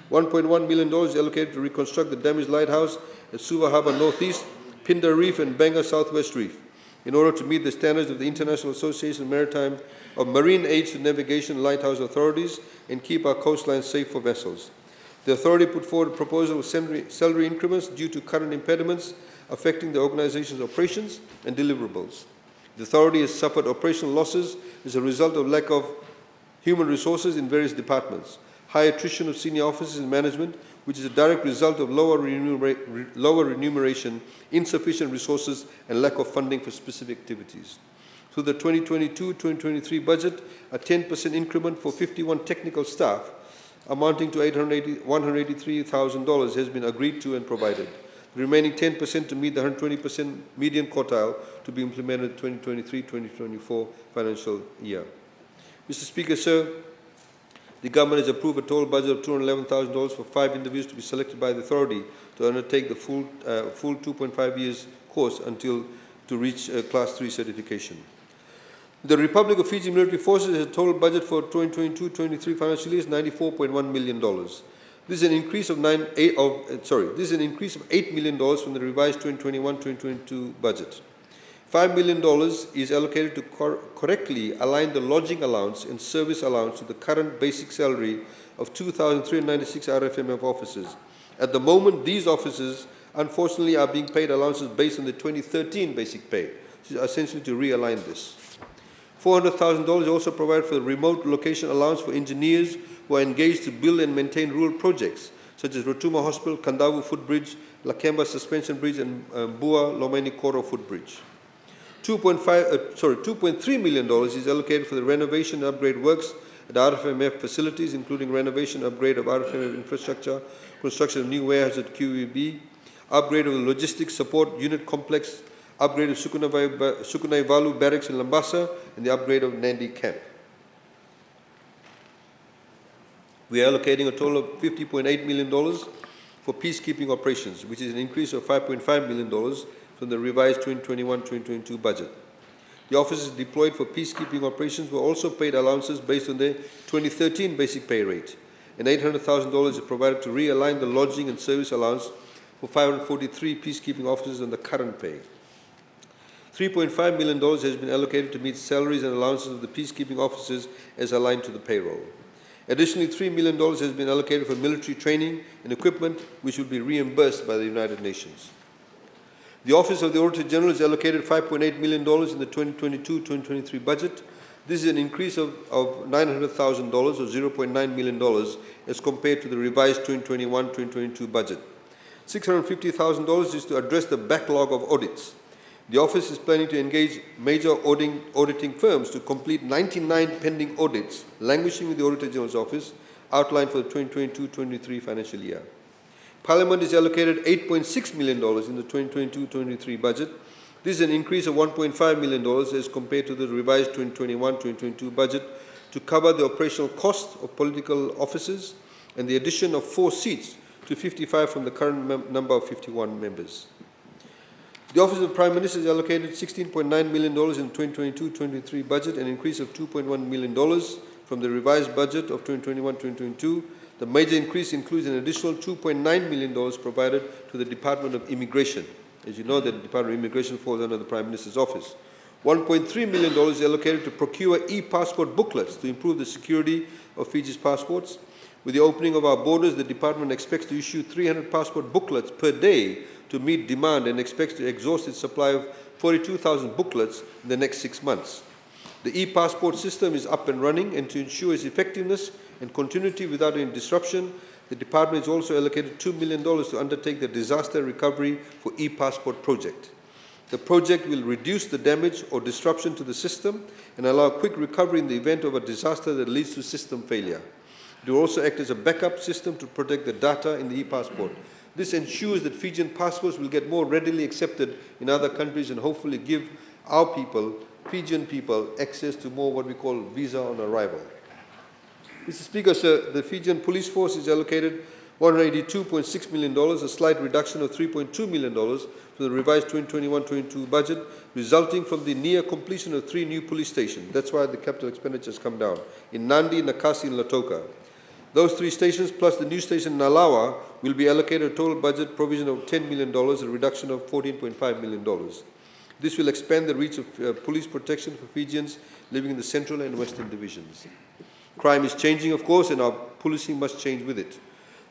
$1.1 million is allocated to reconstruct the damaged lighthouse at Suva Harbour Northeast, Pindar Reef and Bangor Southwest Reef, in order to meet the standards of the International Association of Marine Aids to Navigation and Lighthouse Authorities and keep our coastlines safe for vessels. The authority put forward a proposal of salary increments due to current impediments affecting the organization's operations and deliverables. The authority has suffered operational losses as a result of lack of human resources in various departments, high attrition of senior officers in management, which is a direct result of lower remuneration, insufficient resources, and lack of funding for specific activities. Through the 2022-2023 budget, a 10% increment for 51 technical staff, amounting to $183,000, has been agreed to and provided. The remaining 10% to meet the 120% median quartile to be implemented in the 2023-2024 financial year. Mr. Speaker, sir, the government has approved a total budget of $211,000 for 5 individuals to be selected by the authority to undertake the full 2.5 years course to reach Class 3 certification. The Republic of Fiji Military Forces has a total budget for 2022-23 financial year is $94.1 million. This is an increase of $8 million from the revised 2021-2022 budget. $5 million is allocated to correctly align the lodging allowance and service allowance to the current basic salary of 2,396 RFMF officers. At the moment, these officers, unfortunately, are being paid allowances based on the 2013 basic pay, which is essentially to realign this. $400,000 is also provided for the remote location allowance for engineers who are engaged to build and maintain rural projects, such as Rotuma Hospital, Kandavu Footbridge, Lakemba Suspension Bridge, and Bua Lomeni Koro Footbridge. $2.3 million is allocated for the renovation and upgrade works at RFMF facilities, including renovation, upgrade of RFMF infrastructure, construction of new warehouse at QEB, upgrade of the logistics support unit complex, upgrade of Sukunai Valu barracks in Lambasa, and the upgrade of Nandi camp. We are allocating a total of $50.8 million for peacekeeping operations, which is an increase of $5.5 million from the revised 2021-2022 budget. The officers deployed for peacekeeping operations were also paid allowances based on their 2013 basic pay rate, and $800,000 is provided to realign the lodging and service allowance for 543 peacekeeping officers on the current pay. $3.5 million has been allocated to meet salaries and allowances of the peacekeeping officers as aligned to the payroll. Additionally, $3 million has been allocated for military training and equipment, which will be reimbursed by the United Nations. The Office of the Auditor General is allocated $5.8 million in the 2022-2023 budget. This is an increase of $900,000 or $0.9 million as compared to the revised 2021-2022 budget. $650,000 is to address the backlog of audits. The office is planning to engage major auditing firms to complete 99 pending audits languishing with the Auditor General's office outlined for the 2022-23 financial year. Parliament is allocated $8.6 million in the 2022-23 budget. This is an increase of $1.5 million as compared to the revised 2021-2022 budget to cover the operational cost of political offices and the addition of 4 seats to 55 from the current number of 51 members. The Office of the Prime Minister is allocated $16.9 million in the 2022-23 budget, an increase of $2.1 million from the revised budget of 2021-2022. The major increase includes an additional $2.9 million provided to the Department of Immigration. As you know, the Department of Immigration falls under the Prime Minister's office. $1.3 million is allocated to procure e-passport booklets to improve the security of Fiji's passports. With the opening of our borders, the Department expects to issue 300 passport booklets per day to meet demand and expects to exhaust its supply of 42,000 booklets in the next 6 months. The e-passport system is up and running, and to ensure its effectiveness and continuity without any disruption, the Department is also allocated $2 million to undertake the Disaster Recovery for e-passport project. The project will reduce the damage or disruption to the system and allow quick recovery in the event of a disaster that leads to system failure. It will also act as a backup system to protect the data in the e-passport. This ensures that Fijian passports will get more readily accepted in other countries and hopefully give our people, Fijian people, access to more what we call visa on arrival. Mr. Speaker, sir, the Fijian police force is allocated $182.6 million, a slight reduction of $3.2 million from the revised 2021-22 budget, resulting from the near completion of 3 new police stations. That's why the capital expenditure has come down, in Nandi, Nakasi, and Lautoka. Those 3 stations, plus the new station in Nalawa, will be allocated a total budget provision of $10 million, a reduction of $14.5 million. This will expand the reach of police protection for Fijians living in the central and western divisions. Crime is changing, of course, and our policing must change with it.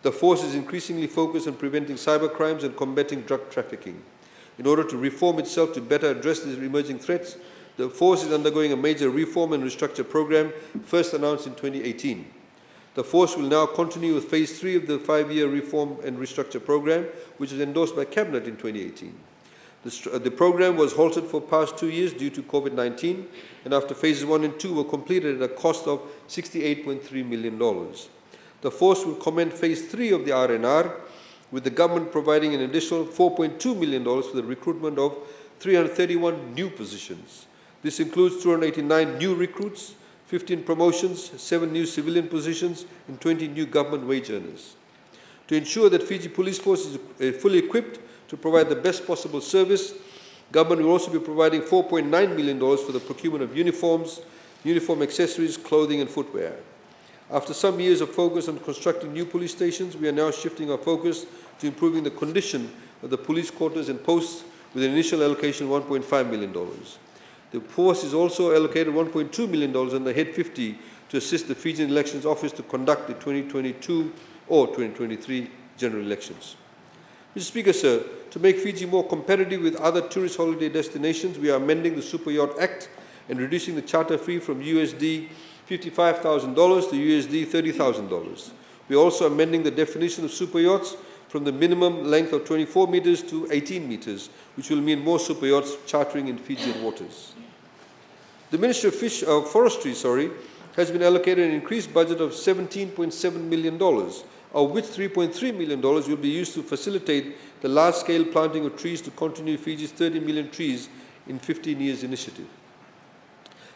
The force is increasingly focused on preventing cyber crimes and combating drug trafficking. In order to reform itself to better address these emerging threats, the force is undergoing a major reform and restructure program, first announced in 2018. The force will now continue with Phase 3 of the 5-year reform and restructure program, which was endorsed by Cabinet in 2018. The program was halted for past 2 years due to COVID-19, and after Phases 1 and 2 were completed at a cost of $68.3 million. The force will commence Phase 3 of the RNR, with the government providing an additional $4.2 million for the recruitment of 331 new positions. This includes 289 new recruits, 15 promotions, 7 new civilian positions, and 20 new government wage earners. To ensure that Fiji Police Force is fully equipped to provide the best possible service, government will also be providing $4.9 million for the procurement of uniforms, uniform accessories, clothing, and footwear. After some years of focus on constructing new police stations, we are now shifting our focus to improving the condition of the police quarters and posts with an initial allocation of $1.5 million. The force is also allocated $1.2 million on the Head 50 to assist the Fijian Elections Office to conduct the 2022 or 2023 general elections. Mr. Speaker, sir, to make Fiji more competitive with other tourist holiday destinations, we are amending the Super Yacht Act and reducing the charter fee from USD $55,000 to USD $30,000. We are also amending the definition of super yachts from the minimum length of 24 meters to 18 meters, which will mean more super yachts chartering in Fijian waters. The Ministry of Forestry has been allocated an increased budget of $17.7 million, of which $3.3 million will be used to facilitate the large-scale planting of trees to continue Fiji's 30 million trees in 15 years initiative.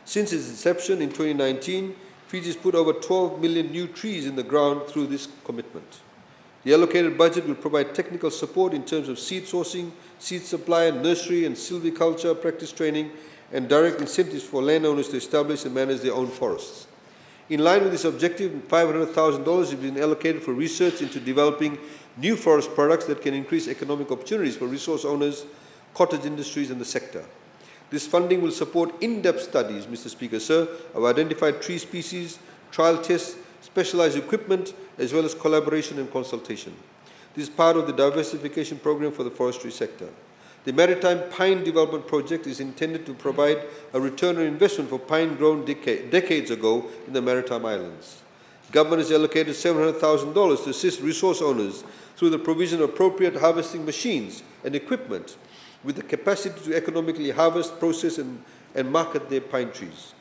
Since its inception in 2019, Fiji has put over 12 million new trees in the ground through this commitment. The allocated budget will provide technical support in terms of seed sourcing, seed supply, nursery and silviculture practice training, and direct incentives for landowners to establish and manage their own forests. In line with this objective, $500,000 has been allocated for research into developing new forest products that can increase economic opportunities for resource owners, cottage industries, and the sector. This funding will support in-depth studies, Mr. Speaker, sir, of identified tree species, trial tests, specialized equipment, as well as collaboration and consultation. This is part of the diversification program for the forestry sector. The Maritime Pine Development Project is intended to provide a return on investment for pine grown decades ago in the Maritime Islands. Government has allocated $700,000 to assist resource owners through the provision of appropriate harvesting machines and equipment with the capacity to economically harvest, process, and market their pine trees.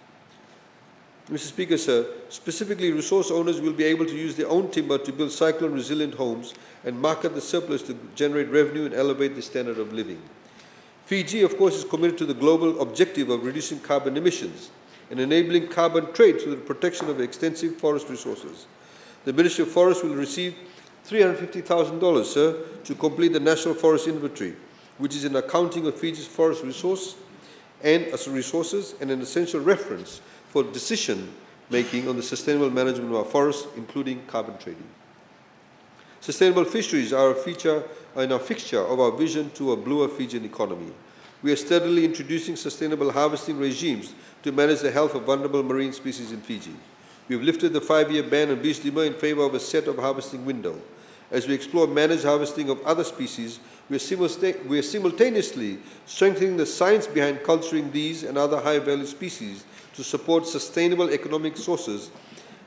Mr. Speaker, sir, specifically resource owners will be able to use their own timber to build cyclone-resilient homes and market the surplus to generate revenue and elevate the standard of living. Fiji, of course, is committed to the global objective of reducing carbon emissions and enabling carbon trade through the protection of extensive forest resources. The Ministry of Forests will receive $350,000, sir, to complete the National Forest Inventory, which is an accounting of Fiji's forest resources and an essential reference for decision-making on the sustainable management of our forests, including carbon trading. Sustainable fisheries are a fixture of our vision to a bluer Fijian economy. We are steadily introducing sustainable harvesting regimes to manage the health of vulnerable marine species in Fiji. We have lifted the 5-year ban on beach timber in favor of a set of harvesting window. As we explore managed harvesting of other species, we are simultaneously strengthening the science behind culturing these and other high-value species to support sustainable economic sources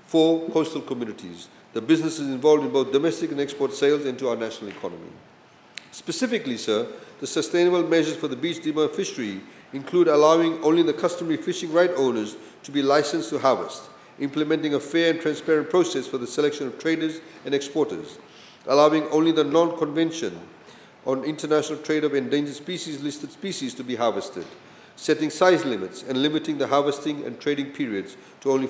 for coastal communities. The businesses involved in both domestic and export sales into our national economy. Specifically, sir, the sustainable measures for the beach timber fishery include allowing only the customary fishing right owners to be licensed to harvest, implementing a fair and transparent process for the selection of traders and exporters, allowing only the non-convention on international trade of endangered species listed species to be harvested, setting size limits and limiting the harvesting and trading periods to only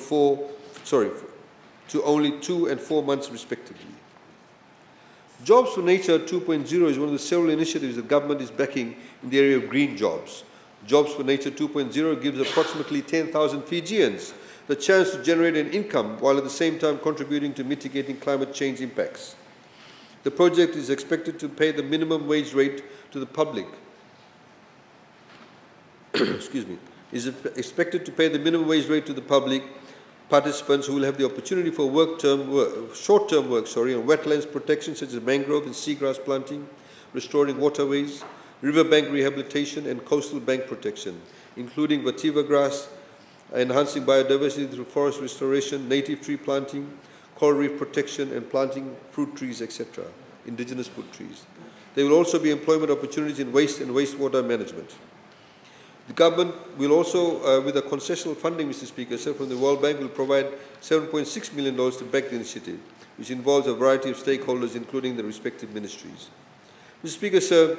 2 and 4 months respectively. Jobs for Nature 2.0 is one of the several initiatives the government is backing in the area of green jobs. Jobs for Nature 2.0 gives approximately 10,000 Fijians the chance to generate an income while at the same time contributing to mitigating climate change impacts. The project is expected to pay the minimum wage rate to the public. Is expected to pay the minimum wage rate to the public participants who will have the opportunity for short-term work on wetlands protection such as mangrove and seagrass planting, restoring waterways, riverbank rehabilitation and coastal bank protection, including vetiver grass, enhancing biodiversity through forest restoration, native tree planting, coral reef protection and planting fruit trees, etc., indigenous fruit trees. There will also be employment opportunities in waste and wastewater management. The government will also, with a concessional funding, Mr. Speaker, sir, from the World Bank, will provide $7.6 million to back the initiative, which involves a variety of stakeholders, including the respective ministries. Mr. Speaker, sir,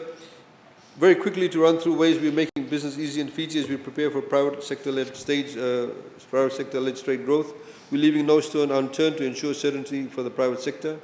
very quickly to run through ways we are making business easy in Fiji as we prepare for private sector-led trade growth. We're leaving no stone unturned to ensure certainty for the private sector.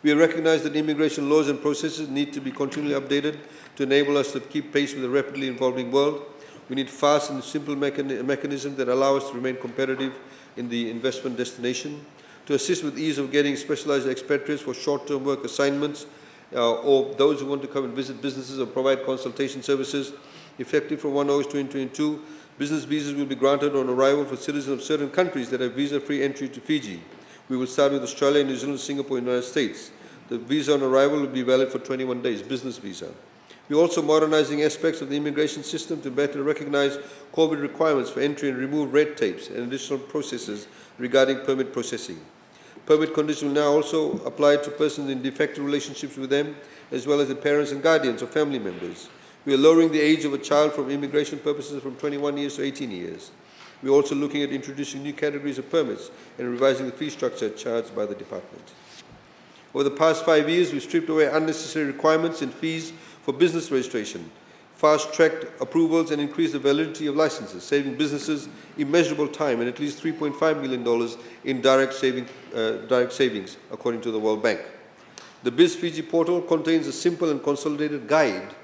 We recognize that immigration laws and processes need to be continually updated to enable us to keep pace with the rapidly evolving world. We need fast and simple mechanisms that allow us to remain competitive in the investment destination, to assist with ease of getting specialized expatriates for short-term work assignments, or those who want to come and visit businesses or provide consultation services. Effective from 1 August 2022, business visas will be granted on arrival for citizens of certain countries that have visa-free entry to Fiji. We will start with Australia, New Zealand, Singapore, and the United States. The visa on arrival will be valid for 21 days, business visa. We're also modernizing aspects of the immigration system to better recognize COVID requirements for entry and remove red tapes and additional processes regarding permit processing. Permit conditions will now also apply to persons in de facto relationships with them, as well as the parents and guardians or family members. We are lowering the age of a child for immigration purposes from 21 years to 18 years. We're also looking at introducing new categories of permits and revising the fee structure charged by the department. Over the past 5 years, we've stripped away unnecessary requirements and fees for business registration, fast-tracked approvals and increased the validity of licenses, saving businesses immeasurable time and at least $3.5 million in direct savings, according to the World Bank. The Biz Fiji portal contains a simple and consolidated guide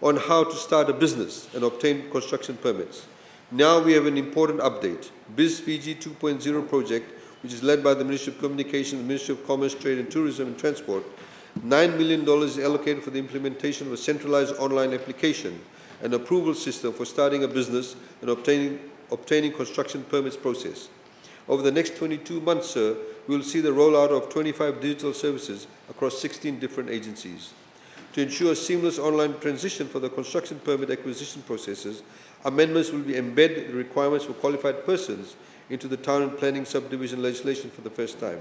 on how to start a business and obtain construction permits. Now we have an important update. Biz Fiji 2.0 project, which is led by the Ministry of Communications, the Ministry of Commerce, Trade and Tourism and Transport. $9 million is allocated for the implementation of a centralized online application and approval system for starting a business and obtaining construction permits process. Over the next 22 months, sir, we will see the rollout of 25 digital services across 16 different agencies. To ensure a seamless online transition for the construction permit acquisition processes, amendments will be embedded the requirements for qualified persons into the town and planning subdivision legislation for the first time.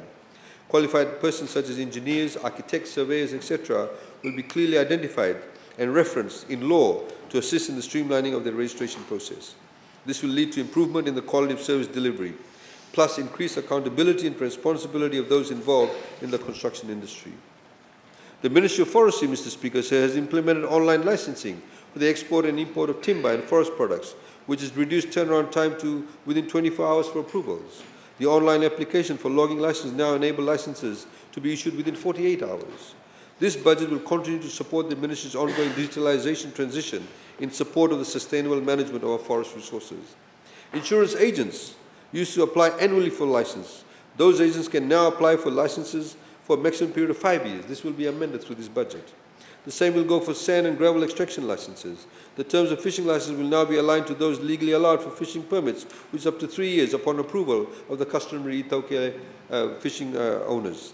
Qualified persons such as engineers, architects, surveyors, etc. will be clearly identified and referenced in law to assist in the streamlining of the registration process. This will lead to improvement in the quality of service delivery, plus increased accountability and responsibility of those involved in the construction industry. The Ministry of Forestry, Mr. Speaker, has implemented online licensing for the export and import of timber and forest products, which has reduced turnaround time to within 24 hours for approvals. The online application for logging license now enables licenses to be issued within 48 hours. This budget will continue to support the Ministry's ongoing digitalization transition in support of the sustainable management of our forest resources. Insurance agents used to apply annually for license. Those agents can now apply for licenses for a maximum period of 5 years. This will be amended through this budget. The same will go for sand and gravel extraction licenses. The terms of fishing licenses will now be aligned to those legally allowed for fishing permits, which is up to 3 years upon approval of the customary Itaukei fishing owners.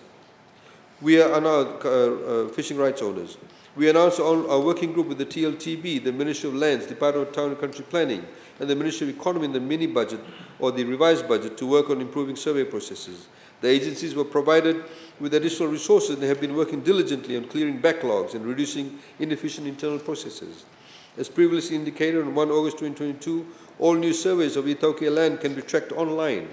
We are now fishing rights owners. We announced our working group with the TLTB, the Ministry of Lands, Department of Town and Country Planning, and the Ministry of Economy in the mini budget or the revised budget to work on improving survey processes. The agencies were provided with additional resources and have been working diligently on clearing backlogs and reducing inefficient internal processes. As previously indicated, on 1 August 2022, all new surveys of Itaukei land can be tracked online.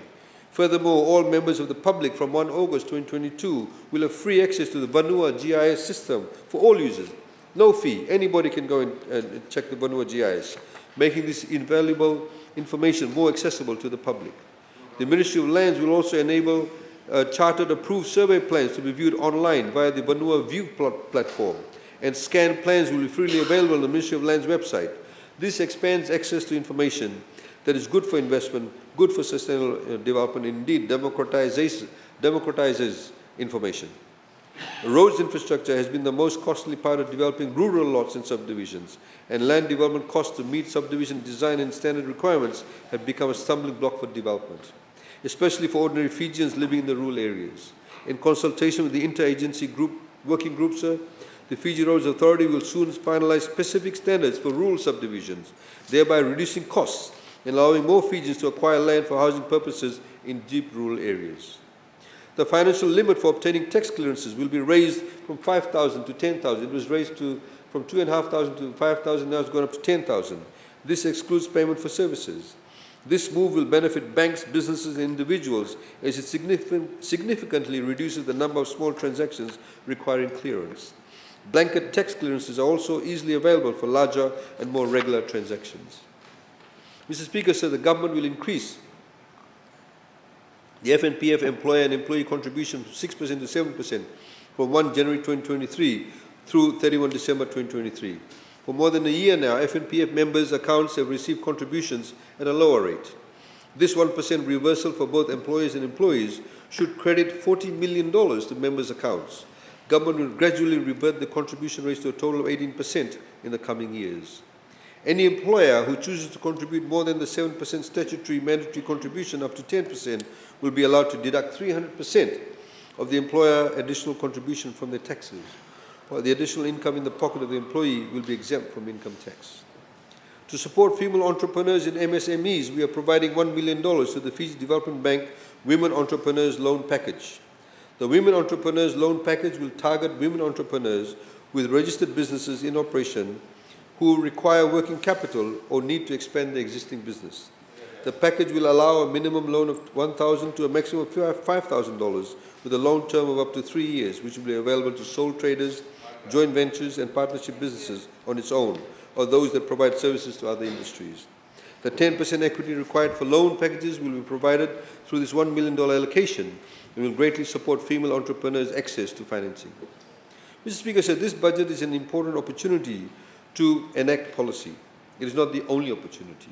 Furthermore, all members of the public from 1 August 2022 will have free access to the Vanua GIS system for all users. No fee. Anybody can go and check the Vanua GIS, making this invaluable information more accessible to the public. The Ministry of Lands will also enable chartered approved survey plans to be viewed online via the Vanua View platform, and scanned plans will be freely available on the Ministry of Lands website. This expands access to information that is good for investment, good for sustainable development, and indeed democratizes information. Roads infrastructure has been the most costly part of developing rural lots and subdivisions, and land development costs to meet subdivision design and standard requirements have become a stumbling block for development, especially for ordinary Fijians living in the rural areas. In consultation with the interagency working group, sir, the Fiji Roads Authority will soon finalize specific standards for rural subdivisions, thereby reducing costs and allowing more Fijians to acquire land for housing purposes in deep rural areas. The financial limit for obtaining tax clearances will be raised from 5,000 to 10,000. It was raised from 2,500 to 5,000, now it's gone up to 10,000. This excludes payment for services. This move will benefit banks, businesses, and individuals as it significantly reduces the number of small transactions requiring clearance. Blanket tax clearances are also easily available for larger and more regular transactions. Mr. Speaker, sir, the government will increase the FNPF employer and employee contribution from 6% to 7% from 1 January 2023 through 31 December 2023. For more than a year now, FNPF members' accounts have received contributions at a lower rate. This 1% reversal for both employers and employees should credit $40 million to members' accounts. Government will gradually revert the contribution rates to a total of 18% in the coming years. Any employer who chooses to contribute more than the 7% statutory mandatory contribution up to 10% will be allowed to deduct 300% of the employer additional contribution from their taxes, while the additional income in the pocket of the employee will be exempt from income tax. To support female entrepreneurs and MSMEs, we are providing $1 million to the Fiji Development Bank Women Entrepreneurs Loan Package. The Women Entrepreneurs Loan Package will target women entrepreneurs with registered businesses in operation who require working capital or need to expand their existing business. The package will allow a minimum loan of $1,000 to a maximum of $5,000 with a loan term of up to 3 years, which will be available to sole traders, joint ventures and partnership businesses on its own, or those that provide services to other industries. The 10% equity required for loan packages will be provided through this $1 million allocation and will greatly support female entrepreneurs' access to financing. Mr. Speaker, sir, this budget is an important opportunity to enact policy. It is not the only opportunity.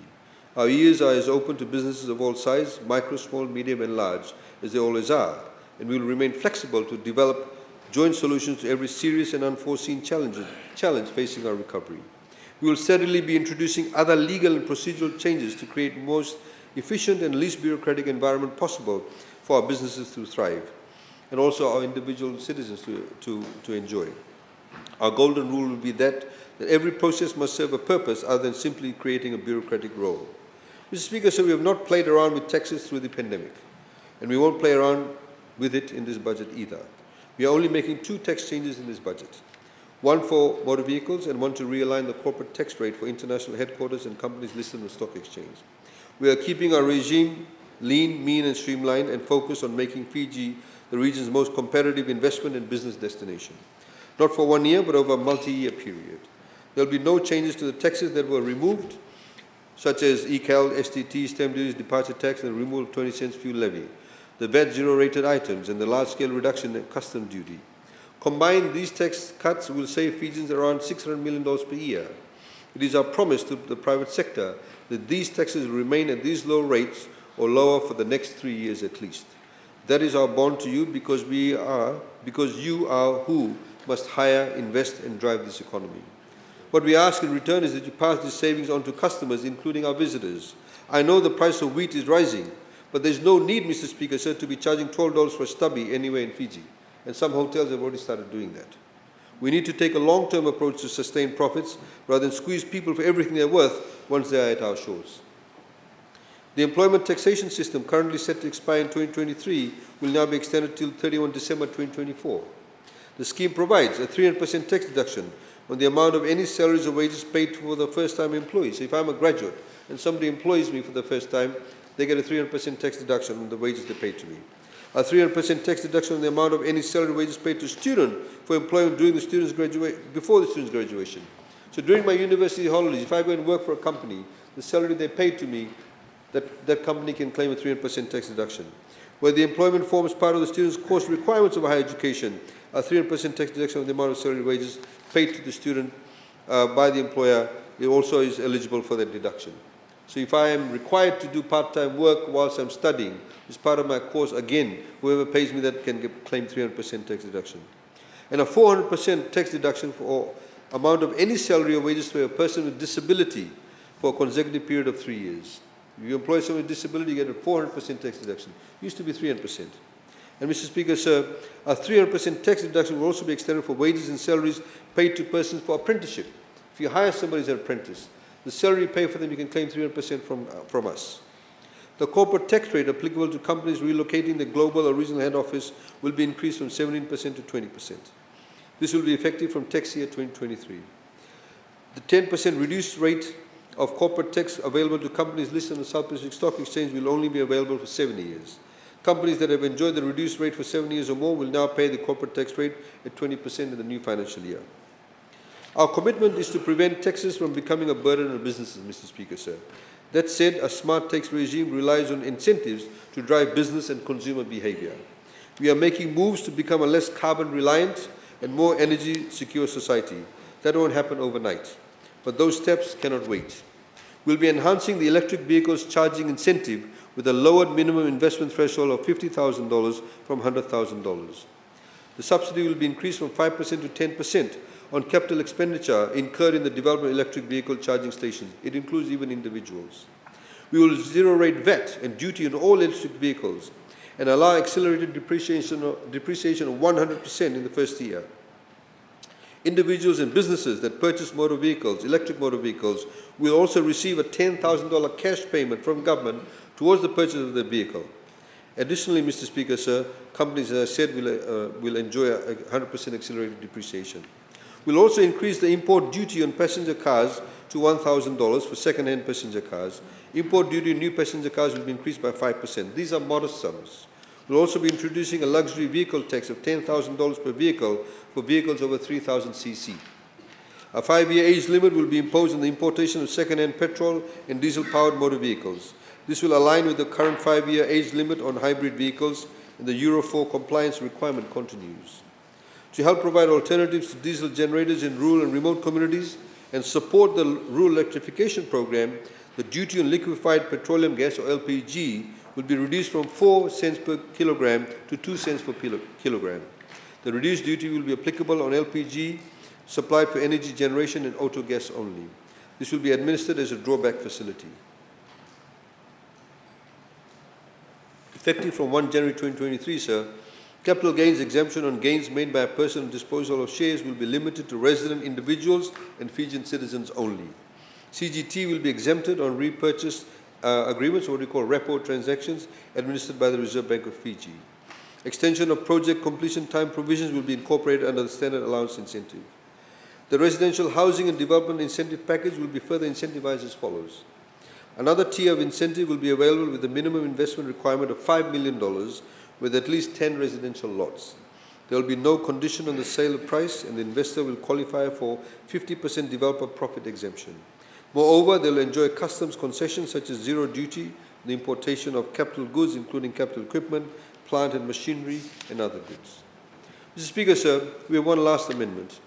Our ears are as open to businesses of all sizes, micro, small, medium and large, as they always are, and we will remain flexible to develop joint solutions to every serious and unforeseen challenge facing our recovery. We will steadily be introducing other legal and procedural changes to create the most efficient and least bureaucratic environment possible for our businesses to thrive, and also our individual citizens to enjoy. Our golden rule will be that every process must serve a purpose other than simply creating a bureaucratic role. Mr. Speaker, so we have not played around with taxes through the pandemic, and we won't play around with it in this budget either. We are only making 2 tax changes in this budget. One for motor vehicles and one to realign the corporate tax rate for international headquarters and companies listed on the stock exchange. We are keeping our regime lean, mean and streamlined and focused on making Fiji the region's most competitive investment and business destination. Not for 1 year, but over a multi-year period. There will be no changes to the taxes that were removed, such as ECAL, STT, stamp duties, departure tax and removal of 20 cents fuel levy, the VAT zero-rated items and the large-scale reduction in custom duty. Combined, these tax cuts will save Fijians around $600 million per year. It is our promise to the private sector that these taxes will remain at these low rates or lower for the next 3 years at least. That is our bond to you because you are who must hire, invest and drive this economy. What we ask in return is that you pass these savings on to customers, including our visitors. I know the price of wheat is rising, but there's no need, Mr. Speaker, sir, to be charging $12 for a stubby anywhere in Fiji. And some hotels have already started doing that. We need to take a long-term approach to sustain profits rather than squeeze people for everything they're worth once they are at our shores. The employment taxation system, currently set to expire in 2023, will now be extended till 31 December 2024. The scheme provides a 300% tax deduction on the amount of any salaries or wages paid for the first-time employees. So if I'm a graduate and somebody employs me for the first time, they get a 300% tax deduction on the wages they pay to me. A 300% tax deduction on the amount of any salary or wages paid to a student for employment during the before the student's graduation. So during my university holidays, if I go and work for a company, the salary they pay to me, that company can claim a 300% tax deduction. Where the employment forms part of the student's course requirements of higher education, a 300% tax deduction on the amount of salary and wages paid to the student by the employer, it also is eligible for that deduction. So if I am required to do part-time work whilst I'm studying, as part of my course, again, whoever pays me that can claim 300% tax deduction. And a 400% tax deduction for amount of any salary or wages to a person with disability for a consecutive period of 3 years. If you employ someone with disability, you get a 400% tax deduction. It used to be 300%. And Mr. Speaker, sir, a 300% tax deduction will also be extended for wages and salaries paid to persons for apprenticeship. If you hire somebody as an apprentice, the salary you pay for them, you can claim 300% from us. The corporate tax rate applicable to companies relocating the global or regional head office will be increased from 17% to 20%. This will be effective from tax year 2023. The 10% reduced rate of corporate tax available to companies listed on the South Pacific Stock Exchange will only be available for 7 years. Companies that have enjoyed the reduced rate for 7 years or more will now pay the corporate tax rate at 20% in the new financial year. Our commitment is to prevent taxes from becoming a burden on businesses, Mr. Speaker, sir. That said, a smart tax regime relies on incentives to drive business and consumer behavior. We are making moves to become a less carbon-reliant and more energy-secure society. That won't happen overnight, but those steps cannot wait. We'll be enhancing the electric vehicles charging incentive with a lowered minimum investment threshold of $50,000 from $100,000. The subsidy will be increased from 5% to 10% on capital expenditure incurred in the development of electric vehicle charging stations. It includes even individuals. We will zero-rate VAT and duty on all electric vehicles and allow accelerated depreciation of 100% in the first year. Individuals and businesses that purchase motor vehicles, electric motor vehicles, will also receive a $10,000 cash payment from government towards the purchase of the vehicle. Additionally, Mr. Speaker, sir, companies, as I said, will enjoy a 100% accelerated depreciation. We'll also increase the import duty on passenger cars to $1,000 for second-hand passenger cars. Import duty on new passenger cars will be increased by 5%. These are modest sums. We'll also be introducing a luxury vehicle tax of $10,000 per vehicle for vehicles over 3,000 cc. A 5-year age limit will be imposed on the importation of second-hand petrol and diesel-powered motor vehicles. This will align with the current 5-year age limit on hybrid vehicles, and the Euro 4 compliance requirement continues. To help provide alternatives to diesel generators in rural and remote communities and support the rural electrification program, the duty on liquefied petroleum gas, or LPG, will be reduced from 4 cents per kilogram to 2 cents per kilogram. The reduced duty will be applicable on LPG supplied for energy generation and auto gas only. This will be administered as a drawback facility. Effective from 1 January 2023, sir, capital gains exemption on gains made by a person on disposal of shares will be limited to resident individuals and Fijian citizens only. CGT will be exempted on repurchase agreements, or what we call repo transactions, administered by the Reserve Bank of Fiji. Extension of project completion time provisions will be incorporated under the standard allowance incentive. The residential housing and development incentive package will be further incentivized as follows. Another tier of incentive will be available with a minimum investment requirement of $5 million with at least 10 residential lots. There will be no condition on the sale price, and the investor will qualify for 50% developer profit exemption. Moreover, they will enjoy customs concessions such as zero duty, the importation of capital goods, including capital equipment, plant and machinery, and other goods. Mr. Speaker, sir, we have one last amendment.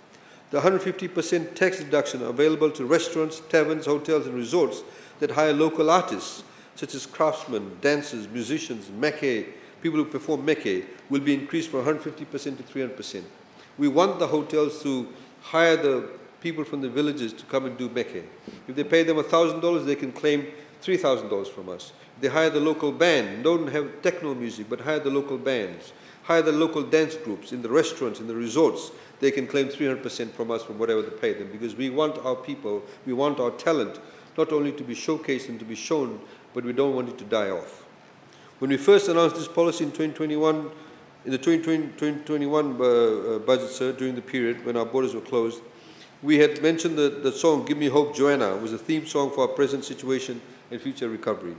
The 150% tax deduction available to restaurants, taverns, hotels, and resorts that hire local artists, such as craftsmen, dancers, musicians, meke, people who perform meke, will be increased from 150% to 300%. We want the hotels to hire the people from the villages to come and do meke. If they pay them $1,000, they can claim $3,000 from us. If they hire the local band, don't have techno music, but hire the local bands, hire the local dance groups in the restaurants, in the resorts, they can claim 300% from us from whatever they pay them, because we want our people, we want our talent not only to be showcased and to be shown, but we don't want it to die off. When we first announced this policy in 2021, in the 2021 budget, sir, during the period when our borders were closed, we had mentioned the song Give Me Hope, Joanna was a theme song for our present situation and future recovery.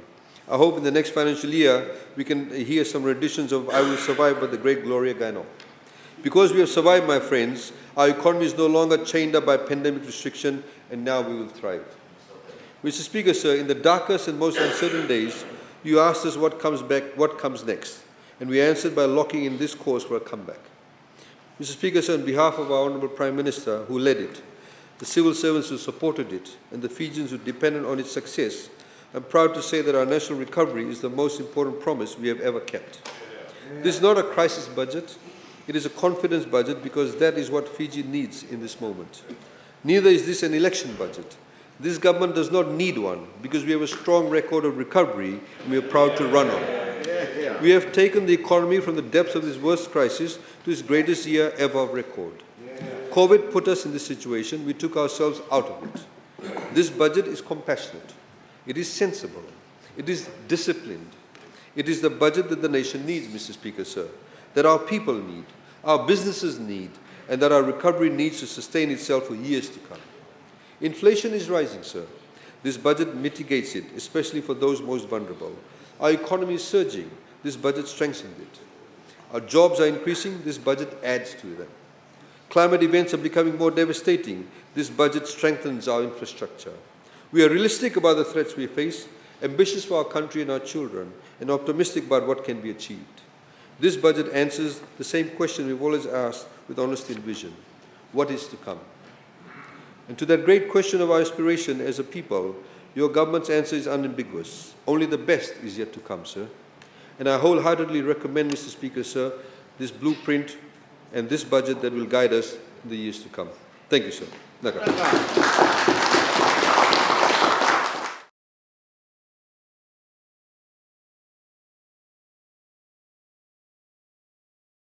I hope in the next financial year we can hear some renditions of I Will Survive by the great Gloria Gaynor. Because we have survived, my friends, our economy is no longer chained up by pandemic restriction, and now we will thrive. Mr. Speaker, sir, in the darkest and most uncertain days, you asked us what comes back, what comes next, and we answered by locking in this course for a comeback. Mr. Speaker, sir, on behalf of our Honourable Prime Minister, who led it, the civil servants who supported it, and the Fijians who depended on its success, I'm proud to say that our national recovery is the most important promise we have ever kept. This is not a crisis budget. It is a confidence budget, because that is what Fiji needs in this moment. Neither is this an election budget. This government does not need one, because we have a strong record of recovery and we are proud to run on. We have taken the economy from the depths of this worst crisis to its greatest year ever of record. COVID put us in this situation. We took ourselves out of it. This budget is compassionate. It is sensible. It is disciplined. It is the budget that the nation needs, Mr. Speaker, sir, that our people need, our businesses need, and that our recovery needs to sustain itself for years to come. Inflation is rising, sir. This budget mitigates it, especially for those most vulnerable. Our economy is surging. This budget strengthens it. Our jobs are increasing. This budget adds to them. Climate events are becoming more devastating. This budget strengthens our infrastructure. We are realistic about the threats we face, ambitious for our country and our children, and optimistic about what can be achieved. This budget answers the same question we've always asked with honesty and vision. What is to come? And to that great question of our aspiration as a people, your government's answer is unambiguous. Only the best is yet to come, sir. And I wholeheartedly recommend, Mr. Speaker, sir, this blueprint and this budget that will guide us in the years to come. Thank you, sir.